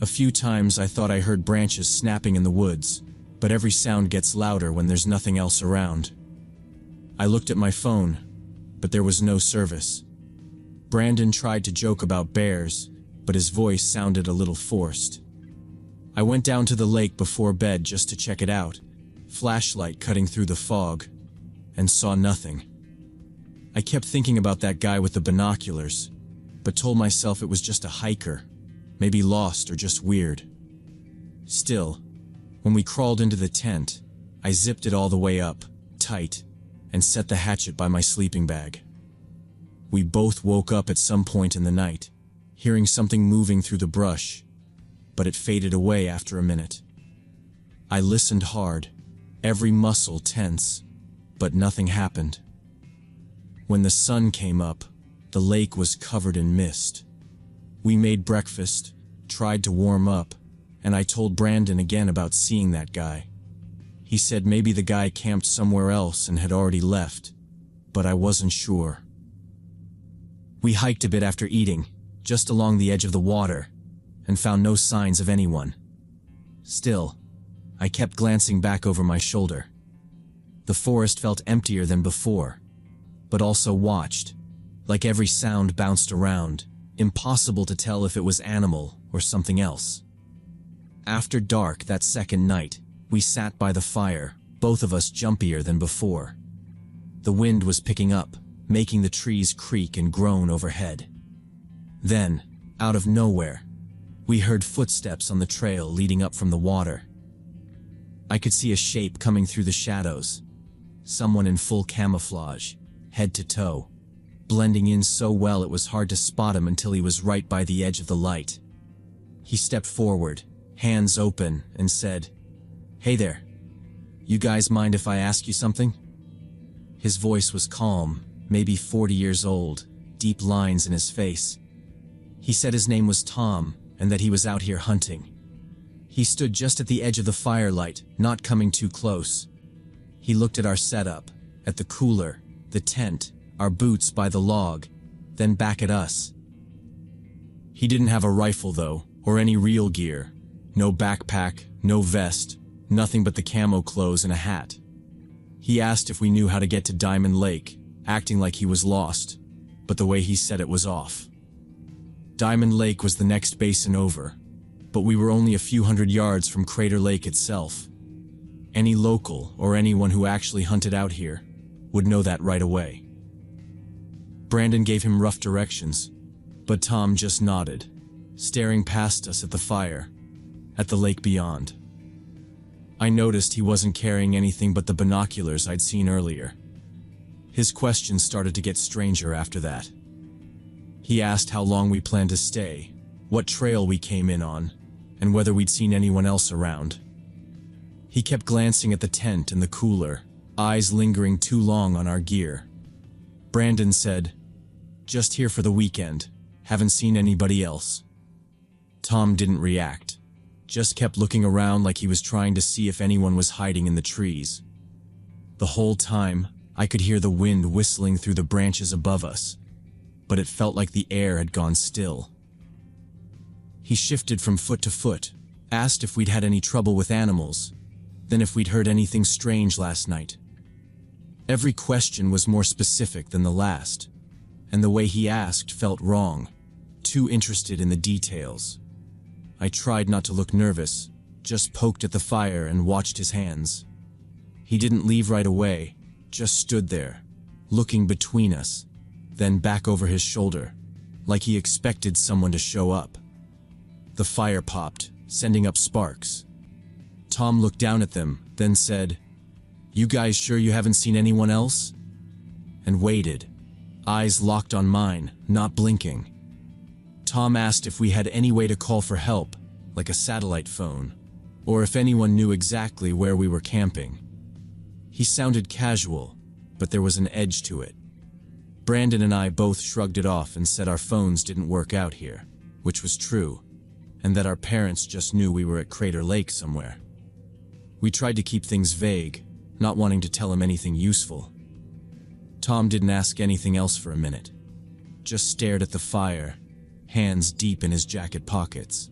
A few times I thought I heard branches snapping in the woods, but every sound gets louder when there's nothing else around. I looked at my phone, but there was no service. Brandon tried to joke about bears, but his voice sounded a little forced. I went down to the lake before bed just to check it out, flashlight cutting through the fog, and saw nothing. I kept thinking about that guy with the binoculars, but told myself it was just a hiker, maybe lost or just weird. Still, when we crawled into the tent, I zipped it all the way up, tight, and set the hatchet by my sleeping bag. We both woke up at some point in the night, hearing something moving through the brush, but it faded away after a minute. I listened hard, every muscle tense, but nothing happened. When the sun came up, the lake was covered in mist. We made breakfast, tried to warm up, and I told Brandon again about seeing that guy. He said maybe the guy camped somewhere else and had already left, but I wasn't sure. We hiked a bit after eating, just along the edge of the water, and found no signs of anyone. Still, I kept glancing back over my shoulder. The forest felt emptier than before, but also watched, like every sound bounced around, impossible to tell if it was animal or something else. After dark that second night, we sat by the fire, both of us jumpier than before. The wind was picking up, making the trees creak and groan overhead. Then, out of nowhere, we heard footsteps on the trail leading up from the water. I could see a shape coming through the shadows, someone in full camouflage, head to toe, blending in so well it was hard to spot him until he was right by the edge of the light. He stepped forward, hands open, and said, "Hey there, you guys mind if I ask you something?" His voice was calm, maybe 40 years old, deep lines in his face. He said his name was Tom, and that he was out here hunting. He stood just at the edge of the firelight, not coming too close. He looked at our setup, at the cooler, the tent, our boots by the log, then back at us. He didn't have a rifle though, or any real gear. No backpack, no vest, nothing but the camo clothes and a hat. He asked if we knew how to get to Diamond Lake, acting like he was lost, but the way he said it was off. Diamond Lake was the next basin over, but we were only a few hundred yards from Crater Lake itself. Any local, or anyone who actually hunted out here, would know that right away. Brandon gave him rough directions, but Tom just nodded, staring past us at the fire, at the lake beyond. I noticed he wasn't carrying anything but the binoculars I'd seen earlier. His questions started to get stranger after that. He asked how long we planned to stay, what trail we came in on, and whether we'd seen anyone else around. He kept glancing at the tent and the cooler, eyes lingering too long on our gear. Brandon said, "Just here for the weekend, haven't seen anybody else." Tom didn't react, just kept looking around like he was trying to see if anyone was hiding in the trees. The whole time, I could hear the wind whistling through the branches above us, but it felt like the air had gone still. He shifted from foot to foot, asked if we'd had any trouble with animals, then if we'd heard anything strange last night. Every question was more specific than the last, and the way he asked felt wrong, too interested in the details. I tried not to look nervous, just poked at the fire and watched his hands. He didn't leave right away, just stood there, looking between us, then back over his shoulder, like he expected someone to show up. The fire popped, sending up sparks. Tom looked down at them, then said, "You guys sure you haven't seen anyone else?" And waited, eyes locked on mine, not blinking. Tom asked if we had any way to call for help, like a satellite phone, or if anyone knew exactly where we were camping. He sounded casual, but there was an edge to it. Brandon and I both shrugged it off and said our phones didn't work out here, which was true, and that our parents just knew we were at Crater Lake somewhere. We tried to keep things vague, not wanting to tell him anything useful. Tom didn't ask anything else for a minute, just stared at the fire, hands deep in his jacket pockets.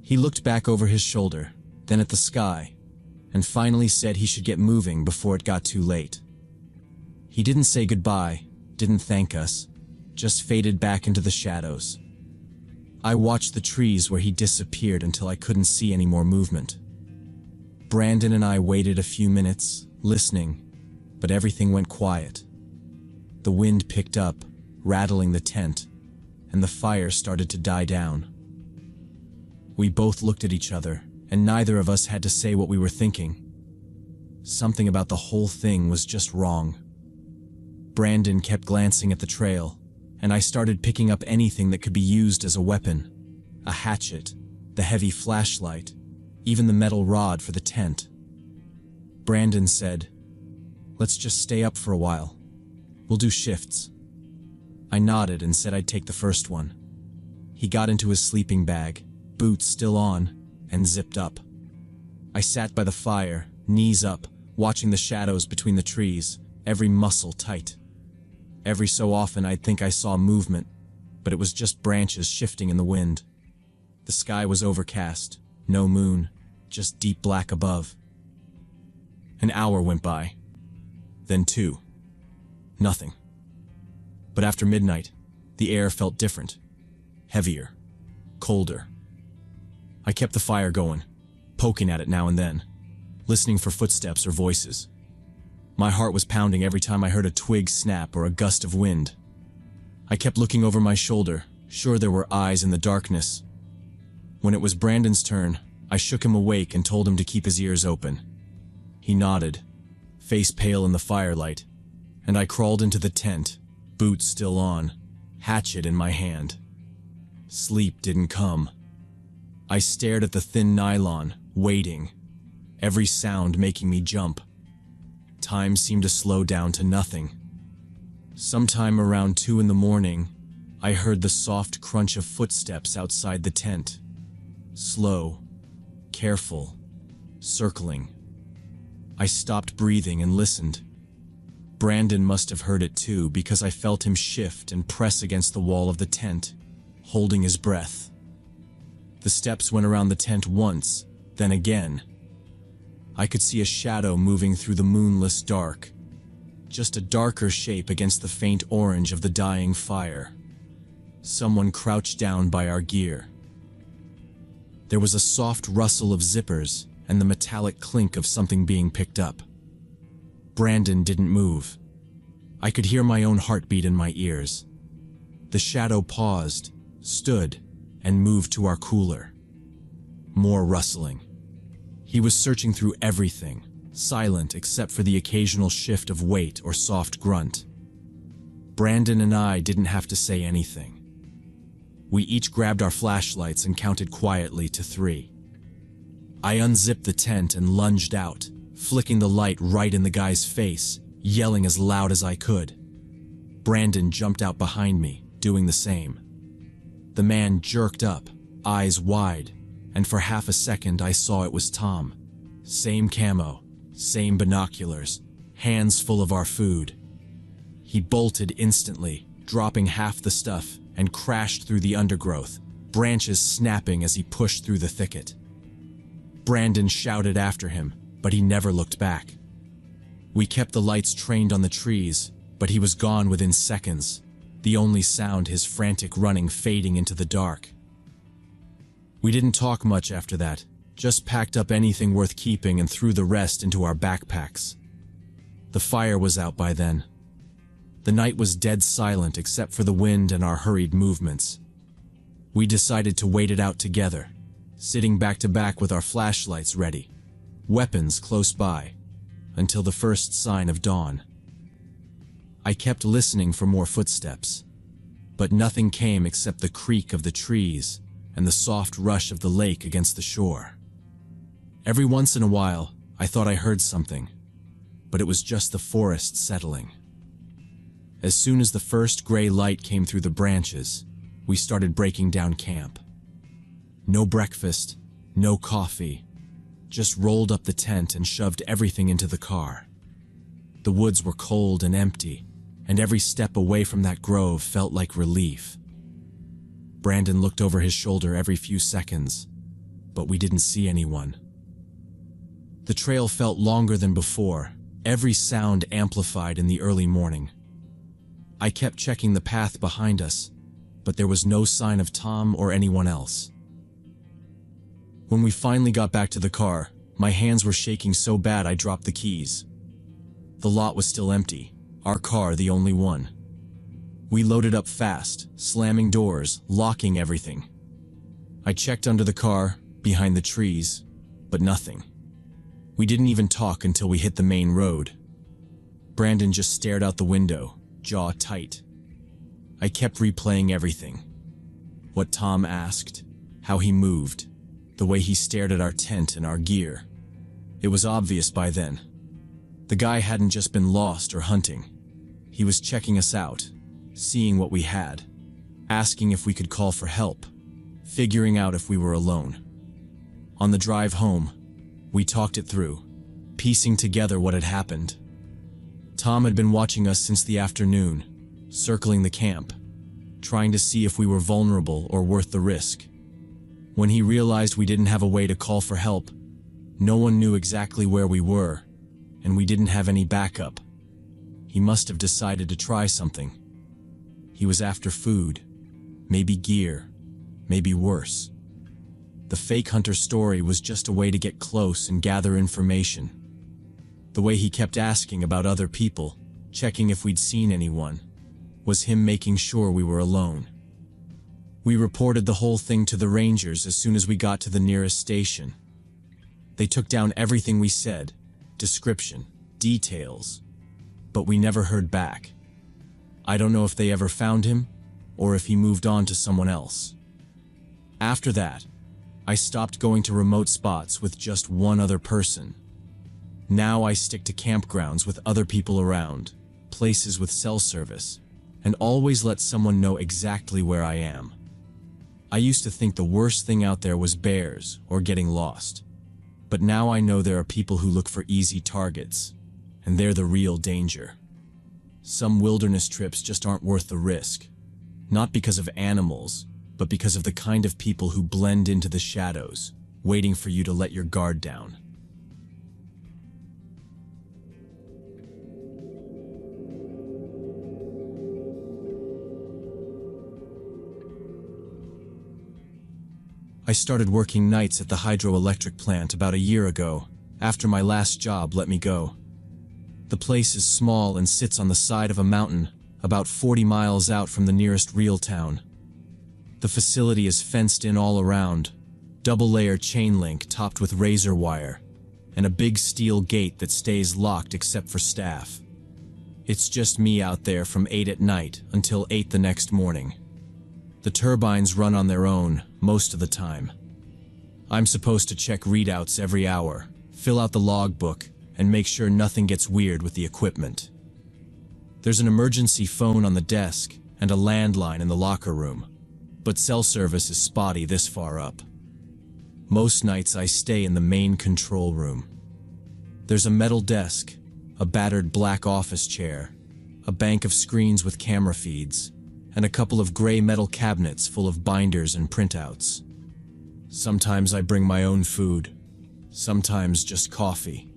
He looked back over his shoulder, then at the sky, and finally said he should get moving before it got too late. He didn't say goodbye, didn't thank us, just faded back into the shadows. I watched the trees where he disappeared until I couldn't see any more movement. Brandon and I waited a few minutes, listening, but everything went quiet. The wind picked up, rattling the tent, and the fire started to die down. We both looked at each other, and neither of us had to say what we were thinking. Something about the whole thing was just wrong. Brandon kept glancing at the trail, and I started picking up anything that could be used as a weapon. A hatchet, the heavy flashlight, even the metal rod for the tent. Brandon said, "Let's just stay up for a while. We'll do shifts." I nodded and said I'd take the first one. He got into his sleeping bag, boots still on, and zipped up. I sat by the fire, knees up, watching the shadows between the trees, every muscle tight. Every so often I'd think I saw movement, but it was just branches shifting in the wind. The sky was overcast, no moon, just deep black above. An hour went by, then 2. Nothing. But after midnight, the air felt different, heavier, colder. I kept the fire going, poking at it now and then, listening for footsteps or voices. My heart was pounding every time I heard a twig snap or a gust of wind. I kept looking over my shoulder, sure there were eyes in the darkness. When it was Brandon's turn, I shook him awake and told him to keep his ears open. He nodded, face pale in the firelight, and I crawled into the tent, boots still on, hatchet in my hand. Sleep didn't come. I stared at the thin nylon, waiting, every sound making me jump. Time seemed to slow down to nothing. Sometime around 2 in the morning, I heard the soft crunch of footsteps outside the tent. Slow, careful, circling. I stopped breathing and listened. Brandon must have heard it too, because I felt him shift and press against the wall of the tent, holding his breath. The steps went around the tent once, then again. I could see a shadow moving through the moonless dark, just a darker shape against the faint orange of the dying fire. Someone crouched down by our gear. There was a soft rustle of zippers and the metallic clink of something being picked up. Brandon didn't move. I could hear my own heartbeat in my ears. The shadow paused, stood, and moved to our cooler. More rustling. He was searching through everything, silent except for the occasional shift of weight or soft grunt. Brandon and I didn't have to say anything. We each grabbed our flashlights and counted quietly to 3. I unzipped the tent and lunged out, flicking the light right in the guy's face, yelling as loud as I could. Brandon jumped out behind me, doing the same. The man jerked up, eyes wide, and for half a second I saw it was Tom. Same camo, same binoculars, hands full of our food. He bolted instantly, dropping half the stuff, and crashed through the undergrowth, branches snapping as he pushed through the thicket. Brandon shouted after him, but he never looked back. We kept the lights trained on the trees, but he was gone within seconds, the only sound his frantic running fading into the dark. We didn't talk much after that, just packed up anything worth keeping and threw the rest into our backpacks. The fire was out by then. The night was dead silent except for the wind and our hurried movements. We decided to wait it out together, sitting back to back with our flashlights ready, weapons close by, until the first sign of dawn. I kept listening for more footsteps, but nothing came except the creak of the trees and the soft rush of the lake against the shore. Every once in a while, I thought I heard something, but it was just the forest settling. As soon as the first gray light came through the branches, we started breaking down camp. No breakfast, no coffee, just rolled up the tent and shoved everything into the car. The woods were cold and empty, and every step away from that grove felt like relief. Brandon looked over his shoulder every few seconds, but we didn't see anyone. The trail felt longer than before, every sound amplified in the early morning. I kept checking the path behind us, but there was no sign of Tom or anyone else. When we finally got back to the car, my hands were shaking so bad I dropped the keys. The lot was still empty, our car the only one. We loaded up fast, slamming doors, locking everything. I checked under the car, behind the trees, but nothing. We didn't even talk until we hit the main road. Brandon just stared out the window, jaw tight. I kept replaying everything. What Tom asked, how he moved, the way he stared at our tent and our gear. It was obvious by then. The guy hadn't just been lost or hunting. He was checking us out, seeing what we had, asking if we could call for help, figuring out if we were alone. On the drive home, we talked it through, piecing together what had happened. Tom had been watching us since the afternoon, circling the camp, trying to see if we were vulnerable or worth the risk. When he realized we didn't have a way to call for help, no one knew exactly where we were, and we didn't have any backup. He must have decided to try something. He was after food, maybe gear, maybe worse. The fake hunter story was just a way to get close and gather information. The way he kept asking about other people, checking if we'd seen anyone, was him making sure we were alone. We reported the whole thing to the rangers as soon as we got to the nearest station. They took down everything we said, description, details, but we never heard back. I don't know if they ever found him, or if he moved on to someone else. After that, I stopped going to remote spots with just one other person. Now I stick to campgrounds with other people around, places with cell service, and always let someone know exactly where I am. I used to think the worst thing out there was bears or getting lost. But now I know there are people who look for easy targets, and they're the real danger. Some wilderness trips just aren't worth the risk, not because of animals, but because of the kind of people who blend into the shadows, waiting for you to let your guard down. I started working nights at the hydroelectric plant about a year ago, after my last job let me go. The place is small and sits on the side of a mountain, about 40 miles out from the nearest real town. The facility is fenced in all around, double-layer chain link topped with razor wire, and a big steel gate that stays locked except for staff. It's just me out there from 8 at night until 8 the next morning. The turbines run on their own most of the time. I'm supposed to check readouts every hour, fill out the logbook, and make sure nothing gets weird with the equipment. There's an emergency phone on the desk and a landline in the locker room, but cell service is spotty this far up. Most nights I stay in the main control room. There's a metal desk, a battered black office chair, a bank of screens with camera feeds, and a couple of gray metal cabinets full of binders and printouts. Sometimes I bring my own food, sometimes just coffee.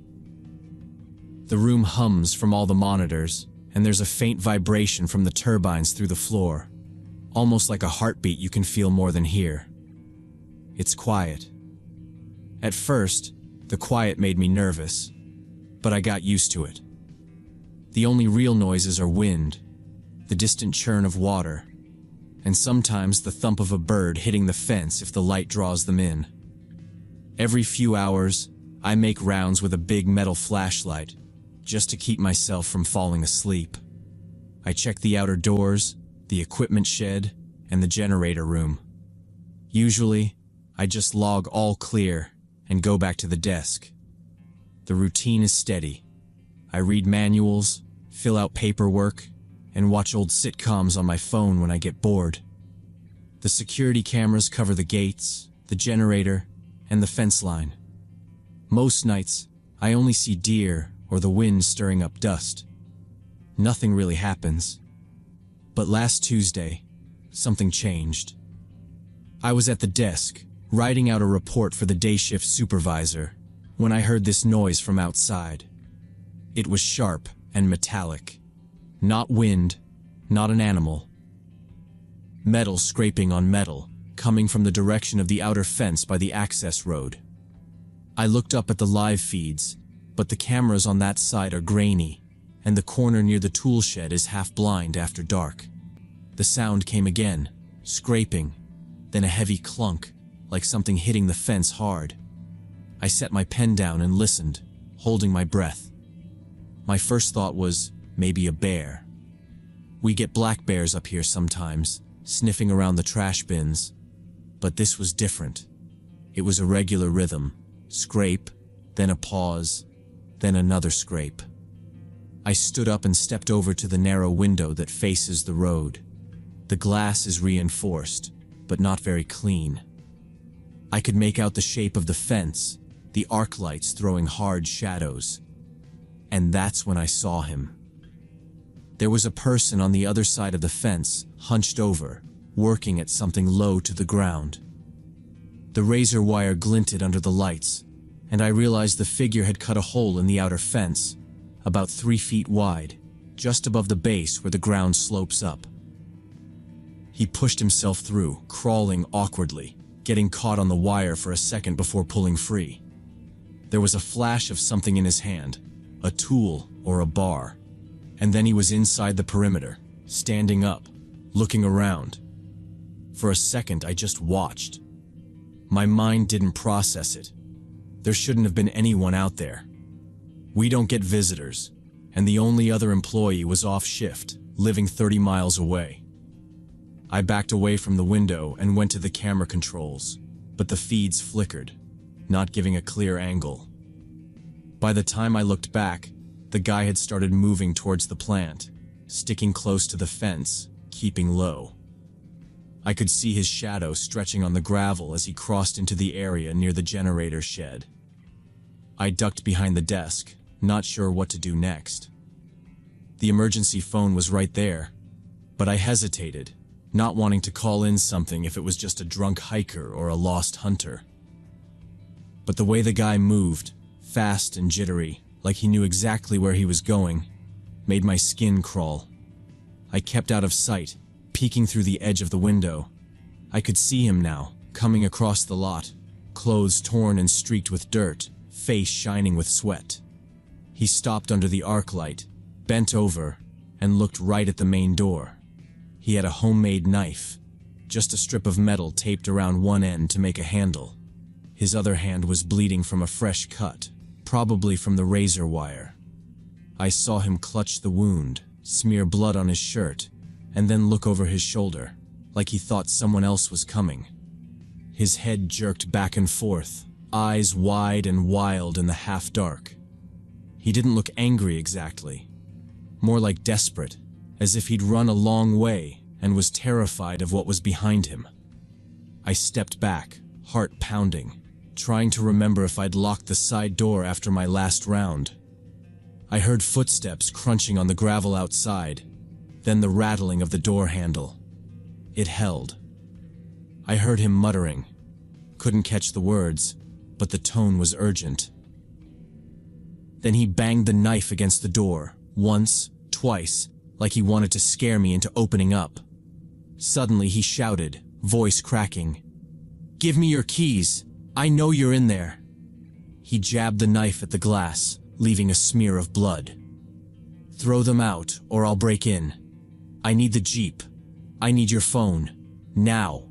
The room hums from all the monitors, and there's a faint vibration from the turbines through the floor, almost like a heartbeat you can feel more than hear. It's quiet. At first, the quiet made me nervous, but I got used to it. The only real noises are wind, the distant churn of water, and sometimes the thump of a bird hitting the fence if the light draws them in. Every few hours, I make rounds with a big metal flashlight, just to keep myself from falling asleep. I check the outer doors, the equipment shed, and the generator room. Usually, I just log all clear and go back to the desk. The routine is steady. I read manuals, fill out paperwork, and watch old sitcoms on my phone when I get bored. The security cameras cover the gates, the generator, and the fence line. Most nights, I only see deer or the wind stirring up dust. Nothing really happens. But last Tuesday, something changed. I was at the desk, writing out a report for the day shift supervisor, when I heard this noise from outside. It was sharp and metallic. Not wind, not an animal. Metal scraping on metal, coming from the direction of the outer fence by the access road. I looked up at the live feeds, but the cameras on that side are grainy, and the corner near the tool shed is half blind after dark. The sound came again, scraping, then a heavy clunk, like something hitting the fence hard. I set my pen down and listened, holding my breath. My first thought was, maybe a bear. We get black bears up here sometimes, sniffing around the trash bins, but this was different. It was a regular rhythm, scrape, then a pause, then another scrape. I stood up and stepped over to the narrow window that faces the road. The glass is reinforced, but not very clean. I could make out the shape of the fence, the arc lights throwing hard shadows. And that's when I saw him. There was a person on the other side of the fence, hunched over, working at something low to the ground. The razor wire glinted under the lights, and I realized the figure had cut a hole in the outer fence, about 3 feet wide, just above the base where the ground slopes up. He pushed himself through, crawling awkwardly, getting caught on the wire for a second before pulling free. There was a flash of something in his hand, a tool or a bar, and then he was inside the perimeter, standing up, looking around. For a second, I just watched. My mind didn't process it. There shouldn't have been anyone out there. We don't get visitors, and the only other employee was off shift, living 30 miles away. I backed away from the window and went to the camera controls, but the feeds flickered, not giving a clear angle. By the time I looked back, the guy had started moving towards the plant, sticking close to the fence, keeping low. I could see his shadow stretching on the gravel as he crossed into the area near the generator shed. I ducked behind the desk, not sure what to do next. The emergency phone was right there, but I hesitated, not wanting to call in something if it was just a drunk hiker or a lost hunter. But the way the guy moved, fast and jittery, like he knew exactly where he was going, made my skin crawl. I kept out of sight, peeking through the edge of the window. I could see him now, coming across the lot, clothes torn and streaked with dirt, face shining with sweat. He stopped under the arc light, bent over, and looked right at the main door. He had a homemade knife, just a strip of metal taped around one end to make a handle. His other hand was bleeding from a fresh cut, probably from the razor wire. I saw him clutch the wound, smear blood on his shirt, and then look over his shoulder, like he thought someone else was coming. His head jerked back and forth, eyes wide and wild in the half-dark. He didn't look angry exactly, more like desperate, as if he'd run a long way and was terrified of what was behind him. I stepped back, heart pounding, trying to remember if I'd locked the side door after my last round. I heard footsteps crunching on the gravel outside, then the rattling of the door handle. It held. I heard him muttering. Couldn't catch the words, but the tone was urgent. Then he banged the knife against the door, once, twice, like he wanted to scare me into opening up. Suddenly he shouted, voice cracking, "Give me your keys! I know you're in there!" He jabbed the knife at the glass, leaving a smear of blood. "Throw them out, or I'll break in. I need the Jeep. I need your phone. Now."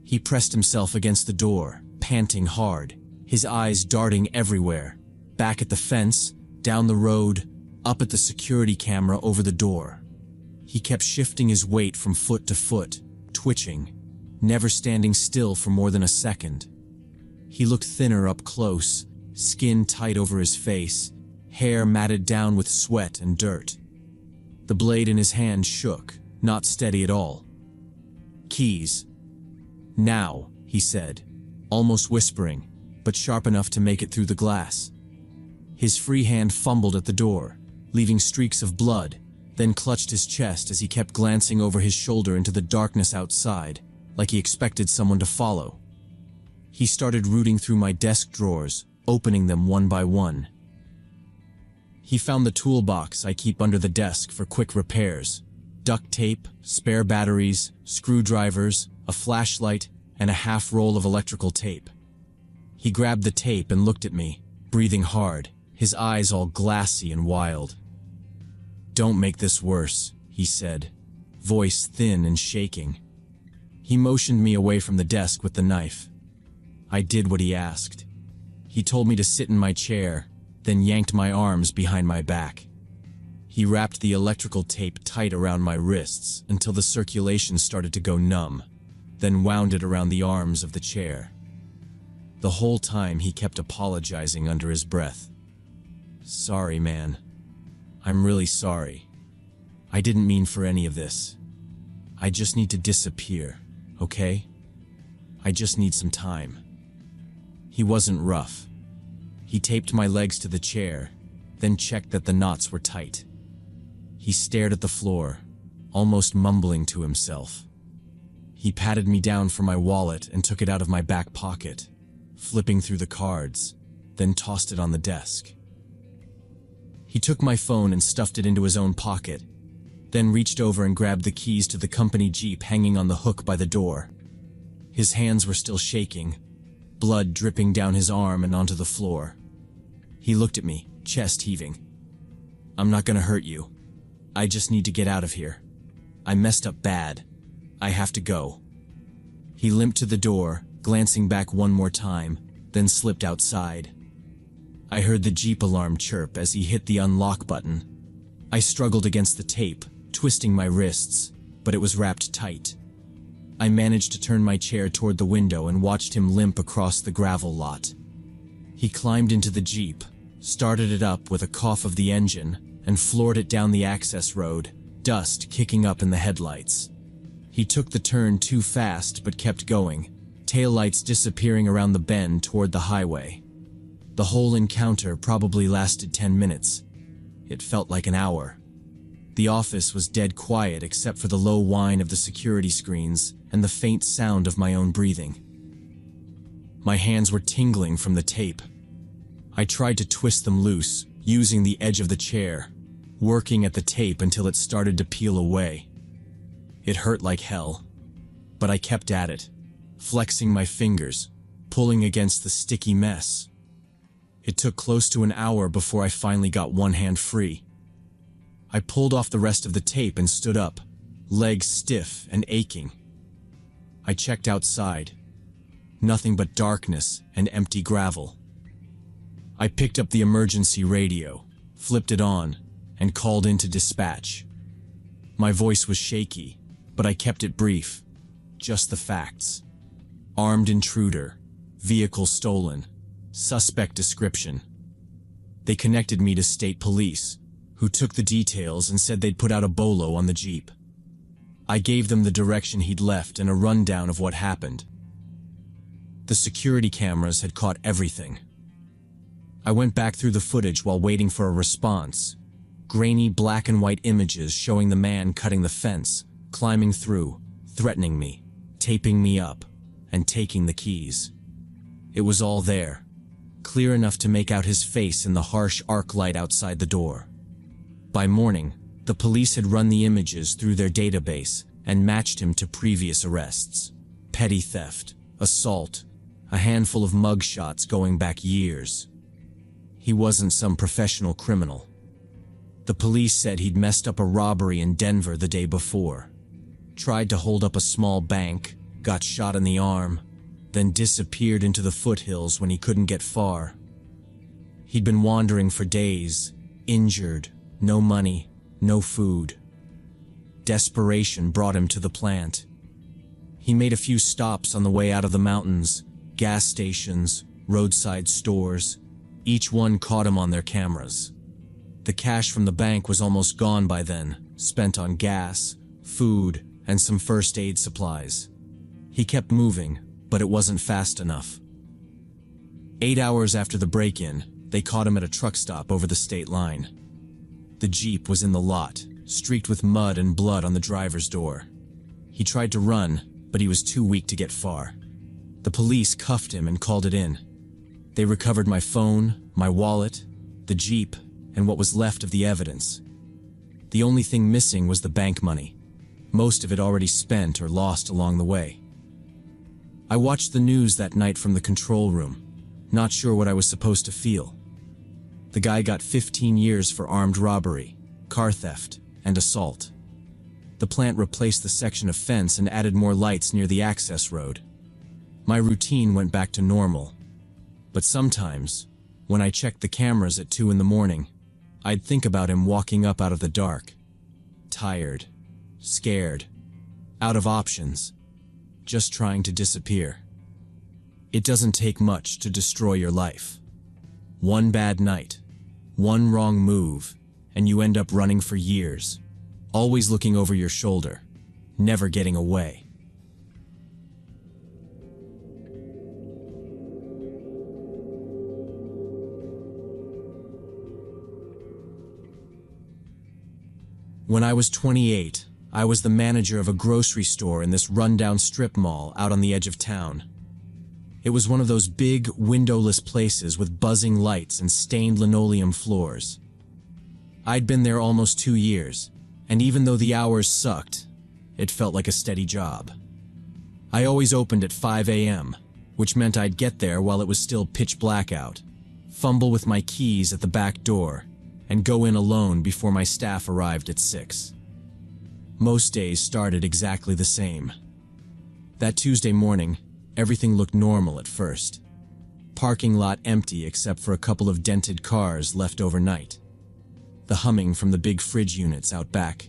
He pressed himself against the door, panting hard, his eyes darting everywhere, back at the fence, down the road, up at the security camera over the door. He kept shifting his weight from foot to foot, twitching, never standing still for more than a second. He looked thinner up close, skin tight over his face, hair matted down with sweat and dirt. The blade in his hand shook, not steady at all. "Keys. Now," he said, almost whispering, but sharp enough to make it through the glass. His free hand fumbled at the door, leaving streaks of blood, then clutched his chest as he kept glancing over his shoulder into the darkness outside, like he expected someone to follow. He started rooting through my desk drawers, opening them one by one. He found the toolbox I keep under the desk for quick repairs: duct tape, spare batteries, screwdrivers, a flashlight, and a half roll of electrical tape. He grabbed the tape and looked at me, breathing hard, his eyes all glassy and wild. "Don't make this worse," he said, voice thin and shaking. He motioned me away from the desk with the knife. I did what he asked. He told me to sit in my chair, then yanked my arms behind my back. He wrapped the electrical tape tight around my wrists until the circulation started to go numb, then wound it around the arms of the chair. The whole time he kept apologizing under his breath. "Sorry, man. I'm really sorry. I didn't mean for any of this. I just need to disappear, okay? I just need some time." He wasn't rough. He taped my legs to the chair, then checked that the knots were tight. He stared at the floor, almost mumbling to himself. He patted me down for my wallet and took it out of my back pocket, flipping through the cards, then tossed it on the desk. He took my phone and stuffed it into his own pocket, then reached over and grabbed the keys to the company Jeep hanging on the hook by the door. His hands were still shaking, blood dripping down his arm and onto the floor. He looked at me, chest heaving. "I'm not gonna hurt you. I just need to get out of here. I messed up bad. I have to go." He limped to the door, glancing back one more time, then slipped outside. I heard the Jeep alarm chirp as he hit the unlock button. I struggled against the tape, twisting my wrists, but it was wrapped tight. I managed to turn my chair toward the window and watched him limp across the gravel lot. He climbed into the Jeep, started it up with a cough of the engine, and floored it down the access road, dust kicking up in the headlights. He took the turn too fast but kept going, taillights disappearing around the bend toward the highway. The whole encounter probably lasted 10 minutes. It felt like an hour. The office was dead quiet except for the low whine of the security screens and the faint sound of my own breathing. My hands were tingling from the tape. I tried to twist them loose, using the edge of the chair, working at the tape until it started to peel away. It hurt like hell, but I kept at it, flexing my fingers, pulling against the sticky mess. It took close to an hour before I finally got one hand free. I pulled off the rest of the tape and stood up, legs stiff and aching. I checked outside. Nothing but darkness and empty gravel. I picked up the emergency radio, flipped it on, and called into dispatch. My voice was shaky, but I kept it brief. Just the facts. Armed intruder, vehicle stolen, suspect description. They connected me to state police, who took the details and said they'd put out a bolo on the Jeep. I gave them the direction he'd left and a rundown of what happened. The security cameras had caught everything. I went back through the footage while waiting for a response. Grainy black and white images showing the man cutting the fence, climbing through, threatening me, taping me up, and taking the keys. It was all there, clear enough to make out his face in the harsh arc light outside the door. By morning, the police had run the images through their database and matched him to previous arrests. Petty theft, assault, a handful of mugshots going back years. He wasn't some professional criminal. The police said he'd messed up a robbery in Denver the day before, tried to hold up a small bank, got shot in the arm, then disappeared into the foothills when he couldn't get far. He'd been wandering for days, injured, no money, no food. Desperation brought him to the plant. He made a few stops on the way out of the mountains, gas stations, roadside stores. Each one caught him on their cameras. The cash from the bank was almost gone by then, spent on gas, food, and some first aid supplies. He kept moving, but it wasn't fast enough. 8 hours after the break-in, they caught him at a truck stop over the state line. The Jeep was in the lot, streaked with mud and blood on the driver's door. He tried to run, but he was too weak to get far. The police cuffed him and called it in. They recovered my phone, my wallet, the Jeep, and what was left of the evidence. The only thing missing was the bank money, most of it already spent or lost along the way. I watched the news that night from the control room, not sure what I was supposed to feel. The guy got 15 years for armed robbery, car theft, and assault. The plant replaced the section of fence and added more lights near the access road. My routine went back to normal. But sometimes, when I checked the cameras at 2 in the morning, I'd think about him walking up out of the dark. Tired, scared, out of options, just trying to disappear. It doesn't take much to destroy your life. One bad night, one wrong move, and you end up running for years, always looking over your shoulder, never getting away. When I was 28, I was the manager of a grocery store in this rundown strip mall out on the edge of town. It was one of those big, windowless places with buzzing lights and stained linoleum floors. I'd been there almost 2 years, and even though the hours sucked, it felt like a steady job. I always opened at 5 a.m., which meant I'd get there while it was still pitch black out, fumble with my keys at the back door, and go in alone before my staff arrived at 6. Most days started exactly the same. That Tuesday morning, everything looked normal at first. Parking lot empty except for a couple of dented cars left overnight. The humming from the big fridge units out back.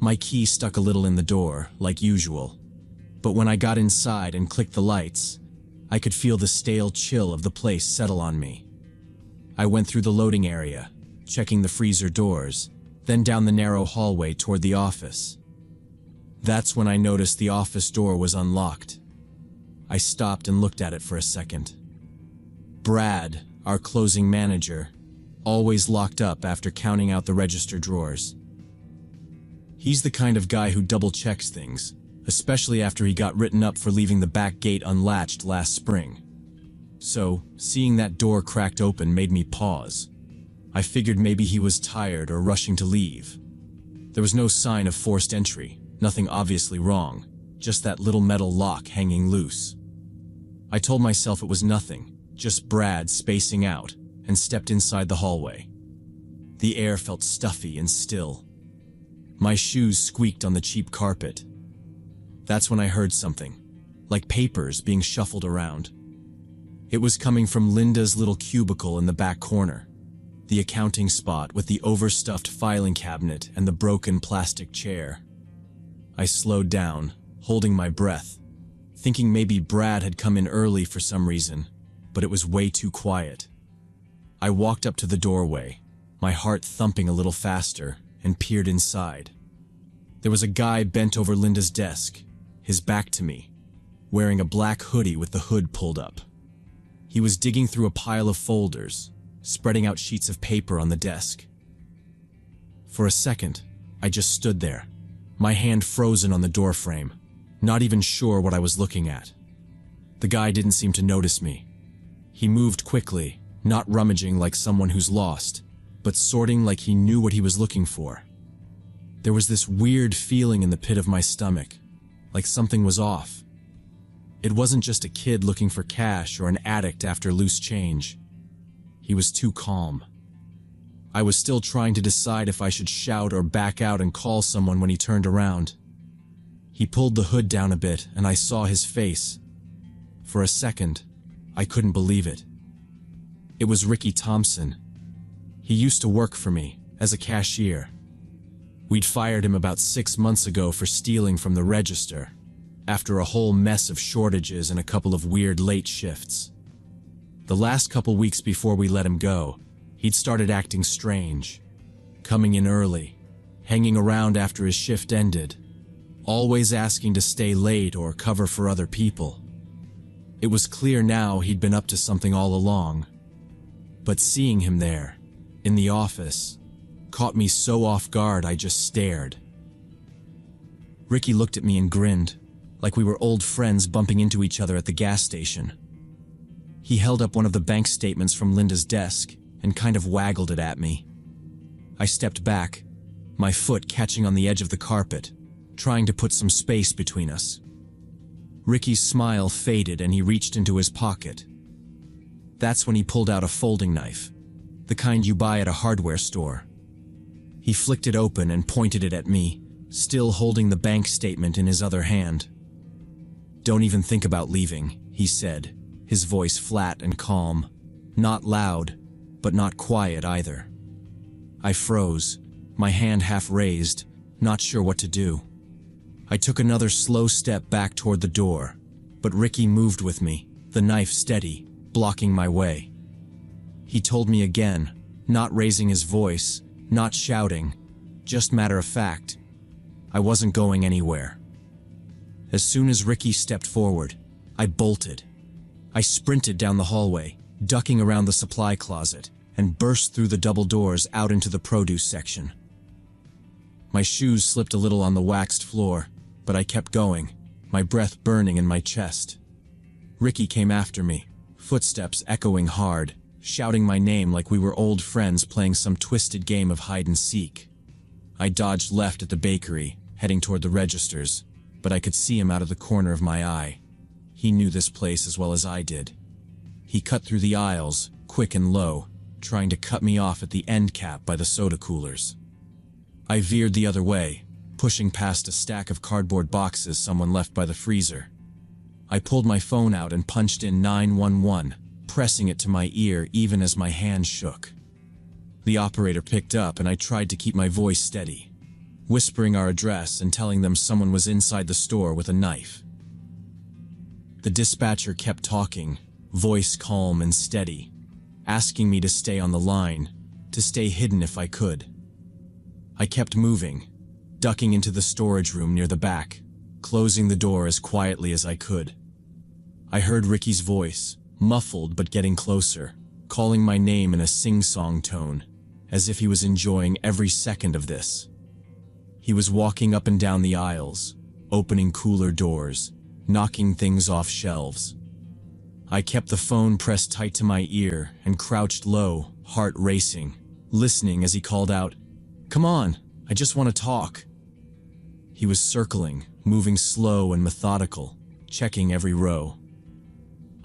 My key stuck a little in the door, like usual. But when I got inside and clicked the lights, I could feel the stale chill of the place settle on me. I went through the loading area, checking the freezer doors, then down the narrow hallway toward the office. That's when I noticed the office door was unlocked. I stopped and looked at it for a second. Brad, our closing manager, always locked up after counting out the register drawers. He's the kind of guy who double-checks things, especially after he got written up for leaving the back gate unlatched last spring. So, seeing that door cracked open made me pause. I figured maybe he was tired or rushing to leave. There was no sign of forced entry, nothing obviously wrong, just that little metal lock hanging loose. I told myself it was nothing, just Brad spacing out, and stepped inside the hallway. The air felt stuffy and still. My shoes squeaked on the cheap carpet. That's when I heard something. like papers being shuffled around. It was coming from Linda's little cubicle in the back corner, the accounting spot with the overstuffed filing cabinet and the broken plastic chair. I slowed down, holding my breath, thinking maybe Brad had come in early for some reason, but it was way too quiet. I walked up to the doorway, my heart thumping a little faster, and peered inside. There was a guy bent over Linda's desk, his back to me, wearing a black hoodie with the hood pulled up. He was digging through a pile of folders, spreading out sheets of paper on the desk. For a second, I just stood there, my hand frozen on the doorframe, not even sure what I was looking at. The guy didn't seem to notice me. He moved quickly, not rummaging like someone who's lost, but sorting like he knew what he was looking for. There was this weird feeling in the pit of my stomach, like something was off. It wasn't just a kid looking for cash or an addict after loose change. He was too calm. I was still trying to decide if I should shout or back out and call someone when he turned around. He pulled the hood down a bit and I saw his face. For a second, I couldn't believe it. It was Ricky Thompson. He used to work for me as a cashier. We'd fired him about 6 months ago for stealing from the register, after a whole mess of shortages and a couple of weird late shifts. The last couple weeks before we let him go, he'd started acting strange, coming in early, hanging around after his shift ended, always asking to stay late or cover for other people. It was clear now he'd been up to something all along. But seeing him there, in the office, caught me so off guard I just stared. Ricky looked at me and grinned, like we were old friends bumping into each other at the gas station. He held up one of the bank statements from Linda's desk and kind of waggled it at me. I stepped back, my foot catching on the edge of the carpet, trying to put some space between us. Ricky's smile faded and he reached into his pocket. That's when he pulled out a folding knife, the kind you buy at a hardware store. He flicked it open and pointed it at me, still holding the bank statement in his other hand. "Don't even think about leaving," he said, his voice flat and calm, not loud, but not quiet either. I froze, my hand half raised, not sure what to do. I took another slow step back toward the door, but Ricky moved with me, the knife steady, blocking my way. He told me again, not raising his voice, not shouting, just matter of fact, I wasn't going anywhere. As soon as Ricky stepped forward, I bolted. I sprinted down the hallway, ducking around the supply closet, and burst through the double doors out into the produce section. My shoes slipped a little on the waxed floor, but I kept going, my breath burning in my chest. Ricky came after me, footsteps echoing hard, shouting my name like we were old friends playing some twisted game of hide and seek. I dodged left at the bakery, heading toward the registers, but I could see him out of the corner of my eye. He knew this place as well as I did. He cut through the aisles, quick and low, trying to cut me off at the end cap by the soda coolers. I veered the other way, pushing past a stack of cardboard boxes someone left by the freezer. I pulled my phone out and punched in 911, pressing it to my ear even as my hand shook. The operator picked up and I tried to keep my voice steady, whispering our address and telling them someone was inside the store with a knife. The dispatcher kept talking, voice calm and steady, asking me to stay on the line, to stay hidden if I could. I kept moving, ducking into the storage room near the back, closing the door as quietly as I could. I heard Ricky's voice, muffled but getting closer, calling my name in a sing-song tone, as if he was enjoying every second of this. He was walking up and down the aisles, opening cooler doors, knocking things off shelves. I kept the phone pressed tight to my ear and crouched low, heart racing, listening as he called out, "Come on, I just want to talk." He was circling, moving slow and methodical, checking every row.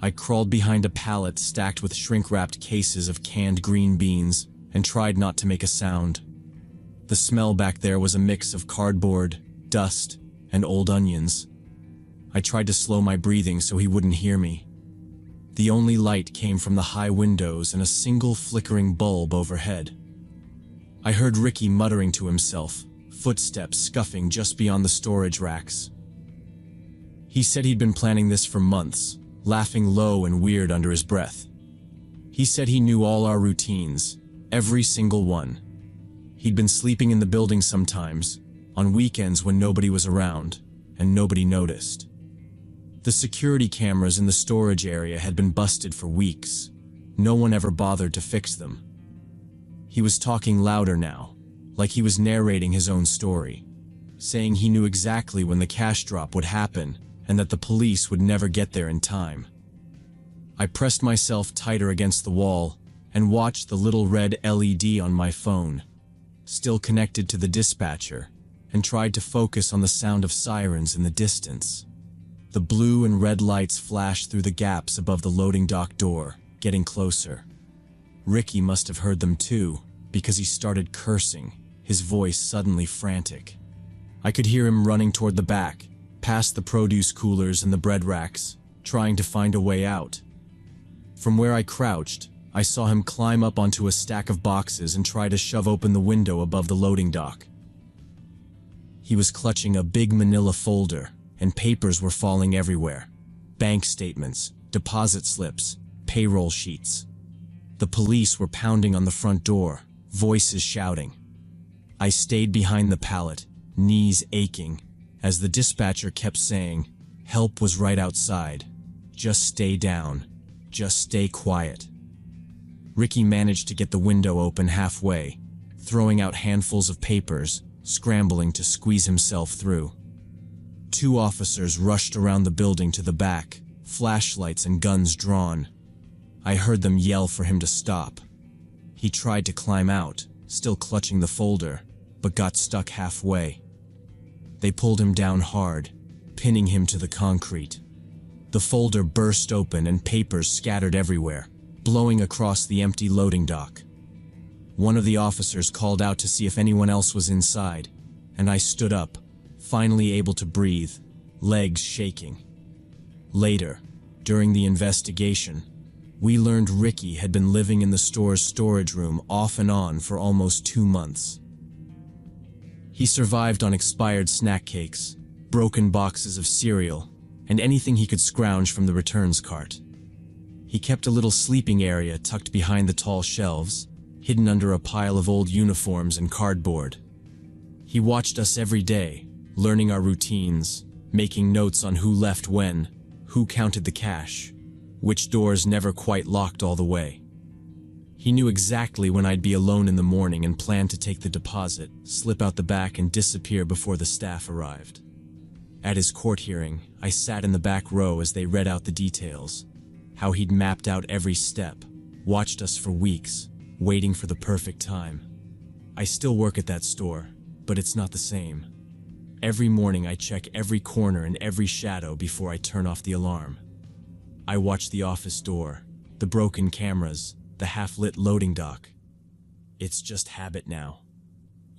I crawled behind a pallet stacked with shrink-wrapped cases of canned green beans and tried not to make a sound. The smell back there was a mix of cardboard, dust, and old onions. I tried to slow my breathing so he wouldn't hear me. The only light came from the high windows and a single flickering bulb overhead. I heard Ricky muttering to himself, footsteps scuffing just beyond the storage racks. He said he'd been planning this for months, laughing low and weird under his breath. He said he knew all our routines, every single one. He'd been sleeping in the building sometimes, on weekends when nobody was around, and nobody noticed. The security cameras in the storage area had been busted for weeks. No one ever bothered to fix them. He was talking louder now, like he was narrating his own story, saying he knew exactly when the cash drop would happen and that the police would never get there in time. I pressed myself tighter against the wall and watched the little red LED on my phone, still connected to the dispatcher, and tried to focus on the sound of sirens in the distance. The blue and red lights flashed through the gaps above the loading dock door, getting closer. Ricky must have heard them too, because he started cursing, his voice suddenly frantic. I could hear him running toward the back, past the produce coolers and the bread racks, trying to find a way out. From where I crouched, I saw him climb up onto a stack of boxes and try to shove open the window above the loading dock. He was clutching a big manila folder, and papers were falling everywhere. Bank statements, deposit slips, payroll sheets. The police were pounding on the front door, voices shouting. I stayed behind the pallet, knees aching, as the dispatcher kept saying, "Help was right outside. Just stay down. Just stay quiet." Ricky managed to get the window open halfway, throwing out handfuls of papers, scrambling to squeeze himself through. 2 officers rushed around the building to the back, flashlights and guns drawn. I heard them yell for him to stop. He tried to climb out, still clutching the folder, but got stuck halfway. They pulled him down hard, pinning him to the concrete. The folder burst open and papers scattered everywhere, blowing across the empty loading dock. One of the officers called out to see if anyone else was inside, and I stood up, finally able to breathe, legs shaking. Later, during the investigation, we learned Ricky had been living in the store's storage room off and on for almost 2 months. He survived on expired snack cakes, broken boxes of cereal, and anything he could scrounge from the returns cart. He kept a little sleeping area tucked behind the tall shelves, hidden under a pile of old uniforms and cardboard. He watched us every day, learning our routines, making notes on who left when, who counted the cash, which doors never quite locked all the way. He knew exactly when I'd be alone in the morning and planned to take the deposit, slip out the back and disappear before the staff arrived. At his court hearing, I sat in the back row as they read out the details, how he'd mapped out every step, watched us for weeks, waiting for the perfect time. I still work at that store, but it's not the same. Every morning I check every corner and every shadow before I turn off the alarm. I watch the office door, the broken cameras, the half-lit loading dock. It's just habit now.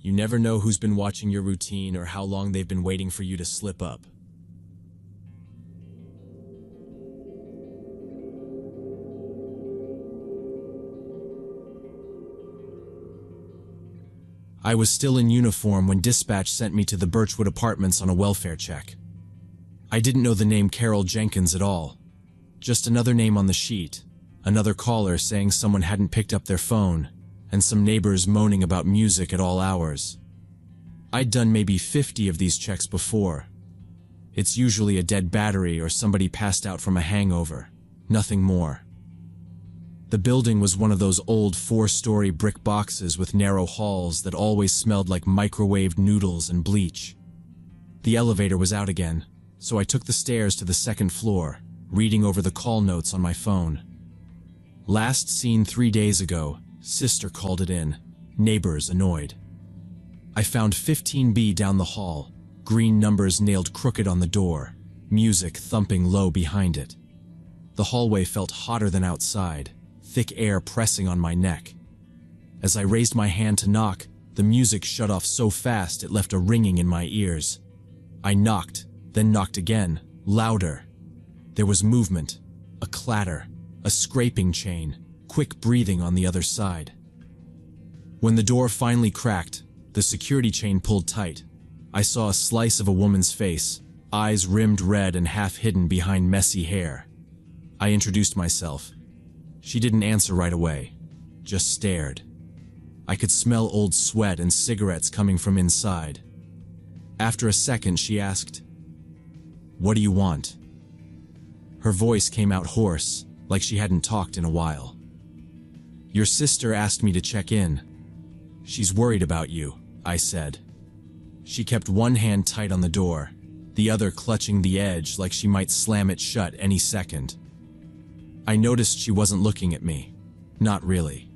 You never know who's been watching your routine or how long they've been waiting for you to slip up. I was still in uniform when dispatch sent me to the Birchwood Apartments on a welfare check. I didn't know the name Carol Jenkins at all. Just another name on the sheet, another caller saying someone hadn't picked up their phone, and some neighbors moaning about music at all hours. I'd done maybe 50 of these checks before. It's usually a dead battery or somebody passed out from a hangover, nothing more. The building was one of those old 4-story brick boxes with narrow halls that always smelled like microwaved noodles and bleach. The elevator was out again, so I took the stairs to the 2nd floor, reading over the call notes on my phone. Last seen 3 days ago, sister called it in, neighbors annoyed. I found 15B down the hall, green numbers nailed crooked on the door, music thumping low behind it. The hallway felt hotter than outside, thick air pressing on my neck. As I raised my hand to knock, the music shut off so fast it left a ringing in my ears. I knocked, then knocked again, Louder. There was movement, a clatter, a scraping chain, quick breathing on the other side. When the door finally cracked, the security chain pulled tight. I saw a slice of a woman's face, eyes rimmed red and half hidden behind messy hair. I introduced myself. She didn't answer right away, just stared. I could smell old sweat and cigarettes coming from inside. After a second, she asked, "What do you want?" Her voice came out hoarse, like she hadn't talked in a while. "Your sister asked me to check in. She's worried about you," I said. She kept one hand tight on the door, the other clutching the edge like she might slam it shut any second. I noticed she wasn't looking at me. Not really.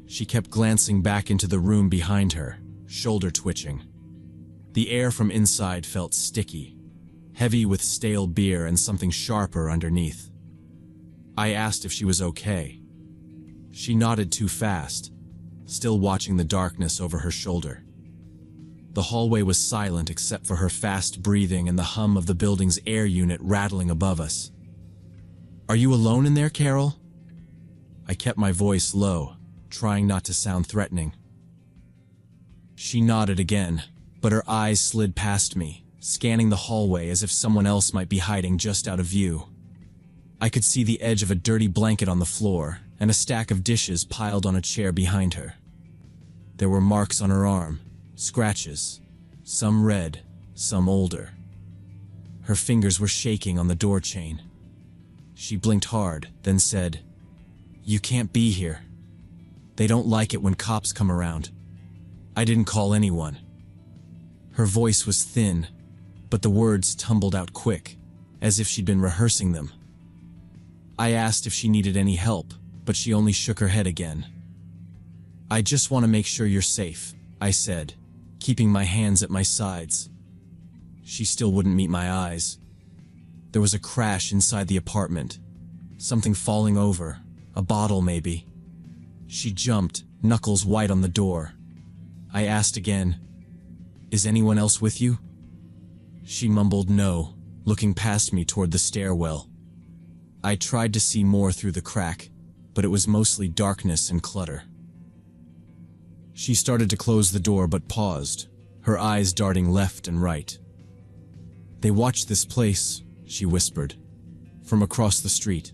She kept glancing back into the room behind her, shoulder twitching. The air from inside felt sticky, heavy with stale beer and something sharper underneath. I asked if she was okay. She nodded too fast, still watching the darkness over her shoulder. The hallway was silent except for her fast breathing and the hum of the building's air unit rattling above us. "Are you alone in there, Carol?" I kept my voice low, trying not to sound threatening. She nodded again, but her eyes slid past me, scanning the hallway as if someone else might be hiding just out of view. I could see the edge of a dirty blanket on the floor and a stack of dishes piled on a chair behind her. There were marks on her arm, scratches, some red, some older. Her fingers were shaking on the door chain. She blinked hard, then said, "You can't be here. They don't like it when cops come around. I didn't call anyone." Her voice was thin, but the words tumbled out quick, as if she'd been rehearsing them. I asked if she needed any help, but she only shook her head again. "I just want to make sure you're safe," I said, keeping my hands at my sides. She still wouldn't meet my eyes. There was a crash inside the apartment. Something falling over, a bottle maybe. She jumped, knuckles white on the door. I asked again, "Is anyone else with you?" She mumbled no, looking past me toward the stairwell. I tried to see more through the crack, but it was mostly darkness and clutter. She started to close the door but paused, her eyes darting left and right. "They watch this place," she whispered, "from across the street.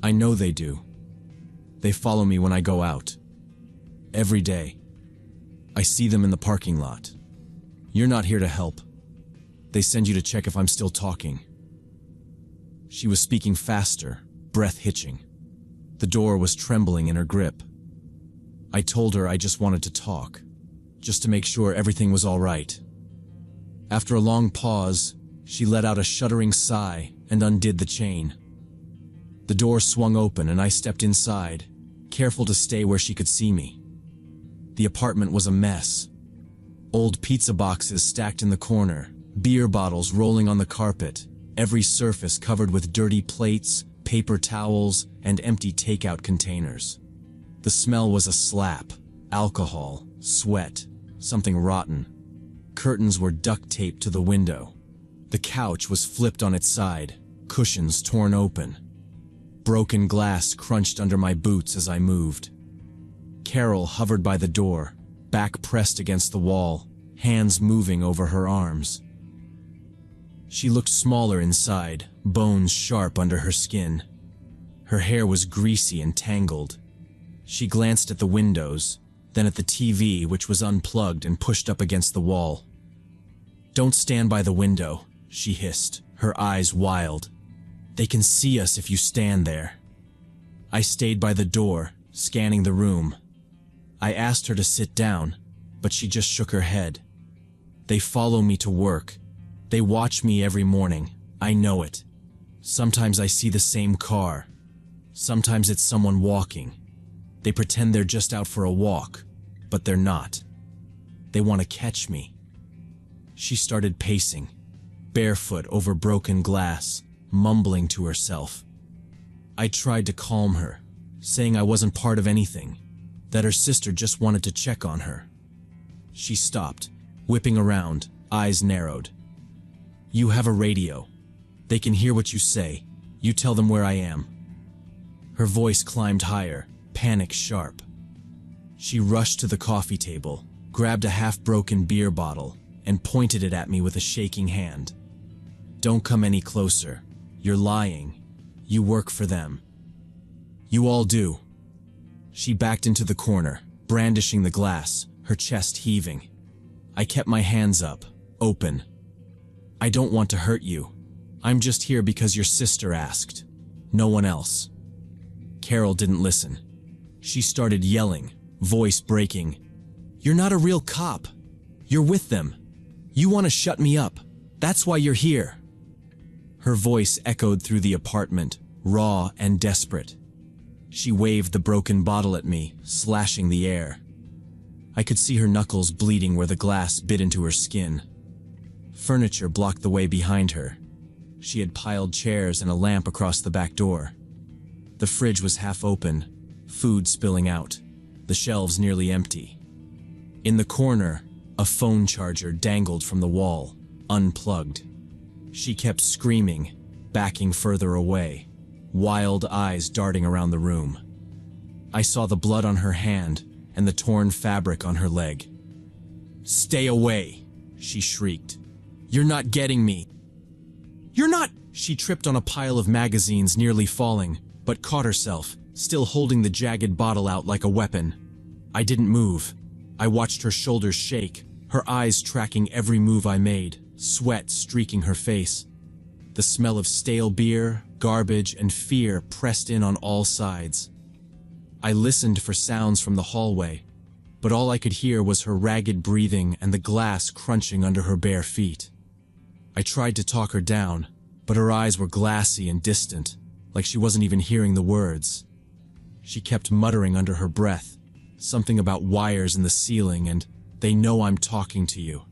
I know they do. They follow me when I go out. Every day. I see them in the parking lot. You're not here to help. They send you to check if I'm still talking." She was speaking faster, breath hitching. The door was trembling in her grip. I told her I just wanted to talk, just to make sure everything was all right. After a long pause, she let out a shuddering sigh and undid the chain. The door swung open and I stepped inside, careful to stay where she could see me. The apartment was a mess. Old pizza boxes stacked in the corner, beer bottles rolling on the carpet, every surface covered with dirty plates, paper towels, and empty takeout containers. The smell was a slap, alcohol, sweat, something rotten. Curtains were duct taped to the window. The couch was flipped on its side, cushions torn open. Broken glass crunched under my boots as I moved. Carol hovered by the door, back pressed against the wall, hands moving over her arms. She looked smaller inside, bones sharp under her skin. Her hair was greasy and tangled. She glanced at the windows, then at the TV, which was unplugged and pushed up against the wall. "Don't stand by the window," she hissed, her eyes wild. "They can see us if you stand there." I stayed by the door, scanning the room. I asked her to sit down, but she just shook her head. "They follow me to work. They watch me every morning. I know it. Sometimes I see the same car. Sometimes it's someone walking. They pretend they're just out for a walk, but they're not. They want to catch me." She started pacing, barefoot over broken glass, mumbling to herself. I tried to calm her, saying I wasn't part of anything, that her sister just wanted to check on her. She stopped, whipping around, eyes narrowed. You have a radio. They can hear what you say. You tell them where I am." Her voice climbed higher, panic sharp. She rushed to the coffee table, grabbed a half-broken beer bottle, and pointed it at me with a shaking hand. "Don't come any closer. You're lying. You work for them. You all do." She backed into the corner, brandishing the glass, her chest heaving. I kept my hands up, open. "I don't want to hurt you. I'm just here because your sister asked. No one else." Carol didn't listen. She started yelling, voice breaking. "You're not a real cop. You're with them. You want to shut me up. That's why you're here." Her voice echoed through the apartment, raw and desperate. She waved the broken bottle at me, slashing the air. I could see her knuckles bleeding where the glass bit into her skin. Furniture blocked the way behind her. She had piled chairs and a lamp across the back door. The fridge was half open, food spilling out, the shelves nearly empty. In the corner, a phone charger dangled from the wall, unplugged. She kept screaming, backing further away, wild eyes darting around the room. I saw the blood on her hand and the torn fabric on her leg. "Stay away," she shrieked. "You're not getting me. You're not—" She tripped on a pile of magazines, nearly falling, but caught herself, still holding the jagged bottle out like a weapon. I didn't move. I watched her shoulders shake, her eyes tracking every move I made, sweat streaking her face. The smell of stale beer, garbage, and fear pressed in on all sides. I listened for sounds from the hallway, but all I could hear was her ragged breathing and the glass crunching under her bare feet. I tried to talk her down, but her eyes were glassy and distant, like she wasn't even hearing the words. She kept muttering under her breath, something about wires in the ceiling and, "They know I'm talking to you."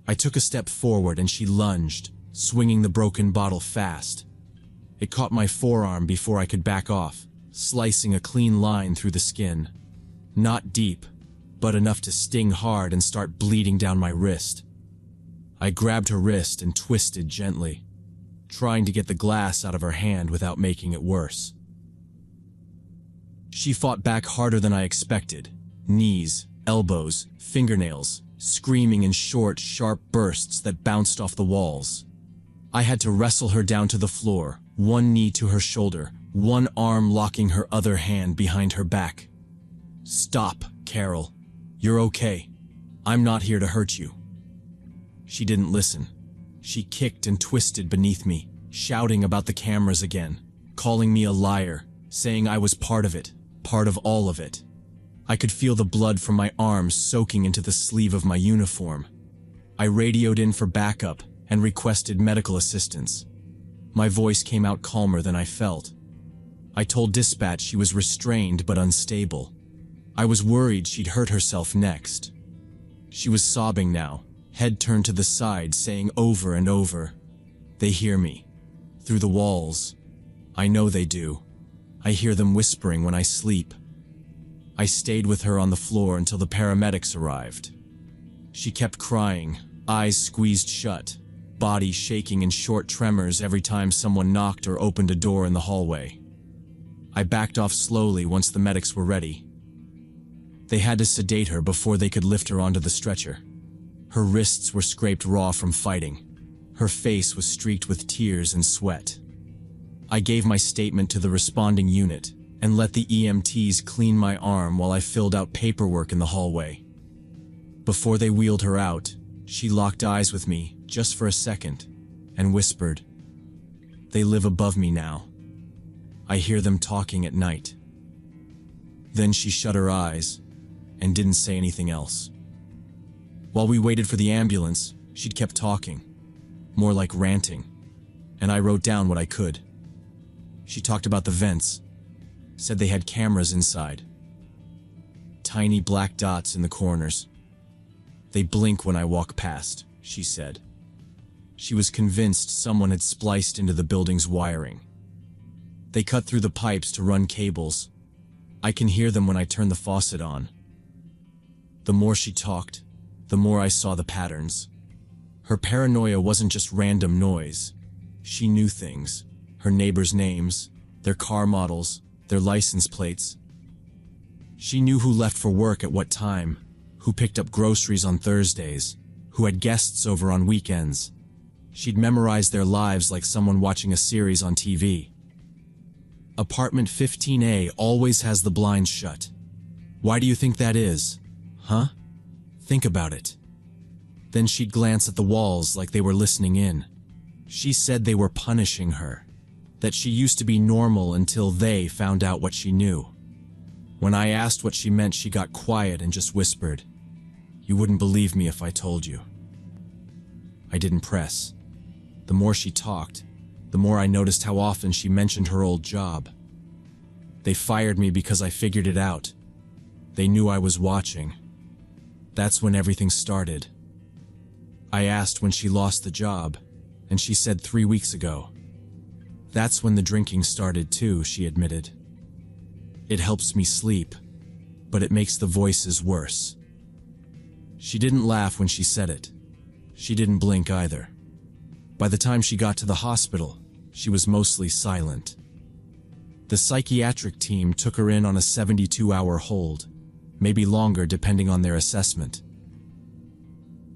I took a step forward and she lunged, swinging the broken bottle fast. It caught my forearm before I could back off, slicing a clean line through the skin. Not deep, but enough to sting hard and start bleeding down my wrist. I grabbed her wrist and twisted gently, trying to get the glass out of her hand without making it worse. She fought back harder than I expected, knees, elbows, fingernails, screaming in short, sharp bursts that bounced off the walls. I had to wrestle her down to the floor, one knee to her shoulder, one arm locking her other hand behind her back. "Stop, Carol. You're okay. I'm not here to hurt you." She didn't listen. She kicked and twisted beneath me, shouting about the cameras again, calling me a liar, saying I was part of it, part of all of it. I could feel the blood from my arms soaking into the sleeve of my uniform. I radioed in for backup and requested medical assistance. My voice came out calmer than I felt. I told dispatch she was restrained but unstable. I was worried she'd hurt herself next. She was sobbing now, head turned to the side, saying over and over, "They hear me. Through the walls. I know they do. I hear them whispering when I sleep." I stayed with her on the floor until the paramedics arrived. She kept crying, eyes squeezed shut, body shaking in short tremors every time someone knocked or opened a door in the hallway. I backed off slowly once the medics were ready. They had to sedate her before they could lift her onto the stretcher. Her wrists were scraped raw from fighting. Her face was streaked with tears and sweat. I gave my statement to the responding unit and let the EMTs clean my arm while I filled out paperwork in the hallway. Before they wheeled her out, she locked eyes with me just for a second and whispered, "They live above me now. I hear them talking at night." Then she shut her eyes and didn't say anything else. While we waited for the ambulance, she'd kept talking, more like ranting, and I wrote down what I could. She talked about the vents, said they had cameras inside. Tiny black dots in the corners. "They blink when I walk past," she said. She was convinced someone had spliced into the building's wiring. "They cut through the pipes to run cables. I can hear them when I turn the faucet on." The more she talked, the more I saw the patterns. Her paranoia wasn't just random noise. She knew things. Her neighbors' names, their car models, their license plates. She knew who left for work at what time, who picked up groceries on Thursdays, who had guests over on weekends. She'd memorized their lives like someone watching a series on TV. Apartment 15A always has the blinds shut. Why do you think that is? Huh? Think about it. Then she'd glance at the walls like they were listening in. She said they were punishing her, that she used to be normal until they found out what she knew. When I asked what she meant, she got quiet and just whispered, "You wouldn't believe me if I told you." I didn't press. The more she talked, the more I noticed how often she mentioned her old job. They fired me because I figured it out. They knew I was watching. That's when everything started. I asked when she lost the job, and she said 3 weeks ago. That's when the drinking started too, she admitted. It helps me sleep, but it makes the voices worse. She didn't laugh when she said it. She didn't blink either. By the time she got to the hospital, she was mostly silent. The psychiatric team took her in on a 72-hour hold, maybe longer depending on their assessment.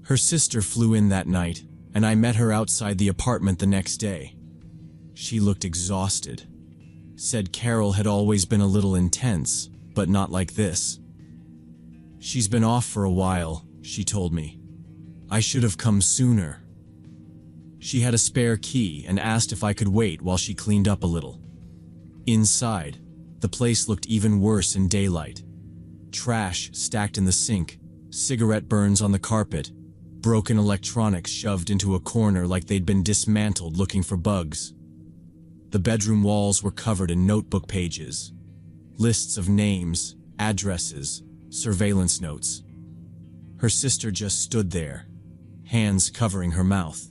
Her sister flew in that night, and I met her outside the apartment the next day. She looked exhausted. Said Carol had always been a little intense, but not like this. She's been off for a while, she told me. I should have come sooner. She had a spare key and asked if I could wait while she cleaned up a little. Inside, the place looked even worse in daylight. Trash stacked in the sink, cigarette burns on the carpet, broken electronics shoved into a corner like they'd been dismantled looking for bugs. The bedroom walls were covered in notebook pages, lists of names, addresses, surveillance notes. Her sister just stood there, hands covering her mouth.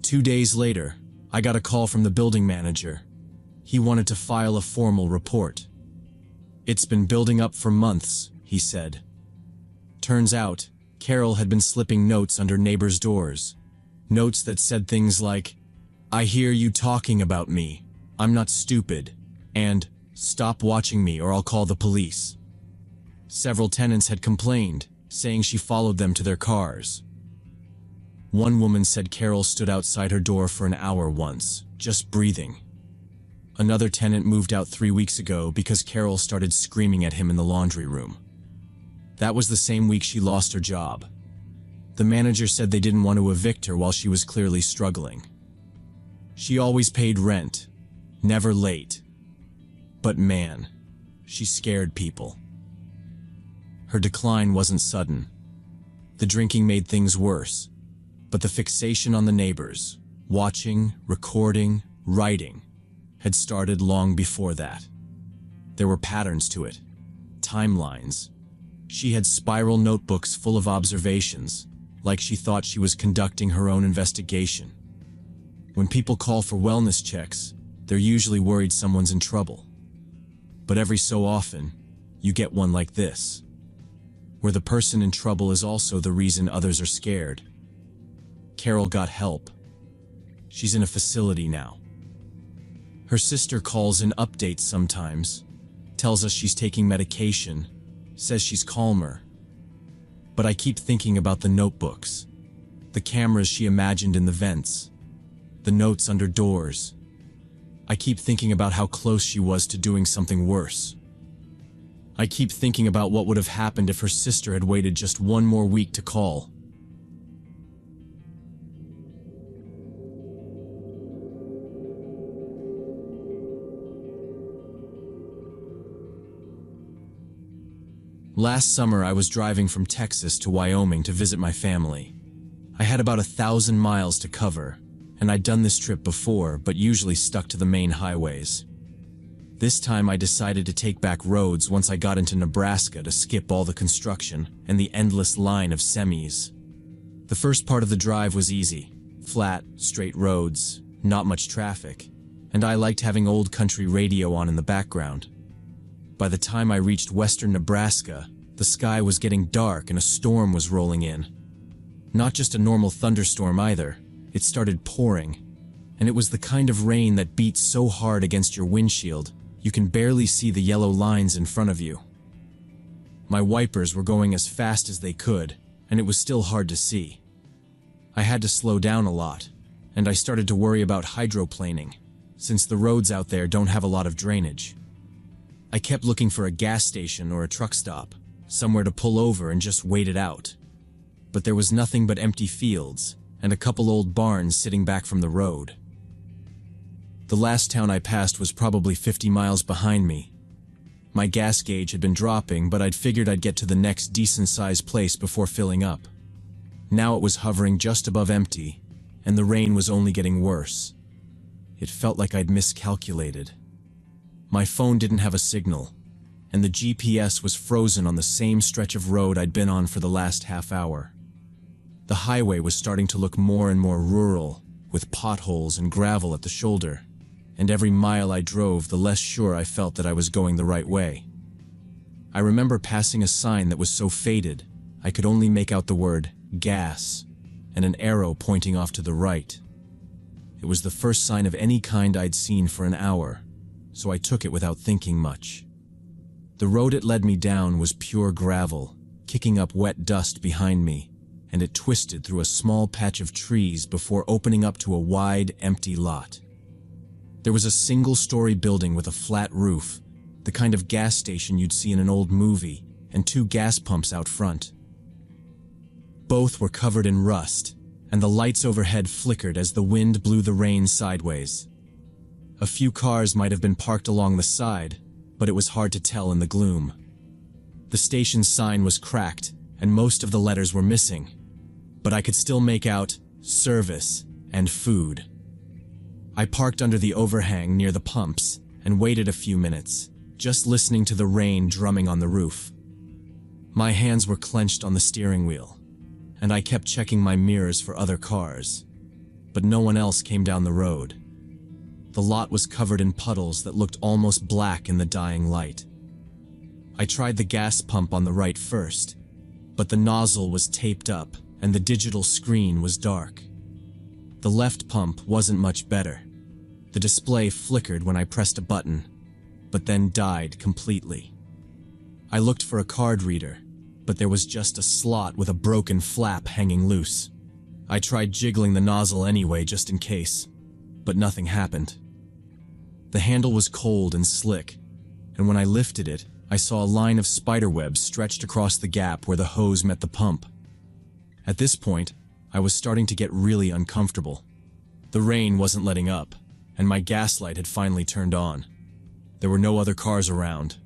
2 days later, I got a call from the building manager. He wanted to file a formal report. It's been building up for months, he said. Turns out, Carol had been slipping notes under neighbors' doors. Notes that said things like, "I hear you talking about me. I'm not stupid," and "Stop watching me or I'll call the police." Several tenants had complained, saying she followed them to their cars. One woman said Carol stood outside her door for an hour once, just breathing. Another tenant moved out 3 weeks ago because Carol started screaming at him in the laundry room. That was the same week she lost her job. The manager said they didn't want to evict her while she was clearly struggling. She always paid rent, never late. But man, she scared people. Her decline wasn't sudden. The drinking made things worse, but the fixation on the neighbors, watching, recording, writing, had started long before that. There were patterns to it, timelines. She had spiral notebooks full of observations, like she thought she was conducting her own investigation. When people call for wellness checks, they're usually worried someone's in trouble. But every so often, you get one like this, where the person in trouble is also the reason others are scared. Carol got help. She's in a facility now. Her sister calls in updates sometimes, tells us she's taking medication, says she's calmer. But I keep thinking about the notebooks, the cameras she imagined in the vents, the notes under doors. I keep thinking about how close she was to doing something worse. I keep thinking about what would have happened if her sister had waited just one more week to call. Last summer, I was driving from Texas to Wyoming to visit my family. I had about 1,000 miles to cover, and I'd done this trip before, but usually stuck to the main highways. This time I decided to take back roads once I got into Nebraska to skip all the construction and the endless line of semis. The first part of the drive was easy, flat, straight roads, not much traffic, and I liked having old country radio on in the background. By the time I reached western Nebraska, the sky was getting dark and a storm was rolling in. Not just a normal thunderstorm either. It started pouring, and it was the kind of rain that beats so hard against your windshield, you can barely see the yellow lines in front of you. My wipers were going as fast as they could, and it was still hard to see. I had to slow down a lot, and I started to worry about hydroplaning, since the roads out there don't have a lot of drainage. I kept looking for a gas station or a truck stop, somewhere to pull over and just wait it out. But there was nothing but empty fields, and a couple old barns sitting back from the road. The last town I passed was probably 50 miles behind me. My gas gauge had been dropping, but I'd figured I'd get to the next decent-sized place before filling up. Now it was hovering just above empty, and the rain was only getting worse. It felt like I'd miscalculated. My phone didn't have a signal, and the GPS was frozen on the same stretch of road I'd been on for the last half hour. The highway was starting to look more and more rural, with potholes and gravel at the shoulder, and every mile I drove, the less sure I felt that I was going the right way. I remember passing a sign that was so faded, I could only make out the word gas and an arrow pointing off to the right. It was the first sign of any kind I'd seen for an hour, so I took it without thinking much. The road it led me down was pure gravel, kicking up wet dust behind me, and it twisted through a small patch of trees before opening up to a wide, empty lot. There was a single-story building with a flat roof, the kind of gas station you'd see in an old movie, and 2 gas pumps out front. Both were covered in rust, and the lights overhead flickered as the wind blew the rain sideways. A few cars might have been parked along the side, but it was hard to tell in the gloom. The station's sign was cracked, and most of the letters were missing, but I could still make out service and food. I parked under the overhang near the pumps and waited a few minutes, just listening to the rain drumming on the roof. My hands were clenched on the steering wheel, and I kept checking my mirrors for other cars, but no one else came down the road. The lot was covered in puddles that looked almost black in the dying light. I tried the gas pump on the right first, but the nozzle was taped up and the digital screen was dark. The left pump wasn't much better. The display flickered when I pressed a button, but then died completely. I looked for a card reader, but there was just a slot with a broken flap hanging loose. I tried jiggling the nozzle anyway, just in case, but nothing happened. The handle was cold and slick, and when I lifted it, I saw a line of spiderwebs stretched across the gap where the hose met the pump. At this point, I was starting to get really uncomfortable. The rain wasn't letting up, and my gas light had finally turned on. There were no other cars around.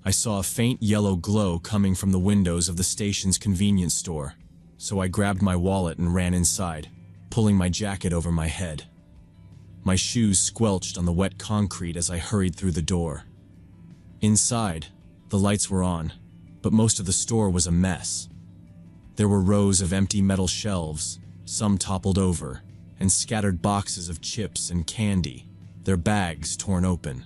I saw a faint yellow glow coming from the windows of the station's convenience store, so I grabbed my wallet and ran inside, pulling my jacket over my head. My shoes squelched on the wet concrete as I hurried through the door. Inside, the lights were on, but most of the store was a mess. There were rows of empty metal shelves, some toppled over, and scattered boxes of chips and candy, their bags torn open.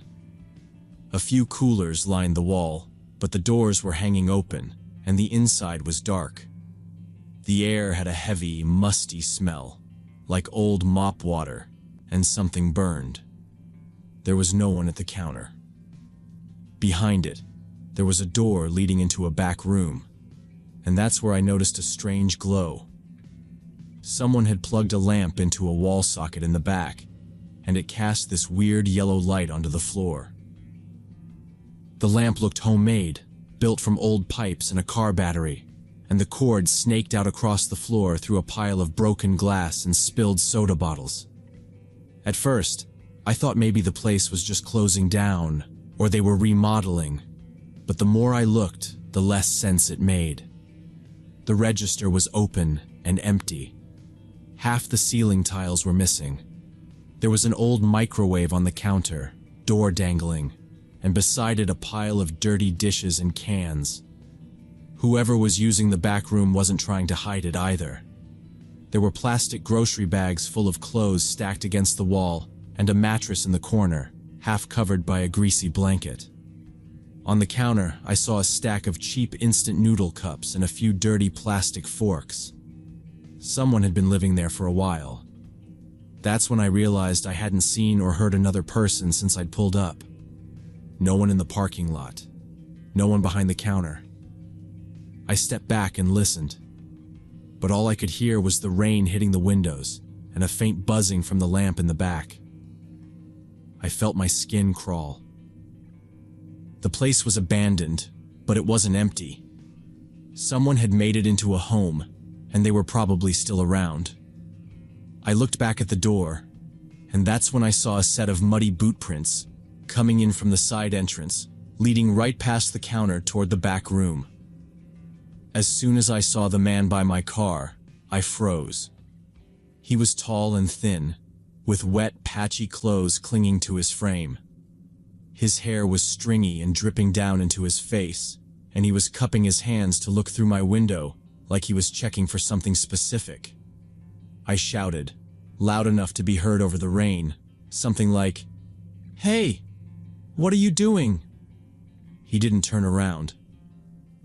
A few coolers lined the wall, but the doors were hanging open, and the inside was dark. The air had a heavy, musty smell, like old mop water, and something burned. There was no one at the counter. Behind it, there was a door leading into a back room, and that's where I noticed a strange glow. Someone had plugged a lamp into a wall socket in the back, and it cast this weird yellow light onto the floor. The lamp looked homemade, built from old pipes and a car battery, and the cord snaked out across the floor through a pile of broken glass and spilled soda bottles. At first, I thought maybe the place was just closing down, or they were remodeling, but the more I looked, the less sense it made. The register was open and empty. Half the ceiling tiles were missing. There was an old microwave on the counter, door dangling, and beside it a pile of dirty dishes and cans. Whoever was using the back room wasn't trying to hide it either. There were plastic grocery bags full of clothes stacked against the wall, and a mattress in the corner, half covered by a greasy blanket. On the counter, I saw a stack of cheap instant noodle cups and a few dirty plastic forks. Someone had been living there for a while. That's when I realized I hadn't seen or heard another person since I'd pulled up. No one in the parking lot. No one behind the counter. I stepped back and listened, but all I could hear was the rain hitting the windows and a faint buzzing from the lamp in the back. I felt my skin crawl. The place was abandoned, but it wasn't empty. Someone had made it into a home, and they were probably still around. I looked back at the door, and that's when I saw a set of muddy boot prints coming in from the side entrance, leading right past the counter toward the back room. As soon as I saw the man by my car, I froze. He was tall and thin, with wet, patchy clothes clinging to his frame. His hair was stringy and dripping down into his face, and he was cupping his hands to look through my window like he was checking for something specific. I shouted, loud enough to be heard over the rain, something like, "Hey, what are you doing?" He didn't turn around.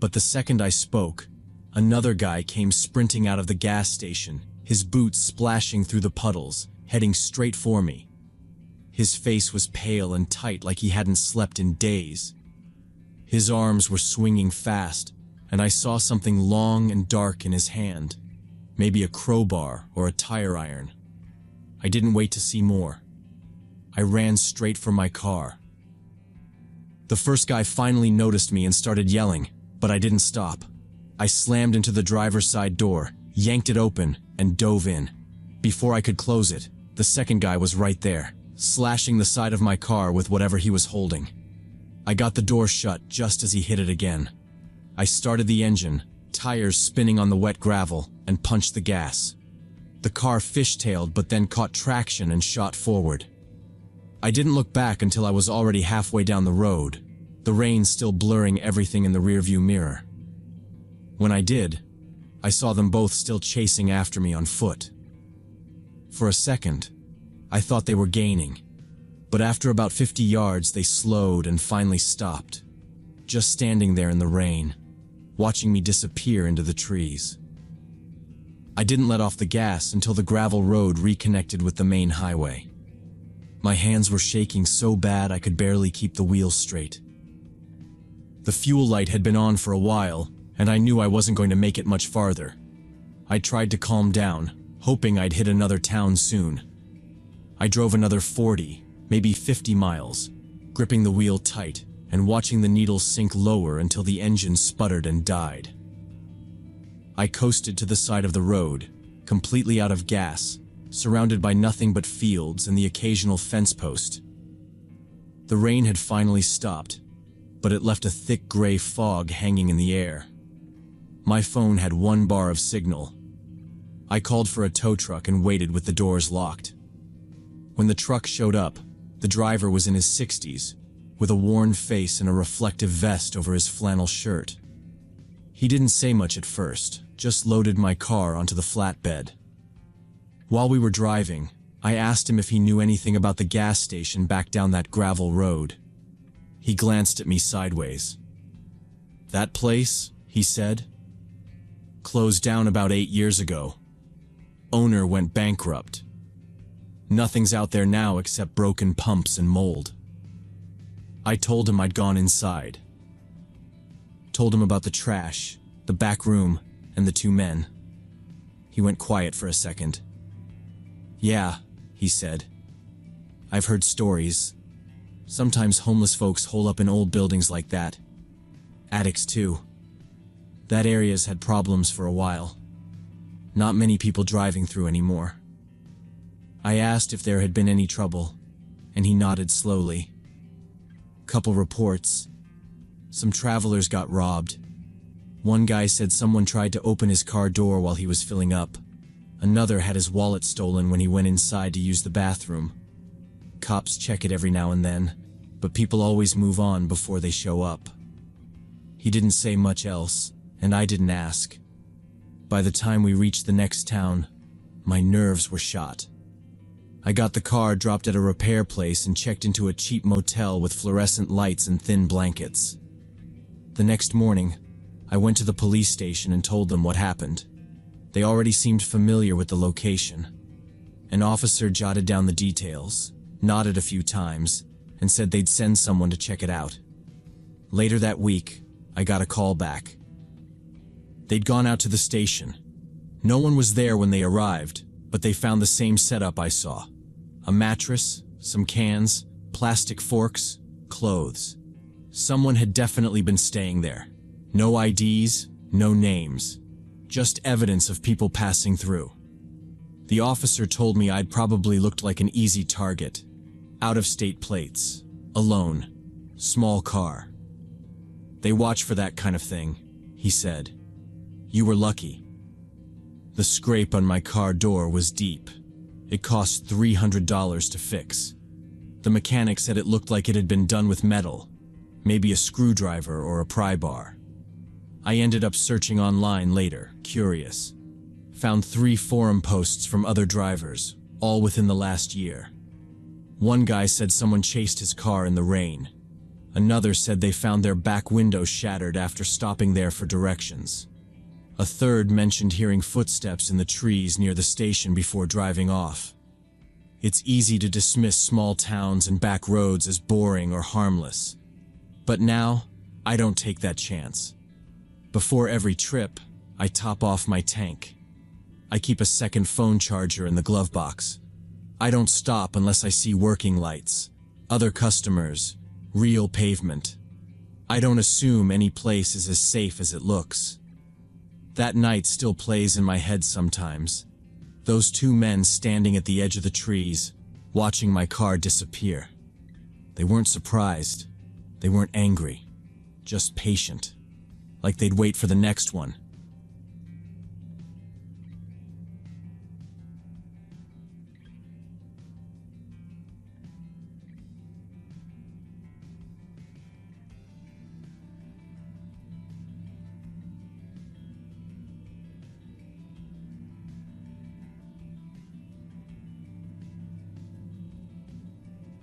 But the second I spoke, another guy came sprinting out of the gas station, his boots splashing through the puddles, heading straight for me. His face was pale and tight like he hadn't slept in days. His arms were swinging fast, and I saw something long and dark in his hand, maybe a crowbar or a tire iron. I didn't wait to see more. I ran straight for my car. The first guy finally noticed me and started yelling, but I didn't stop. I slammed into the driver's side door, yanked it open, and dove in. Before I could close it, the second guy was right there, slashing the side of my car with whatever he was holding. I got the door shut just as he hit it again. I started the engine, tires spinning on the wet gravel, and punched the gas. The car fishtailed but then caught traction and shot forward. I didn't look back until I was already halfway down the road, the rain still blurring everything in the rearview mirror. When I did, I saw them both still chasing after me on foot. For a second, I thought they were gaining, but after about 50 yards they slowed and finally stopped, just standing there in the rain, watching me disappear into the trees. I didn't let off the gas until the gravel road reconnected with the main highway. My hands were shaking so bad I could barely keep the wheels straight. The fuel light had been on for a while, and I knew I wasn't going to make it much farther. I tried to calm down, hoping I'd hit another town soon. I drove another 40, maybe 50 miles, gripping the wheel tight and watching the needle sink lower until the engine sputtered and died. I coasted to the side of the road, completely out of gas, surrounded by nothing but fields and the occasional fence post. The rain had finally stopped, but it left a thick gray fog hanging in the air. My phone had 1 bar of signal. I called for a tow truck and waited with the doors locked. When the truck showed up, the driver was in his 60s, with a worn face and a reflective vest over his flannel shirt. He didn't say much at first, just loaded my car onto the flatbed. While we were driving, I asked him if he knew anything about the gas station back down that gravel road. He glanced at me sideways. "That place," he said, "closed down about 8 years ago. Owner went bankrupt. Nothing's out there now except broken pumps and mold." I told him I'd gone inside. Told him about the trash, the back room, and the 2 men. He went quiet for a second. "Yeah," he said. "I've heard stories. Sometimes homeless folks hole up in old buildings like that. Attics too. That area's had problems for a while. Not many people driving through anymore." I asked if there had been any trouble, and he nodded slowly. "Couple reports. Some travelers got robbed. One guy said someone tried to open his car door while he was filling up. Another had his wallet stolen when he went inside to use the bathroom. Cops check it every now and then, but people always move on before they show up." He didn't say much else, and I didn't ask. By the time we reached the next town, my nerves were shot. I got the car dropped at a repair place and checked into a cheap motel with fluorescent lights and thin blankets. The next morning, I went to the police station and told them what happened. They already seemed familiar with the location. An officer jotted down the details, nodded a few times, and said they'd send someone to check it out. Later that week, I got a call back. They'd gone out to the station. No one was there when they arrived, but they found the same setup I saw. A mattress, some cans, plastic forks, clothes. Someone had definitely been staying there. No IDs, no names. Just evidence of people passing through. The officer told me I'd probably looked like an easy target. Out-of-state plates. Alone. Small car. They watch for that kind of thing, he said. You were lucky. The scrape on my car door was deep. It cost $300 to fix. The mechanic said it looked like it had been done with metal, maybe a screwdriver or a pry bar. I ended up searching online later, curious. Found 3 forum posts from other drivers, all within the last year. One guy said someone chased his car in the rain. Another said they found their back window shattered after stopping there for directions. A third mentioned hearing footsteps in the trees near the station before driving off. It's easy to dismiss small towns and back roads as boring or harmless. But now, I don't take that chance. Before every trip, I top off my tank. I keep a second phone charger in the glove box. I don't stop unless I see working lights, other customers, real pavement. I don't assume any place is as safe as it looks. That night still plays in my head sometimes. Those 2 men standing at the edge of the trees, watching my car disappear. They weren't surprised. They weren't angry. Just patient. Like they'd wait for the next one.